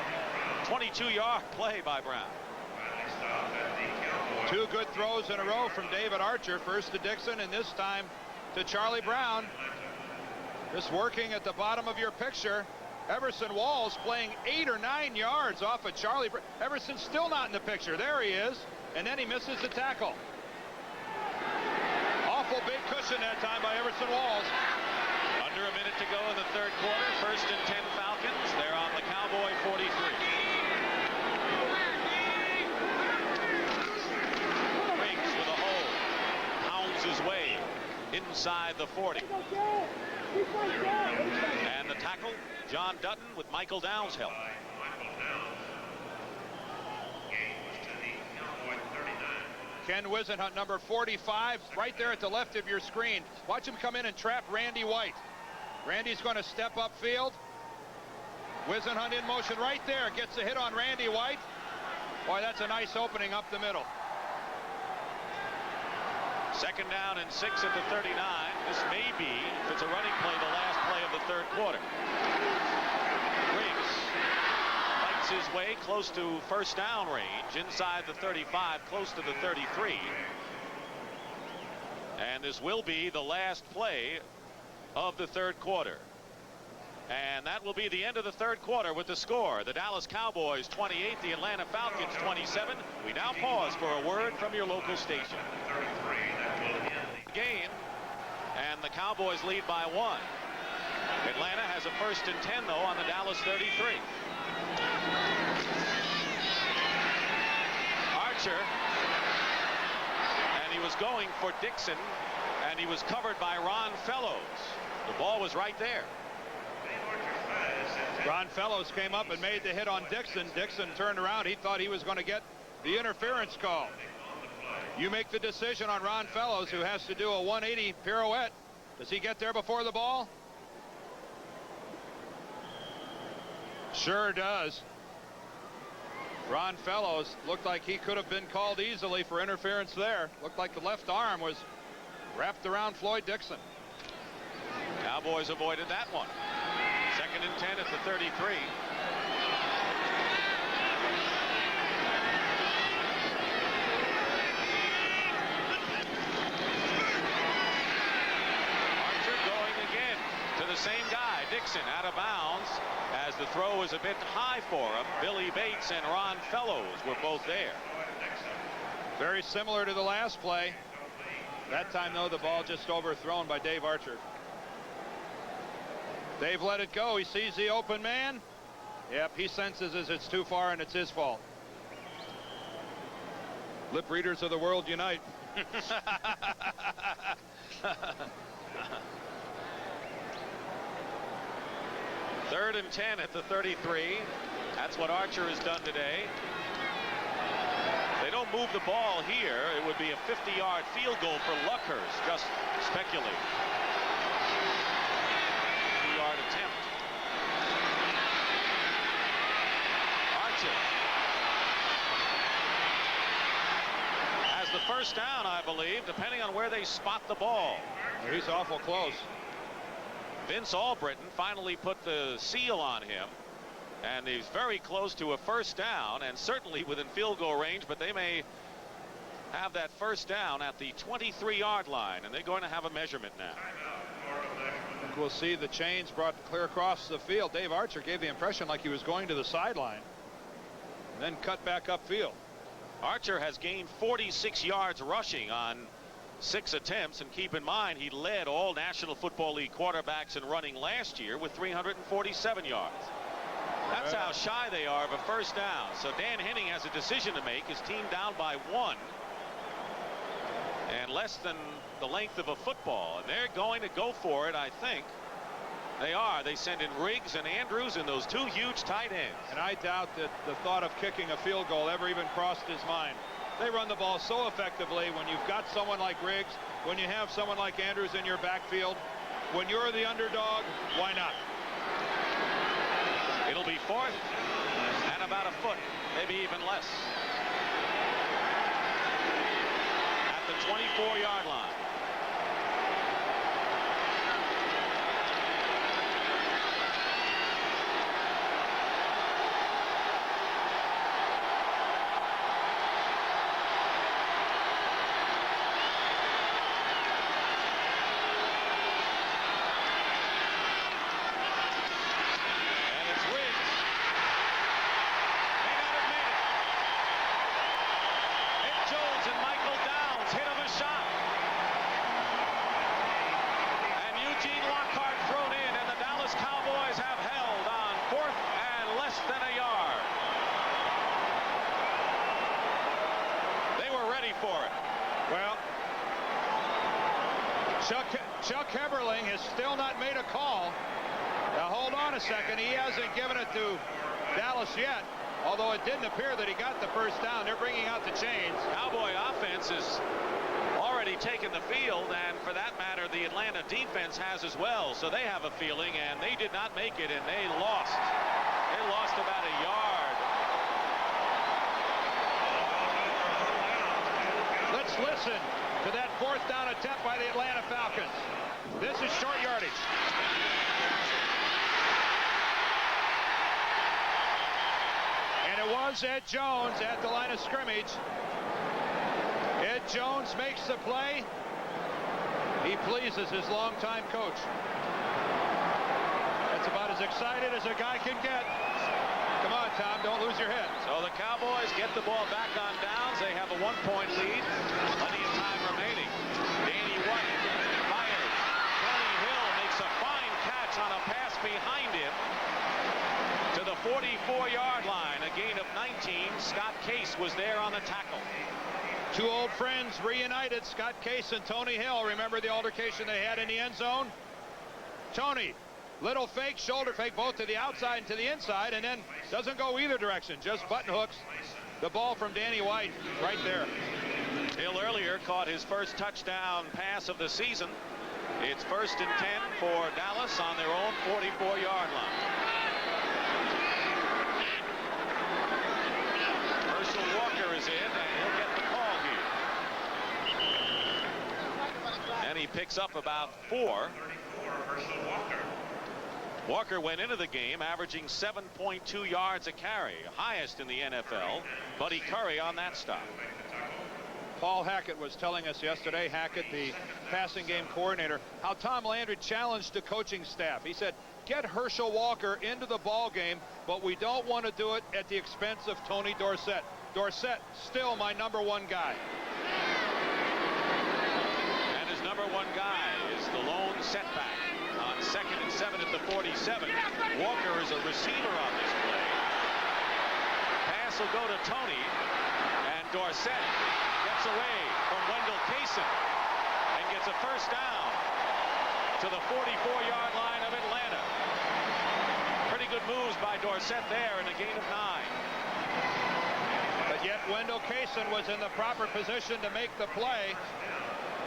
22-yard play by Brown. 2 good throws in a row from David Archer. First to Dixon, and this time to Charlie Brown. Just working at the bottom of your picture. Everson Walls playing 8 or 9 yards off of Charlie Brown. Everson's still not in the picture. There he is. And then he misses the tackle. Awful big cushion that time by Everson Walls. Under a minute to go in the 3rd quarter. 1st and 10 Falcons. They're on the Cowboy 43. Riggs with a hole. Pounds his way inside the 40. And the tackle, John Dutton with Michael Downs' help. Ken Wisenhunt, number 45, right there at the left of your screen. Watch him come in and trap Randy White. Randy's going to step upfield. Wisenhunt in motion right there. Gets a hit on Randy White. Boy, that's a nice opening up the middle. 2nd down and 6 at the 39. This may be, if it's a running play, the last play of the 3rd quarter. Riggs fights his way close to first down range, inside the 35, close to the 33. And this will be the last play of the 3rd quarter. And that will be the end of the 3rd quarter with the score. The Dallas Cowboys 28, the Atlanta Falcons 27. We now pause for a word from your local station. Game, and the Cowboys lead by 1. Atlanta has a 1st and 10 though on the Dallas 33. Archer, and he was going for Dixon, and he was covered by Ron Fellows. The ball was right there. Ron Fellows came up and made the hit on Dixon. Dixon turned around. He thought he was going to get the interference call. You make the decision on Ron Fellows, who has to do a 180 pirouette. Does he get there before the ball? Sure does. Ron Fellows looked like he could have been called easily for interference there. Looked like the left arm was wrapped around Floyd Dixon. Cowboys avoided that one. 2nd and 10 at the 33. The same guy, Dixon, out of bounds as the throw was a bit high for him. Billy Bates and Ron Fellows were both there. Very similar to the last play. That time, though, the ball just overthrown by Dave Archer. Dave let it go. He sees the open man. Yep, he senses as it's too far, and it's his fault. Lip readers of the world unite. 3rd and 10 at the 33. That's what Archer has done today. move the ball here, it would be a 50-yard field goal for Luckhurst. Just speculate. 2-yard attempt. Archer has the first down, I believe, depending on where they spot the ball. He's awful close. Vince Albritton finally put the seal on him, and he's very close to a first down and certainly within field goal range, but they may have that first down at the 23-yard line, and they're going to have a measurement now. I think we'll see the chains brought clear across the field. Dave Archer gave the impression like he was going to the sideline and then cut back upfield. Archer has gained 46 yards rushing on 6 attempts, and keep in mind he led all National Football League quarterbacks in running last year with 347 yards. That's how shy they are of a first down. So Dan Henning has a decision to make. His team down by 1 and less than the length of a football, and they're going to go for it. I think they are. They send in Riggs and Andrews and those 2 huge tight ends. And I doubt that the thought of kicking a field goal ever even crossed his mind. They run the ball so effectively. When you've got someone like Riggs, when you have someone like Andrews in your backfield, when you're the underdog, why not? It'll be 4th and about a foot, maybe even less, at the 24-yard line. Chuck Heberling has still not made a call. Now hold on a second. He hasn't given it to Dallas yet, although it didn't appear that he got the first down. They're bringing out the chains. Cowboy offense has already taken the field, and for that matter the Atlanta defense has as well. So they have a feeling, and they did not make it, and they lost. They lost about a yard. Let's listen to that 4th down attempt by the Atlanta Falcons. This is short yardage. And it was Ed Jones at the line of scrimmage. Ed Jones makes the play. He pleases his longtime coach. That's about as excited as a guy can get. Come on, Tom, don't lose your head. So the Cowboys get the ball back on downs. They have a 1-point lead. Plenty of time remaining. Danny White fires. Tony Hill makes a fine catch on a pass behind him to the 44-yard line. A gain of 19. Scott Case was there on the tackle. 2 old friends reunited, Scott Case and Tony Hill. Remember the altercation they had in the end zone? Tony, little fake, shoulder fake, both to the outside and to the inside, and then doesn't go either direction, just button hooks the ball from Danny White right there. Hill earlier caught his first touchdown pass of the season. It's 1st and 10 for Dallas on their own 44-yard line. Herschel Walker is in, and he'll get the call here. And he picks up about 4. Walker went into the game averaging 7.2 yards a carry, highest in the NFL. Buddy Curry on that stop. Paul Hackett was telling us yesterday, Hackett, the passing game coordinator, how Tom Landry challenged the coaching staff. He said, get Herschel Walker into the ball game, but we don't want to do it at the expense of Tony Dorsett. Dorsett, still my #1 guy. And his #1 guy is the lone setback. On 2nd and 7 at the 47. Walker is a receiver on this play. Pass will go to Tony, and Dorsett gets away from Wendell Kaysen and gets a first down to the 44-yard line of Atlanta. Pretty good moves by Dorsett there, and a gain of 9. But Yet Wendell Kaysen was in the proper position to make the play.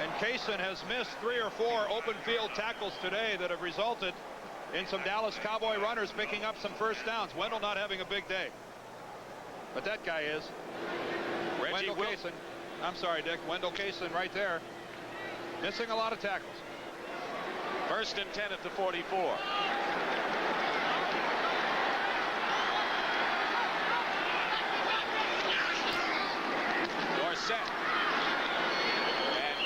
And Kaysen has missed 3 or 4 open field tackles today that have resulted in some Dallas Cowboy runners picking up some first downs. Wendell not having a big day. But that guy is. Wendell Kaysen. I'm sorry, Dick. Wendell Kaysen right there. Missing a lot of tackles. 1st and 10 at the 44. Dorsett. And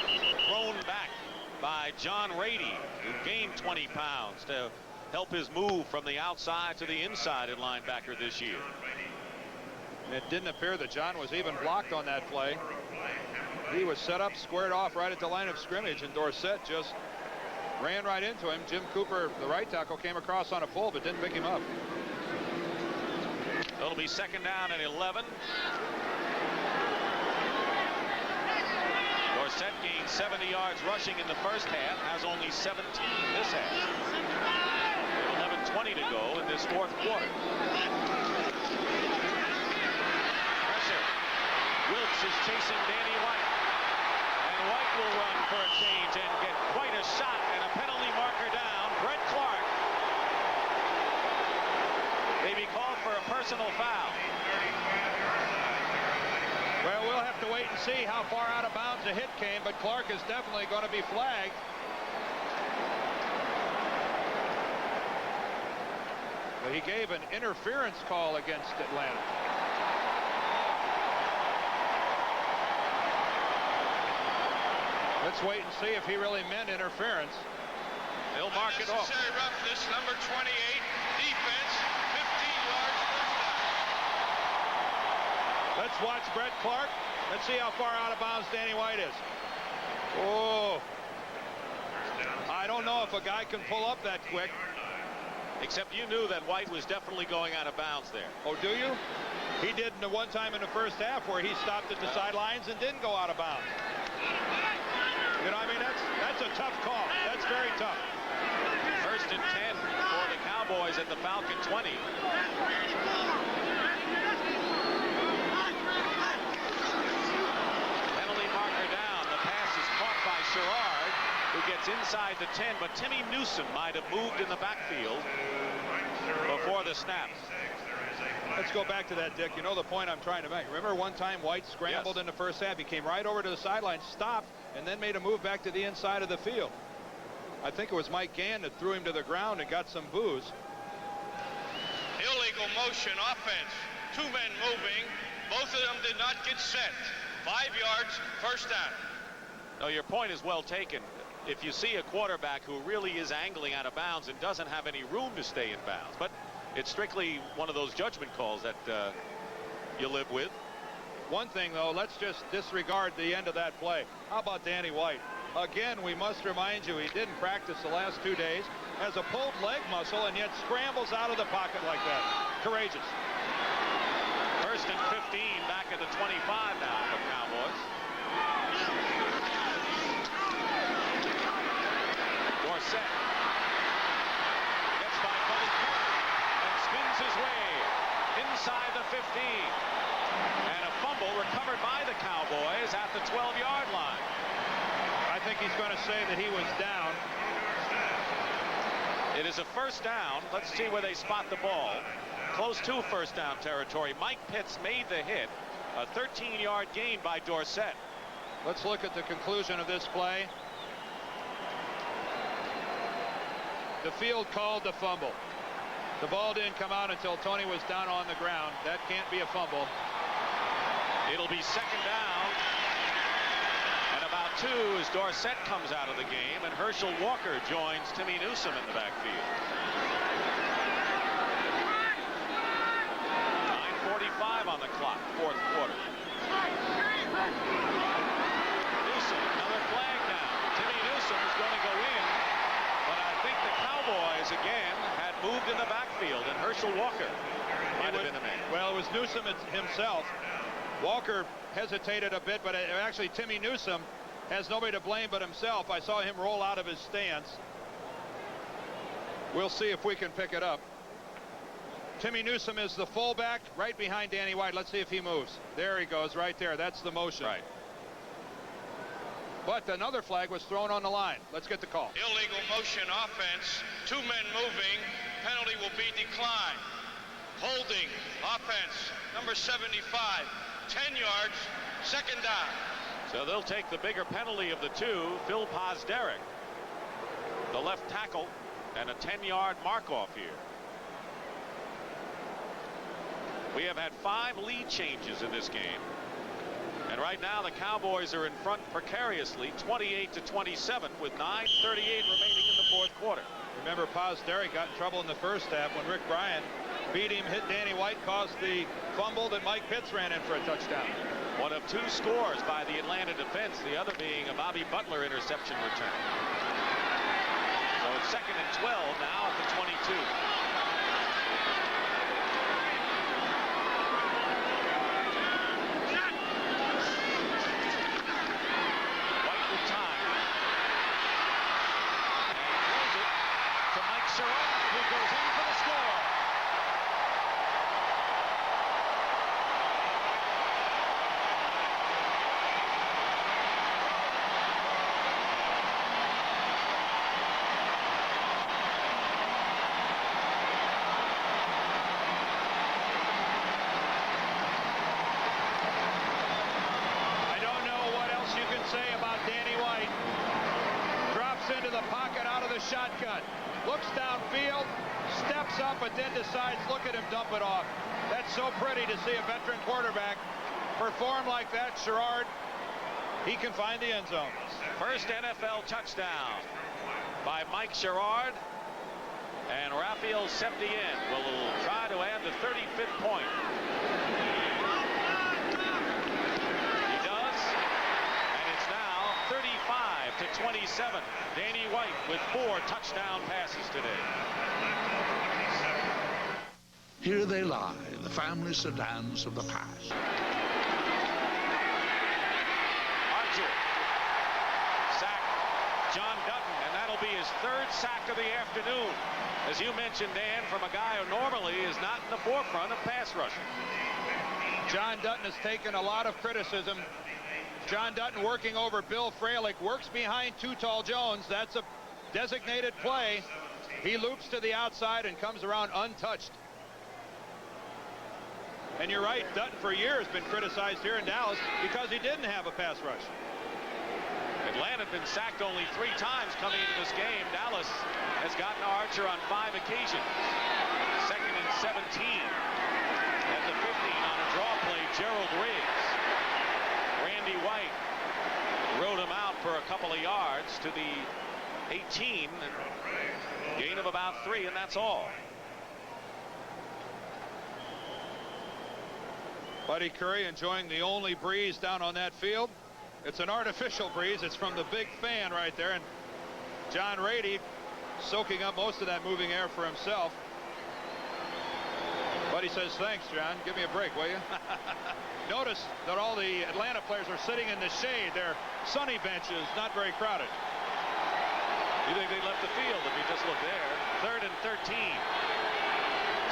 thrown back by John Rady, who gained 20 pounds to help his move from the outside to the inside at linebacker this year. It didn't appear that John was even blocked on that play. He was set up, squared off right at the line of scrimmage, and Dorsett just ran right into him. Jim Cooper, the right tackle, came across on a full but didn't pick him up. It'll be 2nd down and 11. Dorsett gained 70 yards rushing in the first half, has only 17 this half. 11:20 to go in this 4th quarter. Pressure. Wilkes is chasing Danny White. And White will run for a change and get quite a shot, and a penalty marker down. Brett Clark. May be called for a personal foul. Well, we'll have to wait and see how far out of bounds the hit came, but Clark is definitely going to be flagged. But he gave an interference call against Atlanta. Let's wait and see if he really meant interference. They'll mark it off. Unnecessary roughness, number 28, defense, 15 yards, first down. Let's watch Brett Clark. Let's see how far out of bounds Danny White is. Oh. I don't know if a guy can pull up that quick. Except you knew that White was definitely going out of bounds there. Oh, do you? He did in the one time in the first half where he stopped at the sidelines and didn't go out of bounds. You know, I mean, that's a tough call. That's very tough. 1st and 10 for the Cowboys at the Falcon 20. Penalty marker down. The pass is caught by Sherrard, who gets inside the 10, but Timmy Newsom might have moved in the backfield before the snap. Let's go back to that, Dick. You know the point I'm trying to make. Remember one time White scrambled in the first half. He came right over to the sideline, stopped, and then made a move back to the inside of the field. I think it was Mike Gann that threw him to the ground and got some boos. Illegal motion offense. 2 men moving. Both of them did not get set. 5 yards, first down. No, your point is well taken. If you see a quarterback who really is angling out of bounds and doesn't have any room to stay in bounds, but it's strictly one of those judgment calls that you live with. One thing, though, let's just disregard the end of that play. How about Danny White? Again, we must remind you he didn't practice the last 2 days, has a pulled leg muscle, and yet scrambles out of the pocket like that. Courageous. 1st and 15 back at the 25 now for Cowboys. Dorsett gets by Buddy and spins his way inside the 15. And a fumble recovered by the Cowboys at the 12-yard line. I think he's going to say that he was down. It is a first down. Let's see where they spot the ball. Close to first down territory. Mike Pitts made the hit. A 13-yard gain by Dorsett. Let's look at the conclusion of this play. The field called the fumble. The ball didn't come out until Tony was down on the ground. That can't be a fumble. It'll be 2nd down and about 2 as Dorsett comes out of the game, and Herschel Walker joins Timmy Newsom in the backfield. 9:45 on the clock, 4th quarter. Newsom, another flag down. Timmy Newsom is going to go in, but I think the Cowboys again had moved in the backfield, and Herschel Walker might have been the man. Well, it was Newsom himself. Walker hesitated a bit, but actually Timmy Newsom has nobody to blame but himself. I saw him roll out of his stance. We'll see if we can pick it up. Timmy Newsome is the fullback right behind Danny White. Let's see if he moves. There he goes right there. That's the motion. Right. But another flag was thrown on the line. Let's get the call. Illegal motion offense. 2 men moving. Penalty will be declined. Holding offense. Number 75. 10 yards. Second down. So they'll take the bigger penalty of the two. Phil Pozderick, the left tackle, and a 10-yard mark-off here. We have had 5 lead changes in this game. And right now the Cowboys are in front precariously, 28-27, with 9:38 remaining in the fourth quarter. Remember, Pozderick got in trouble in the first half when Rick Bryan beat him, hit Danny White, caused the fumble that Mike Pitts ran in for a touchdown. One of 2 scores by the Atlanta defense, the other being a Bobby Butler interception return. So it's 2nd and 12 now at the 22. White with time. And throws it to Mike Sherrod, who goes in for the score. Shotgun, looks downfield, steps up, but then decides, look at him dump it off. That's so pretty to see a veteran quarterback perform like that. Sherrod, he can find the end zone. First NFL touchdown by Mike Sherrod, and Rafael Septien will try to add the 35th point. He does, and it's now 35-27. Danny White with 4 touchdown passes today. Here they lie, the family sedans of the past. Archer. Sack John Dutton, and that'll be his 3rd sack of the afternoon. As you mentioned, Dan, from a guy who normally is not in the forefront of pass rushing. John Dutton has taken a lot of criticism. John Dutton working over Bill Fralick, works behind Too Tall Jones. That's a designated play. He loops to the outside and comes around untouched. And you're right, Dutton for years been criticized here in Dallas because he didn't have a pass rush. Atlanta had been sacked only 3 times coming into this game. Dallas has gotten Archer on 5 occasions. 2nd and 17 at the 15 on a draw play. Gerald Riggs. Randy White rode him out for a couple of yards to the 18. Gain of about 3, and that's all. Buddy Curry enjoying the only breeze down on that field. It's an artificial breeze. It's from the big fan right there. And John Rady soaking up most of that moving air for himself. Buddy says, thanks, John. Give me a break, will you? Notice that all the Atlanta players are sitting in the shade. Their sunny benches, not very crowded. You think they left the field if you just look there. 3rd and 13.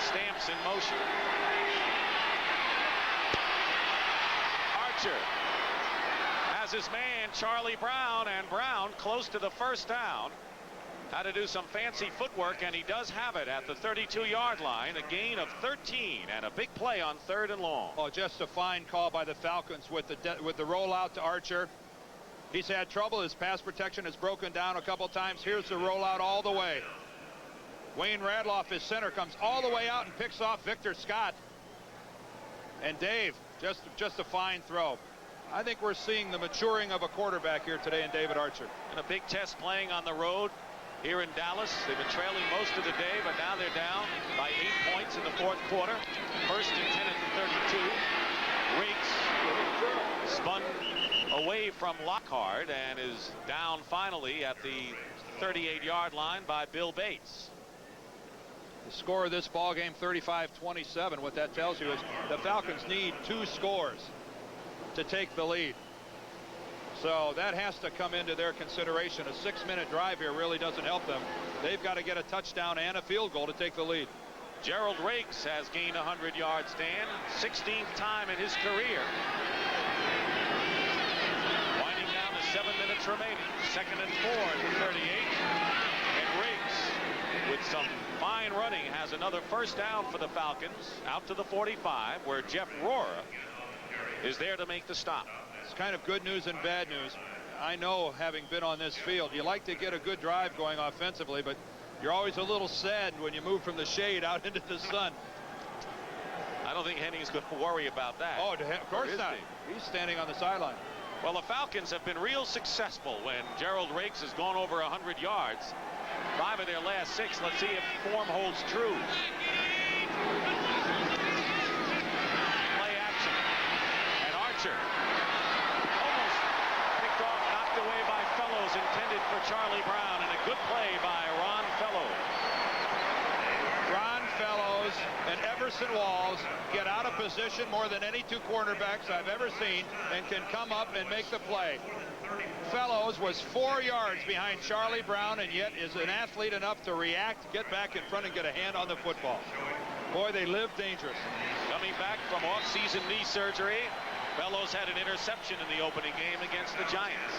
Stamps in motion. Archer has his man Charlie Brown, and Brown close to the first down. Had to do some fancy footwork, and he does have it at the 32-yard line. A gain of 13 and a big play on 3rd and long. Oh, just a fine call by the Falcons with the rollout to Archer. He's had trouble. His pass protection has broken down a couple times. Here's the rollout all the way. Wayne Radloff, his center, comes all the way out and picks off Victor Scott. And Dave, just a fine throw. I think we're seeing the maturing of a quarterback here today in David Archer. And a big test playing on the road here in Dallas. They've been trailing most of the day, but now they're down by 8 points in the fourth quarter. 1st and 10 at the 32. Riggs spun away from Lockhart and is down finally at the 38-yard line by Bill Bates. The score of this ball game, 35-27. What that tells you is the Falcons need 2 scores to take the lead. So that has to come into their consideration. A 6-minute drive here really doesn't help them. They've got to get a touchdown and a field goal to take the lead. Gerald Rakes has gained 100 yards, Dan. 16th time in his career. Winding down to 7 minutes remaining. 2nd and 4 at the 38. And Rakes, with some fine running, has another first down for the Falcons out to the 45, where Jeff Rohrer is there to make the stop. It's kind of good news and bad news. I know, having been on this field, you like to get a good drive going offensively, but you're always a little sad when you move from the shade out into the sun. I don't think Henning's going to worry about that. Oh, of course not. He's standing on the sideline. Well, the Falcons have been real successful when Gerald Rakes has gone over 100 yards. 5 of their last 6. Let's see if form holds true. Play action. And Archer almost picked off, knocked away by Fellows, intended for Charlie Brown, and a good play by Ron Fellows. Ron Fellows and Everson Walls get out of position more than any 2 cornerbacks I've ever seen and can come up and make the play. Fellows was 4 yards behind Charlie Brown and yet is an athlete enough to react, get back in front and get a hand on the football. Boy, they live dangerous. Coming back from off-season knee surgery, Fellows had an interception in the opening game against the Giants.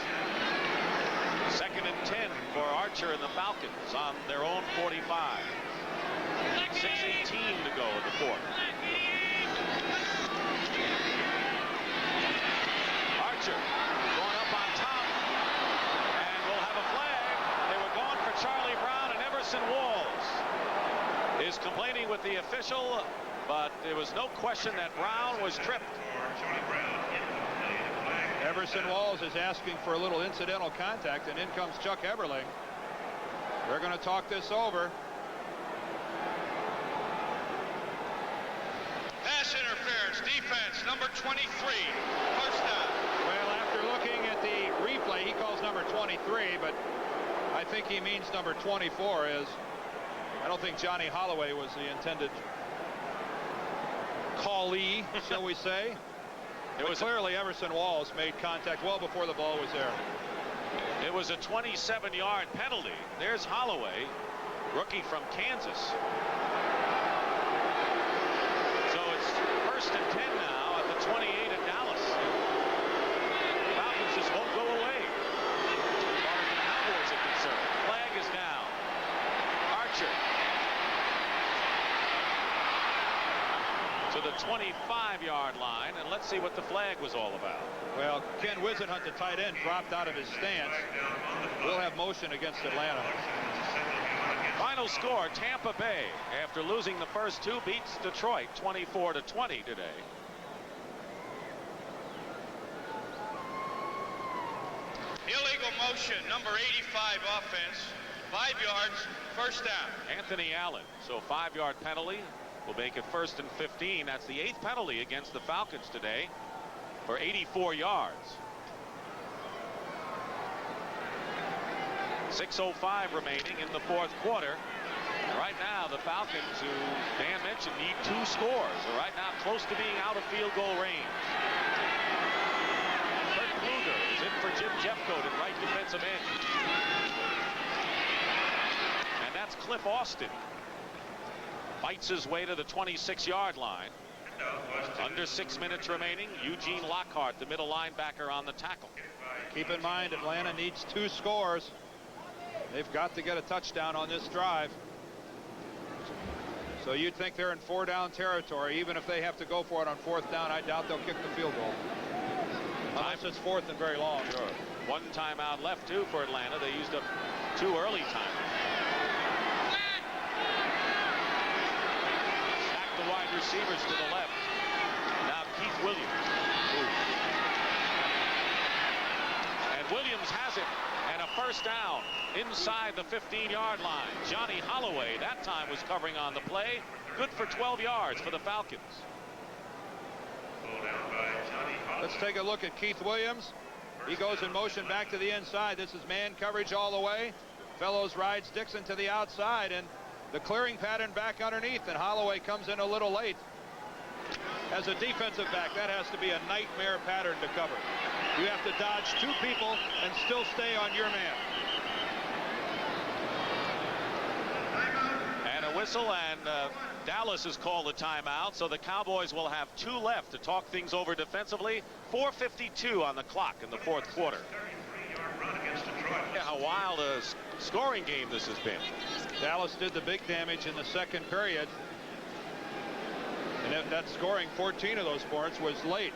2nd and 10 for Archer and the Falcons on their own 45. 6:18 to go in the 4th. Archer going up on top, and we'll have a flag. They were going for Charlie Brown, and Everson Walls is complaining with the official, but there was no question that Brown was tripped. Everson Walls is asking for a little incidental contact, and in comes Chuck Eberling. They're going to talk this over. Pass interference, defense, number 23, first down. Well, after looking at the replay, he calls number 23, but I think he means number 24 is. I don't think Johnny Holloway was the intended callee, shall we say. It was clearly Everson Walls made contact well before the ball was there. It was a 27-yard penalty. There's Holloway, rookie from Kansas. So it's 1st and 10 now at the 28 at Dallas. Falcons just won't go away as far as the Cowboys are concerned. Flag is down. Archer to the 25-yard line, and let's see what the flag was all about. Well, Ken Wisenhunt, the tight end, dropped out of his stance. We'll have motion against Atlanta. Final score, Tampa Bay, after losing the first 2, beats Detroit 24-20 today. Illegal motion, number 85 offense, 5 yards, first down. Anthony Allen, so 5-yard penalty will make it 1st and 15. That's the 8th penalty against the Falcons today for 84 yards. 6:05 remaining in the 4th quarter. Right now, the Falcons, who Dan mentioned, need 2 scores, are right now close to being out of field goal range. Kurt Kluger is in for Jim Jeffcoat at right defensive end. And that's Cliff Austin. Fights his way to the 26-yard line. Under 6 minutes remaining. Eugene Lockhart, the middle linebacker, on the tackle. Keep in mind, Atlanta needs 2 scores. They've got to get a touchdown on this drive. So you'd think they're in 4-down territory. Even if they have to go for it on 4th down, I doubt they'll kick the field goal. Unless it's 4th and very long. Sure. 1 timeout left, too, for Atlanta. They used up 2 early timeouts. Stack the wide receivers to the left. Now Keith Williams. And Williams has it. And a first down inside the 15-yard line. Johnny Holloway that time was covering on the play. Good for 12 yards for the Falcons. Let's take a look at Keith Williams. He goes in motion back to the inside. This is man coverage all the way. Fellows rides Dixon to the outside, and the clearing pattern back underneath, and Holloway comes in a little late. As a defensive back, that has to be a nightmare pattern to cover. You have to dodge 2 people and still stay on your man. And a whistle, and Dallas has called a timeout, so the Cowboys will have 2 left to talk things over defensively. 4:52 on the clock in the 4th quarter. Yeah, how wild a scoring game this has been. Dallas did the big damage in the 2nd period, and that scoring 14 of those points was late.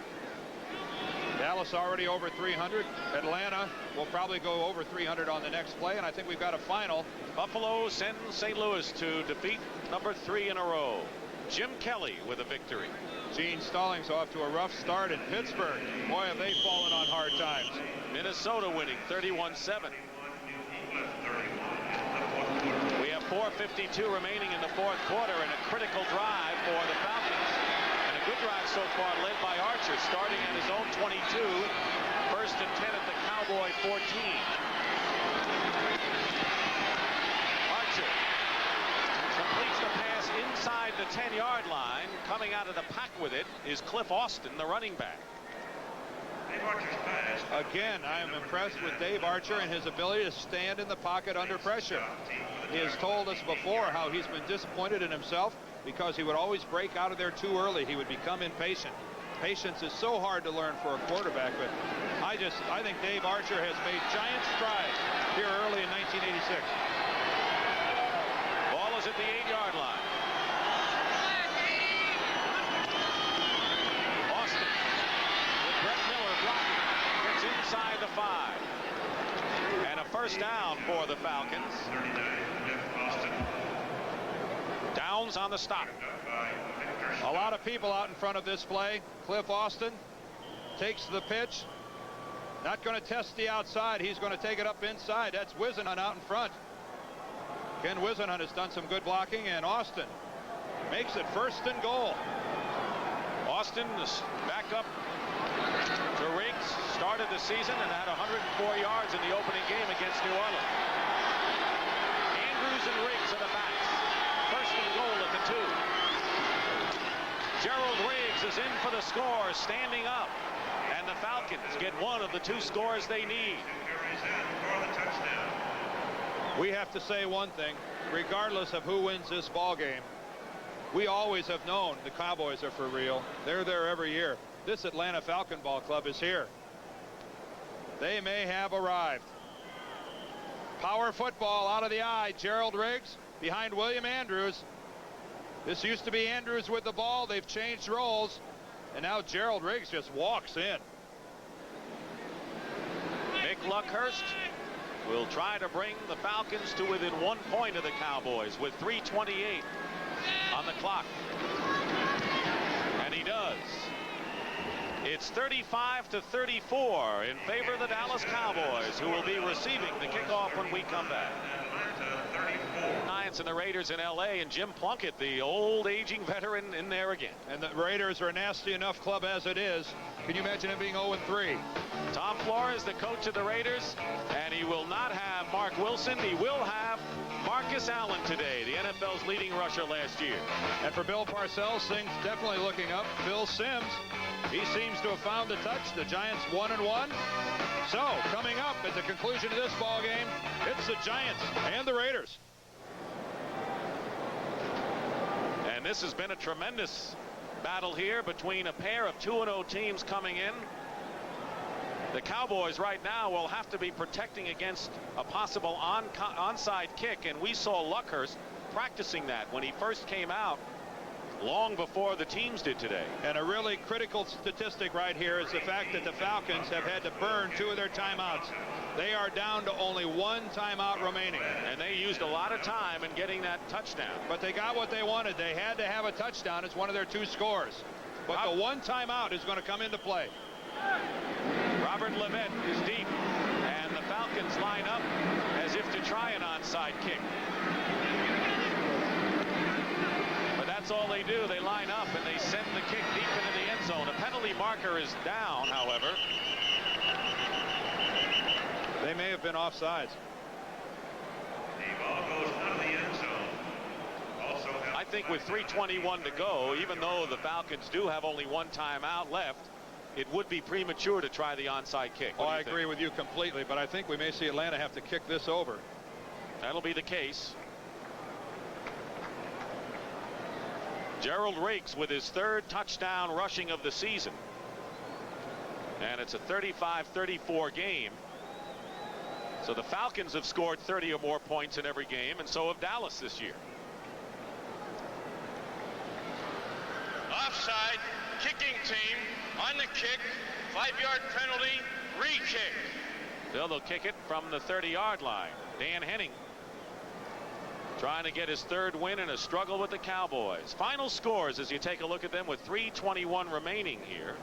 Dallas already over 300. Atlanta will probably go over 300 on the next play, and I think we've got a final. Buffalo sends St. Louis to defeat number 3 in a row. Jim Kelly with a victory. Gene Stallings off to a rough start in Pittsburgh. Boy, have they fallen on hard times. Minnesota winning 31-7. We have 4:52 remaining in the 4th quarter, and a critical drive for the Falcons. Good drive so far, led by Archer, starting at his own 22. 1st and 10 at the Cowboy 14. Archer completes the pass inside the 10-yard line. Coming out of the pack with it is Cliff Austin, the running back. Again, I am impressed with Dave Archer and his ability to stand in the pocket under pressure. He has told us before how he's been disappointed in himself because he would always break out of there too early. He would become impatient. Patience is so hard to learn for a quarterback, but I think Dave Archer has made giant strides here early in 1986. Ball is at the 8-yard line. Austin with Brett Miller blocking. Gets inside the 5. And a 1st down for the Falcons. Downs on the stop. A lot of people out in front of this play. Cliff Austin takes the pitch. Not going to test the outside. He's going to take it up inside. That's Wisenhunt out in front. Ken Wisenhunt has done some good blocking, and Austin makes it 1st and goal. Austin is back up to Riggs. Started the season and had 104 yards in the opening game against New Orleans. Andrews and Riggs are the backs. 1st and goal at the 2. Gerald Riggs is in for the score, standing up. And the Falcons get one of the 2 scores they need. We have to say one thing. Regardless of who wins this ball game, we always have known the Cowboys are for real. They're there every year. This Atlanta Falcon Ball Club is here. They may have arrived. Power football out of the eye. Gerald Riggs behind William Andrews. This used to be Andrews with the ball. They've changed roles, and now Gerald Riggs just walks in. Mick Luckhurst will try to bring the Falcons to within 1 point of the Cowboys with 3:28 on the clock. And he does. It's 35-34 in favor of the Dallas Cowboys, who will be receiving the kickoff when we come back. Giants and the Raiders in L.A. and Jim Plunkett, the old aging veteran, in there again. And the Raiders are a nasty enough club as it is. Can you imagine him being 0-3? Tom Flores, the coach of the Raiders, and he will not have Mark Wilson. He will have Marcus Allen today, the NFL's leading rusher last year. And for Bill Parcells, things definitely looking up. Phil Simms, he seems to have found the touch. The Giants 1-1. So coming up at the conclusion of this ball game, it's the Giants and the Raiders. And this has been a tremendous battle here between a pair of 2-0 teams coming in. The Cowboys right now will have to be protecting against a possible onside kick, and we saw Luckhurst practicing that when he first came out long before the teams did today. And a really critical statistic right here is the fact that the Falcons have had to burn 2 of their timeouts. They are down to only 1 timeout remaining. And they used a lot of time in getting that touchdown. But they got what they wanted. They had to have a touchdown. It's one of their 2 scores. But the 1 timeout is going to come into play. Robert Levitt is deep, and the Falcons line up as if to try an onside kick. But that's all they do. They line up and they send the kick deep into the end zone. A penalty marker is down, however. They may have been offsides. The ball goes out of the end zone. I think with 3:21 to go, even though the Falcons do have only 1 timeout left, it would be premature to try the onside kick. I agree with you completely, but I think we may see Atlanta have to kick this over. That'll be the case. Gerald Rakes with his 3rd touchdown rushing of the season. And it's a 35-34 game. So the Falcons have scored 30 or more points in every game, and so have Dallas this year. Offside, kicking team on the kick, 5-yard penalty, re-kick. They'll kick it from the 30-yard line. Dan Henning trying to get his 3rd win in a struggle with the Cowboys. Final scores as you take a look at them with 3:21 remaining here.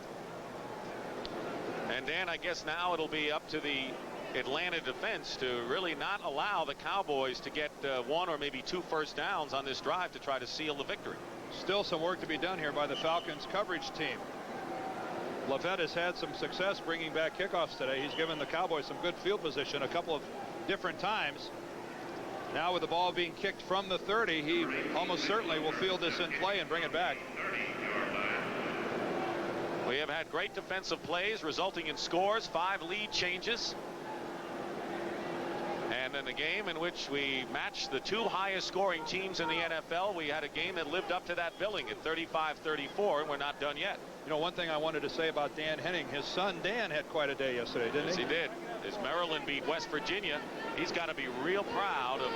And Dan, I guess now it'll be up to the Atlanta defense to really not allow the Cowboys to get 1 or maybe 2 first downs on this drive to try to seal the victory. Still some work to be done here by the Falcons coverage team. Levette has had some success bringing back kickoffs today. He's given the Cowboys some good field position a couple of different times. Now with the ball being kicked from the 30, he almost certainly will field this in play and bring it back. We have had great defensive plays resulting in scores, 5 lead changes. And in a game in which we matched the 2 highest scoring teams in the NFL, we had a game that lived up to that billing at 35-34, and we're not done yet. You know, one thing I wanted to say about Dan Henning, his son Dan had quite a day yesterday, didn't he? Yes, he did. As Maryland beat West Virginia, he's got to be real proud of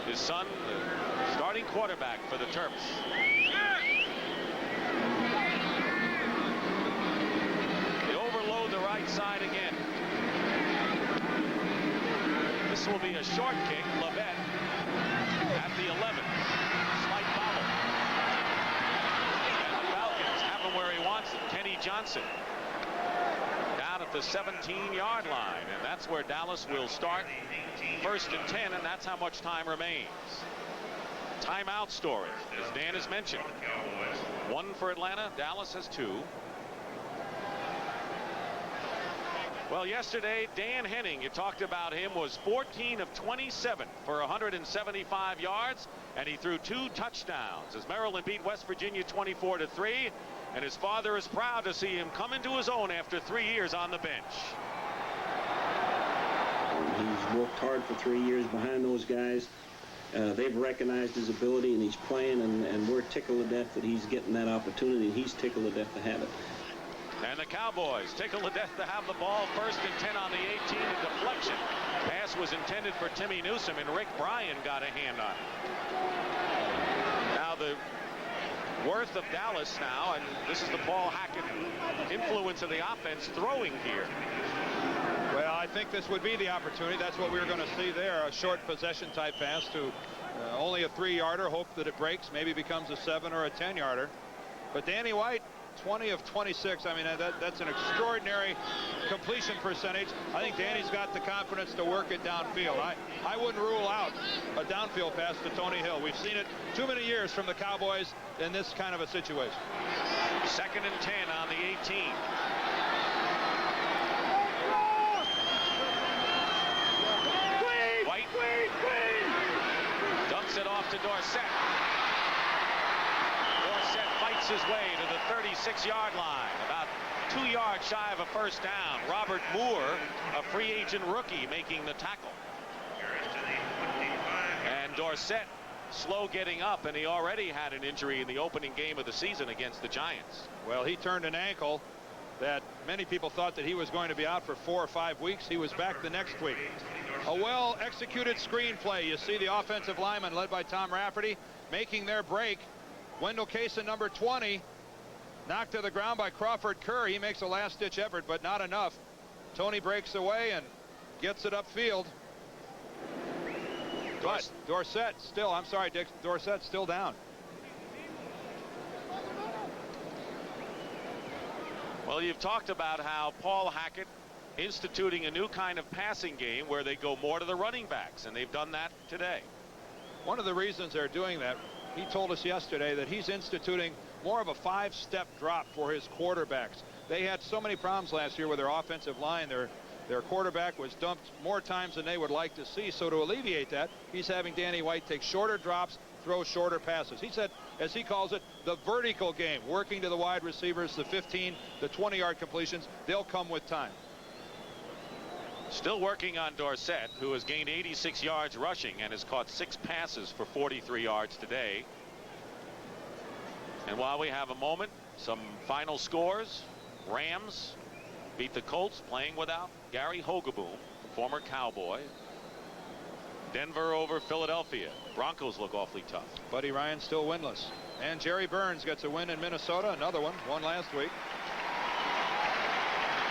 his son, the starting quarterback for the Terps. They overload the right side again. This will be a short kick. Levette at the 11. Slight bobble. And the Falcons have him where he wants it. Kenny Johnson down at the 17-yard line. And that's where Dallas will start 1st and 10, and that's how much time remains. Timeout story, as Dan has mentioned. 1 for Atlanta. Dallas has 2. Well, yesterday, Dan Henning, you talked about him, was 14 of 27 for 175 yards, and he threw 2 touchdowns as Maryland beat West Virginia 24-3, and his father is proud to see him come into his own after 3 years on the bench. He's worked hard for 3 years behind those guys. They've recognized his ability, and he's playing, and we're tickled to death that he's getting that opportunity, and he's tickled to death to have it. And the Cowboys tickled to death to have the ball 1st and 10 on the 18. A deflection. Pass was intended for Timmy Newsome, and Rick Bryan got a hand on it. Now the worth of Dallas now, and this is the Paul Hackett influence of the offense throwing here. Well, I think this would be the opportunity. That's what we were going to see there, a short possession type pass to only a 3-yarder. Hope that it breaks, maybe becomes a 7 or a 10-yarder. But Danny White, 20 of 26. I mean, that's an extraordinary completion percentage. I think Danny's got the confidence to work it downfield. I wouldn't rule out a downfield pass to Tony Hill. We've seen it too many years from the Cowboys in this kind of a situation. 2nd and 10 on the 18. White dumps it off to Dorsett. Dorsett fights his way to the 36-yard line, about 2 yards shy of a first down. Robert Moore, a free agent rookie, making the tackle. And Dorsett slow getting up, and he already had an injury in the opening game of the season against the Giants. Well, he turned an ankle that many people thought that he was going to be out for 4 or 5 weeks. He was back the next week. A well-executed screenplay. You see the offensive lineman led by Tom Rafferty making their break. Wendell Kaysen, number 20, knocked to the ground by Crawford Kerr. He makes a last-ditch effort, but not enough. Tony breaks away and gets it upfield. But Dorsett still, I'm sorry, Dick, Dorsett's still down. Well, you've talked about how Paul Hackett instituting a new kind of passing game where they go more to the running backs, and they've done that today. One of the reasons they're doing that, he told us yesterday that he's instituting more of a 5-step drop for his quarterbacks. They had so many problems last year with their offensive line. Their quarterback was dumped more times than they would like to see. So to alleviate that, he's having Danny White take shorter drops, throw shorter passes. He said, as he calls it, the vertical game, working to the wide receivers, the 15, the 20-yard completions, they'll come with time. Still working on Dorsett, who has gained 86 yards rushing and has caught 6 passes for 43 yards today. And while we have a moment, some final scores. Rams beat the Colts playing without Gary Hogeboom, former Cowboy. Denver over Philadelphia. Broncos look awfully tough. Buddy Ryan still winless. And Jerry Burns gets a win in Minnesota. Another one. Won last week.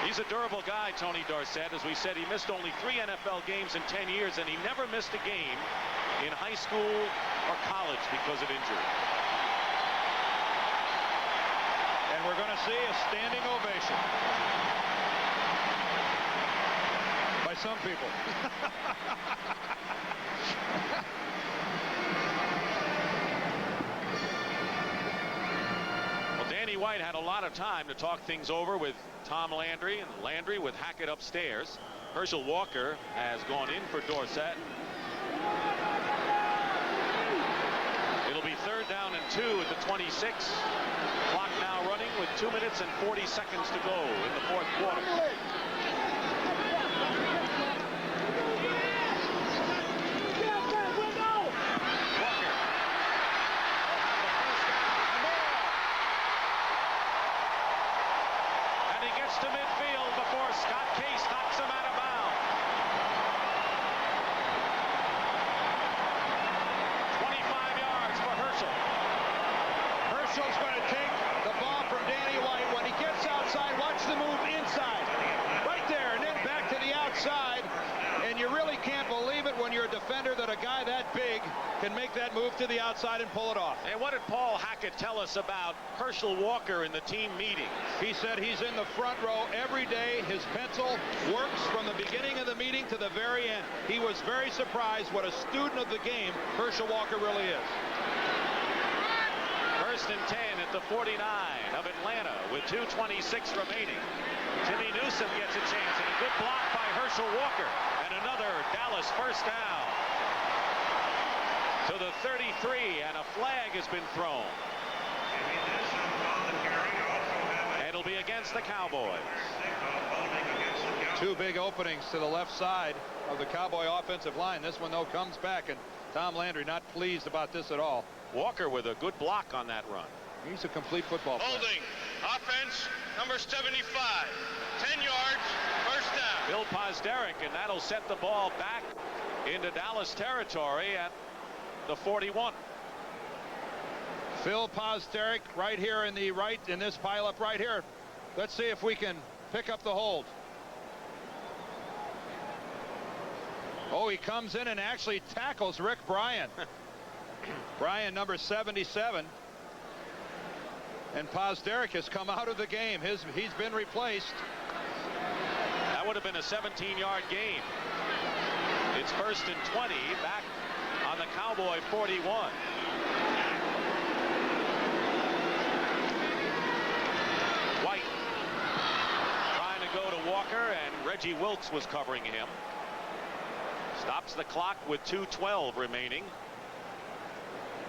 He's a durable guy, Tony Dorsett. As we said, he missed only 3 NFL games in 10 years, and he never missed a game in high school or college because of injury. And we're going to see a standing ovation by some people. Well, Danny White had a lot of time to talk things over with Tom Landry, and Landry with Hackett upstairs. Herschel Walker has gone in for Dorsett. It'll be 3rd down and 2 at the 26. Clock now running with 2 minutes and 40 seconds to go in the 4th quarter. Walker. And he gets to midfield before Scott Case knocks him out of bounds. 25 yards for Herschel. Herschel's going to take the ball from Danny White. When he gets outside, watch the move inside. Right there, and then back to the outside. And you really can't believe it when you're a defender that a guy that big can make that move to the outside and pull it off. And what did Paul Hackett tell us about Herschel Walker in the team meetings? He said he's in the front row every day. His pencil works from the beginning of the meeting to the very end. He was very surprised what a student of the game Herschel Walker really is. 1st and 10 at the 49 of Atlanta with 2:26 remaining. Jimmy Newsome gets a chance, and a good block by Herschel Walker, and another Dallas first down to the 33, and a flag has been thrown. And it'll be against the Cowboys. 2 big openings to the left side of the Cowboy offensive line. This one, though, comes back, and Tom Landry not pleased about this at all. Walker with a good block on that run. He's a complete football player. Holding. Offense, number 75. 10 yards, first down. Bill Pozderac, and that'll set the ball back into Dallas territory at the 41. Phil Pozderac right here in the right, in this pileup right here. Let's see if we can pick up the hold. Oh, he comes in and actually tackles Rick Bryan. Bryan, number 77. And Pozderac has come out of the game. He's been replaced. That would have been a 17-yard gain. It's 1st and 20 back on the Cowboy 41. White trying to go to Walker, and Reggie Wilkes was covering him. Stops the clock with 2:12 remaining.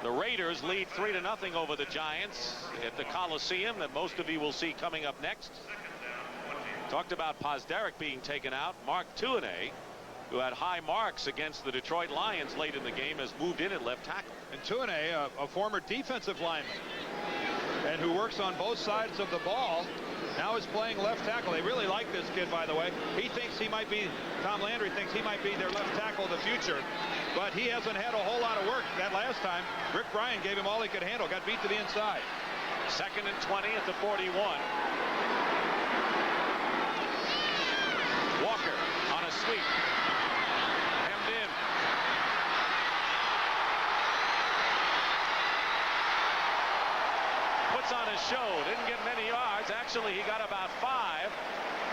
The Raiders lead 3-0 over the Giants at the Coliseum, that most of you will see coming up next. Talked about Pozderac being taken out. Mark Tuinei, who had high marks against the Detroit Lions late in the game, has moved in at left tackle. And Tuinei, a former defensive lineman, and who works on both sides of the ball, now is playing left tackle. They really like this kid, by the way. He thinks he might be, Tom Landry thinks he might be their left tackle of the future. But he hasn't had a whole lot of work. That last time, Rick Bryan gave him all he could handle. Got beat to the inside. 2nd and 20 at the 41. Walker on a sweep. Hemmed in. Puts on a show. Didn't get many yards. Actually, he got about 5.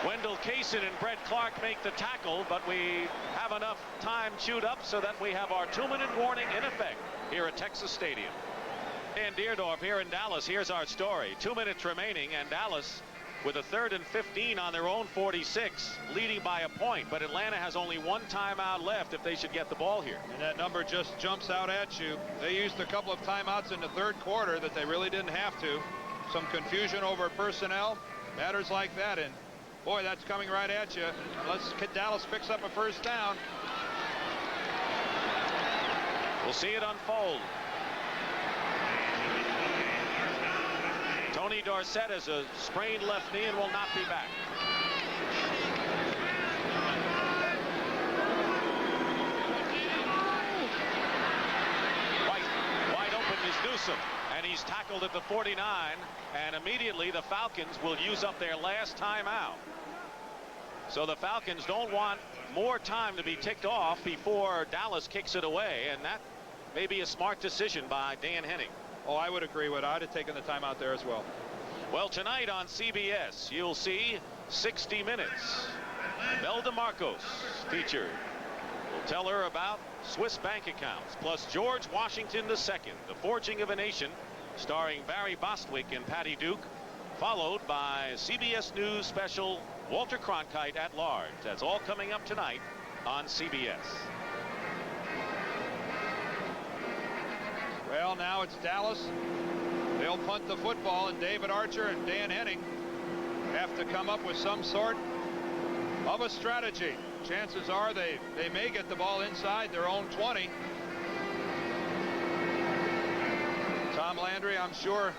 Wendell Kaysen and Brett Clark make the tackle, but we have enough time chewed up so that we have our 2-minute warning in effect here at Texas Stadium. And Deerdorf here in Dallas. Here's our story. 2 minutes remaining, and Dallas with a 3rd and 15 on their own 46, leading by a point. But Atlanta has only 1 timeout left if they should get the ball here. And that number just jumps out at you. They used a couple of timeouts in the 3rd quarter that they really didn't have to. Some confusion over personnel, matters like that, and boy, that's coming right at you. Dallas picks up a first down. We'll see it unfold. Tony Dorsett has a sprained left knee and will not be back. Wide open is Newsom, and he's tackled at the 49, and immediately the Falcons will use up their last timeout. So the Falcons don't want more time to be ticked off before Dallas kicks it away, and that may be a smart decision by Dan Henning. Oh, I would agree with it. I'd have taken the timeout there as well. Well, tonight on CBS, you'll see 60 Minutes. Mel DeMarcos featured. We'll tell her about Swiss bank accounts, plus George Washington II, The Forging of a Nation, starring Barry Bostwick and Patty Duke, followed by CBS News special Walter Cronkite at Large. That's all coming up tonight on CBS. Well, now it's Dallas. They'll punt the football, and David Archer and Dan Henning have to come up with some sort of a strategy. Chances are they may get the ball inside their own 20. Tom Landry, I'm sure,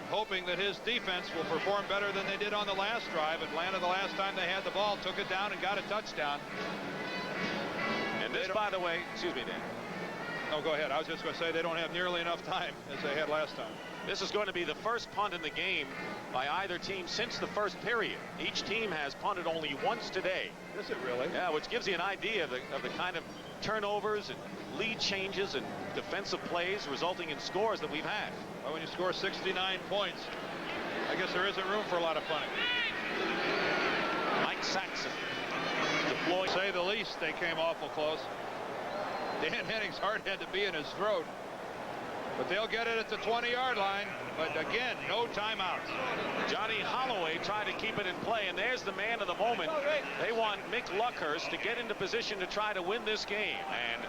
hoping that his defense will perform better than they did on the last drive. Atlanta, the last time they had the ball, took it down and got a touchdown. And this, by the way, excuse me, Dan. No, go ahead. I was just going to say they don't have nearly enough time as they had last time. This is going to be the first punt in the game by either team since the first period. Each team has punted only once today. Is it really? Yeah, which gives you an idea of the kind of turnovers and lead changes and defensive plays resulting in scores that we've had. Well, when you score 69 points, I guess there isn't room for a lot of punting. Mike Saxon deployed. To say the least, they came awful close. Dan Henning's heart had to be in his throat. But they'll get it at the 20-yard line. But again, no timeouts. Johnny Holloway tried to keep it in play, and there's the man of the moment. They want Mick Luckhurst to get into position to try to win this game. And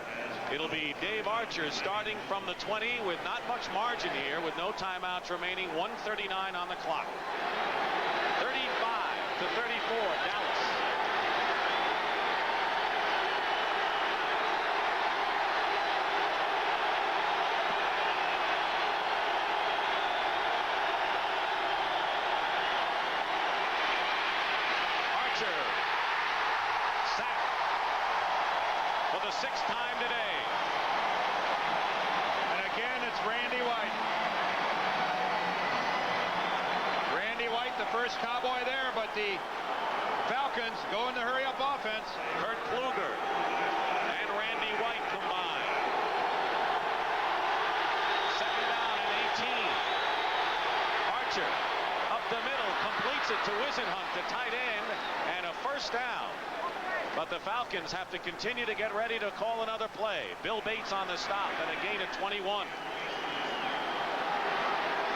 it'll be Dave Archer starting from the 20 with not much margin here, with no timeouts remaining, 1:39 on the clock. 35-34, Dallas. Sixth time today. And again, it's Randy White. Randy White, the first Cowboy there, but the Falcons go in the hurry-up offense. Kurt Kluger and Randy White combined. Second down and 18. Archer up the middle, completes it to Wisenhunt, the tight end, and a first down. But the Falcons have to continue to get ready to call another play. Bill Bates on the stop and a gain of 21.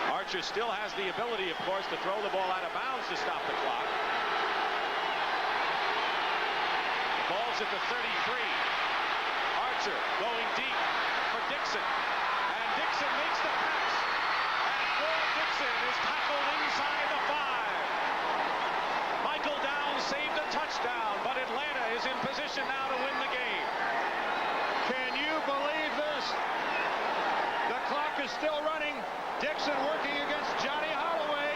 Archer still has the ability, of course, to throw the ball out of bounds to stop the clock. The ball's at the 33. Archer going deep for Dixon. And Dixon makes the pass. And Ford Dixon is tackled inside the 5. Michael Downs saved a touchdown, but Atlanta is in position now to win the game. Can you believe this? The clock is still running. Dixon working against Johnny Holloway.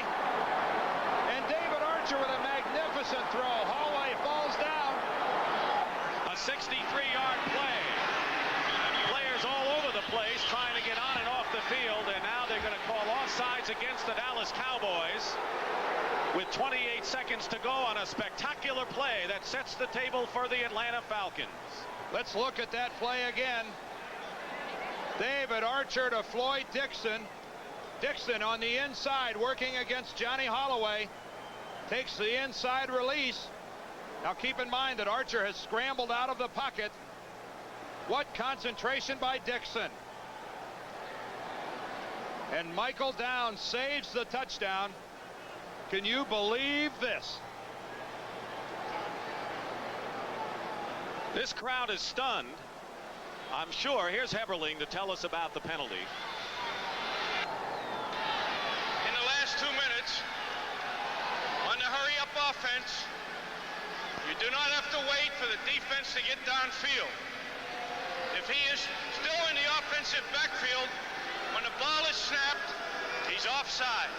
And David Archer with a magnificent throw. Holloway falls down. A 63-yard play. Players all over the place trying to get on and off the field, and now they're going to call offsides against the Dallas Cowboys with 28 seconds to go on a spectacular play that sets the table for the Atlanta Falcons. Let's look at that play again. David Archer to Floyd Dixon. Dixon on the inside working against Johnny Holloway. Takes the inside release. Now keep in mind that Archer has scrambled out of the pocket. What concentration by Dixon. And Michael Downs saves the touchdown. Can you believe this? This crowd is stunned, I'm sure. Here's Heberling to tell us about the penalty. In the last 2 minutes, on the hurry-up offense, you do not have to wait for the defense to get downfield. If he is still in the offensive backfield, when the ball is snapped, he's offside.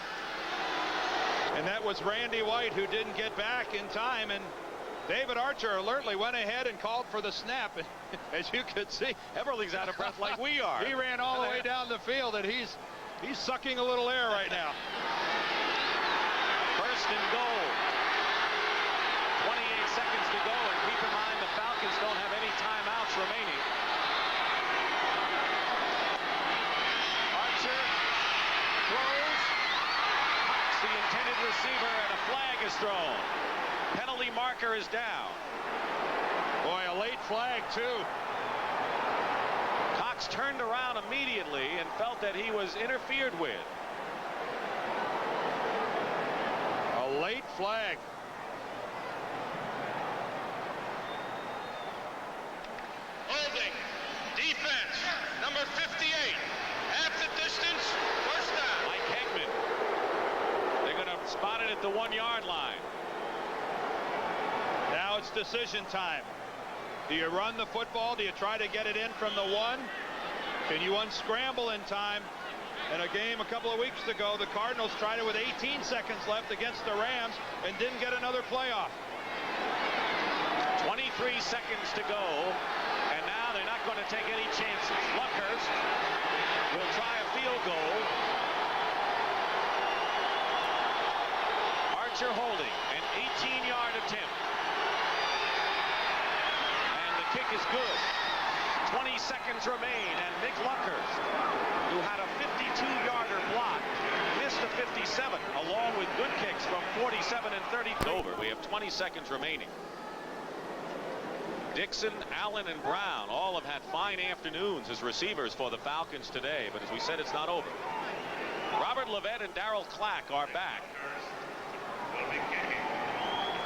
And that was Randy White, who didn't get back in time, and David Archer alertly went ahead and called for the snap. As you could see, Everly's out of breath like we are. He ran all the way down the field, and he's sucking a little air right now. First and goal. 28 seconds to go, and keep in mind the Falcons don't have any timeouts remaining. Archer throws. Cox, the intended receiver, and a flag is thrown. Penalty marker is down. Boy, a late flag, too. Cox turned around immediately and felt that he was interfered with. A late flag. Holding. Defense. Number 58. Half the distance. First down. Mike Hegman. They're going to spot it at the 1-yard line. Now it's decision time. Do you run the football? Do you try to get it in from the 1? Can you unscramble in time? In a game a couple of weeks ago, the Cardinals tried it with 18 seconds left against the Rams and didn't get another playoff. 23 seconds to go, and now they're not going to take any chances. Luckhurst will try a field goal. Archer holding, an 18-yard attempt. And the kick is good. 20 seconds remain, and Nick Luckhurst, who had a 52-yarder block, missed a 57, along with good kicks from 47 and 30. Over. We have 20 seconds remaining. Dixon, Allen, and Brown all have had fine afternoons as receivers for the Falcons today, but as we said, it's not over. Robert Levette and Darryl Clack are back.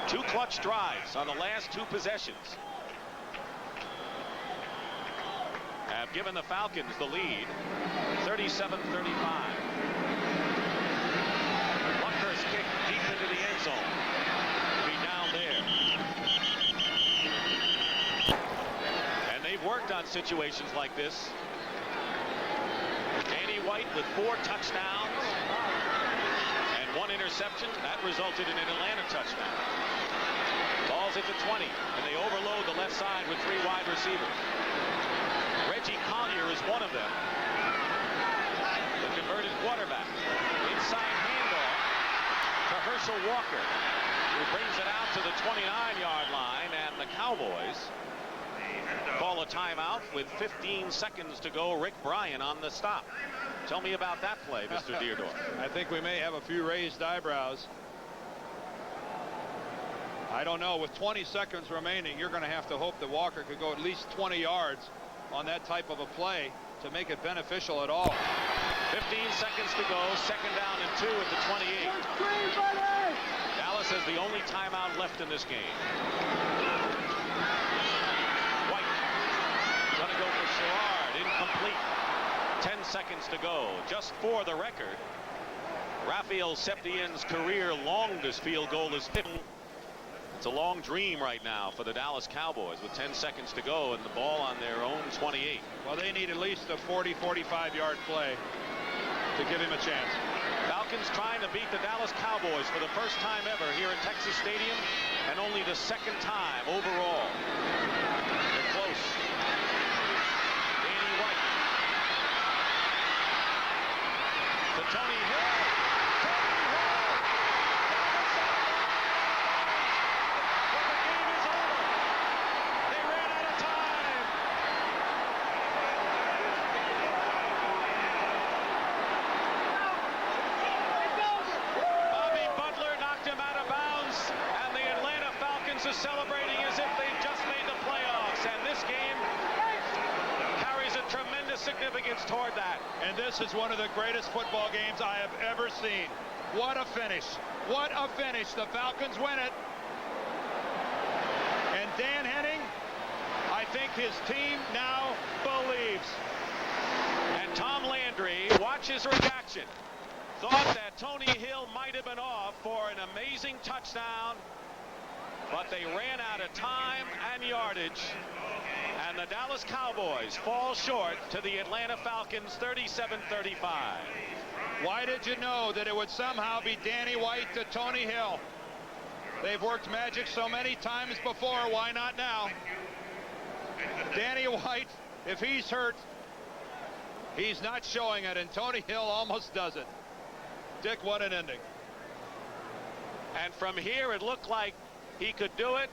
2 clutch drives on the last 2 possessions have given the Falcons the lead, 37-35. Luckhurst kick deep into the end zone. Be down there. And they've worked on situations like this. Danny White with 4 touchdowns and 1 interception. That resulted in an Atlanta touchdown. Ball's at the 20, and they overload the left side with 3 wide receivers. Reggie Collier is one of them. The converted quarterback. Inside handoff to Herschel Walker, who brings it out to the 29-yard line, and the Cowboys call a timeout with 15 seconds to go. Rick Bryan on the stop. Tell me about that play, Mr. Deardorff. I think we may have a few raised eyebrows. I don't know. With 20 seconds remaining, you're going to have to hope that Walker could go at least 20 yards on that type of a play to make it beneficial at all. 15 seconds to go. 2nd down and 2 at the 28. Dallas has the only timeout left in this game. White going to go for Sherrard. Incomplete. 10 seconds to go. Just for the record, Raphael Septien's career longest field goal is 50. It's a long dream right now for the Dallas Cowboys with 10 seconds to go and the ball on their own 28. Well, they need at least a 40-45-yard play to give him a chance. Falcons trying to beat the Dallas Cowboys for the first time ever here at Texas Stadium, and only the 2nd time overall. They're close. Danny White to Tony Hill. Is celebrating as if they've just made the playoffs, and this game carries a tremendous significance toward that. And this is one of the greatest football games I have ever seen. What a finish. What a finish. The Falcons win it. And Dan Henning, I think his team now believes. And Tom Landry, watch his reaction. Thought that Tony Hill might have been off for an amazing touchdown, but they ran out of time and yardage And the Dallas Cowboys fall short to the Atlanta Falcons 37-35. Why did you know that it would somehow be Danny White to Tony Hill? They've worked magic so many times before. Why not now? Danny White, if he's hurt, he's not showing it, and Tony Hill almost does it. Dick, what an ending. And from here, it looked like he could do it.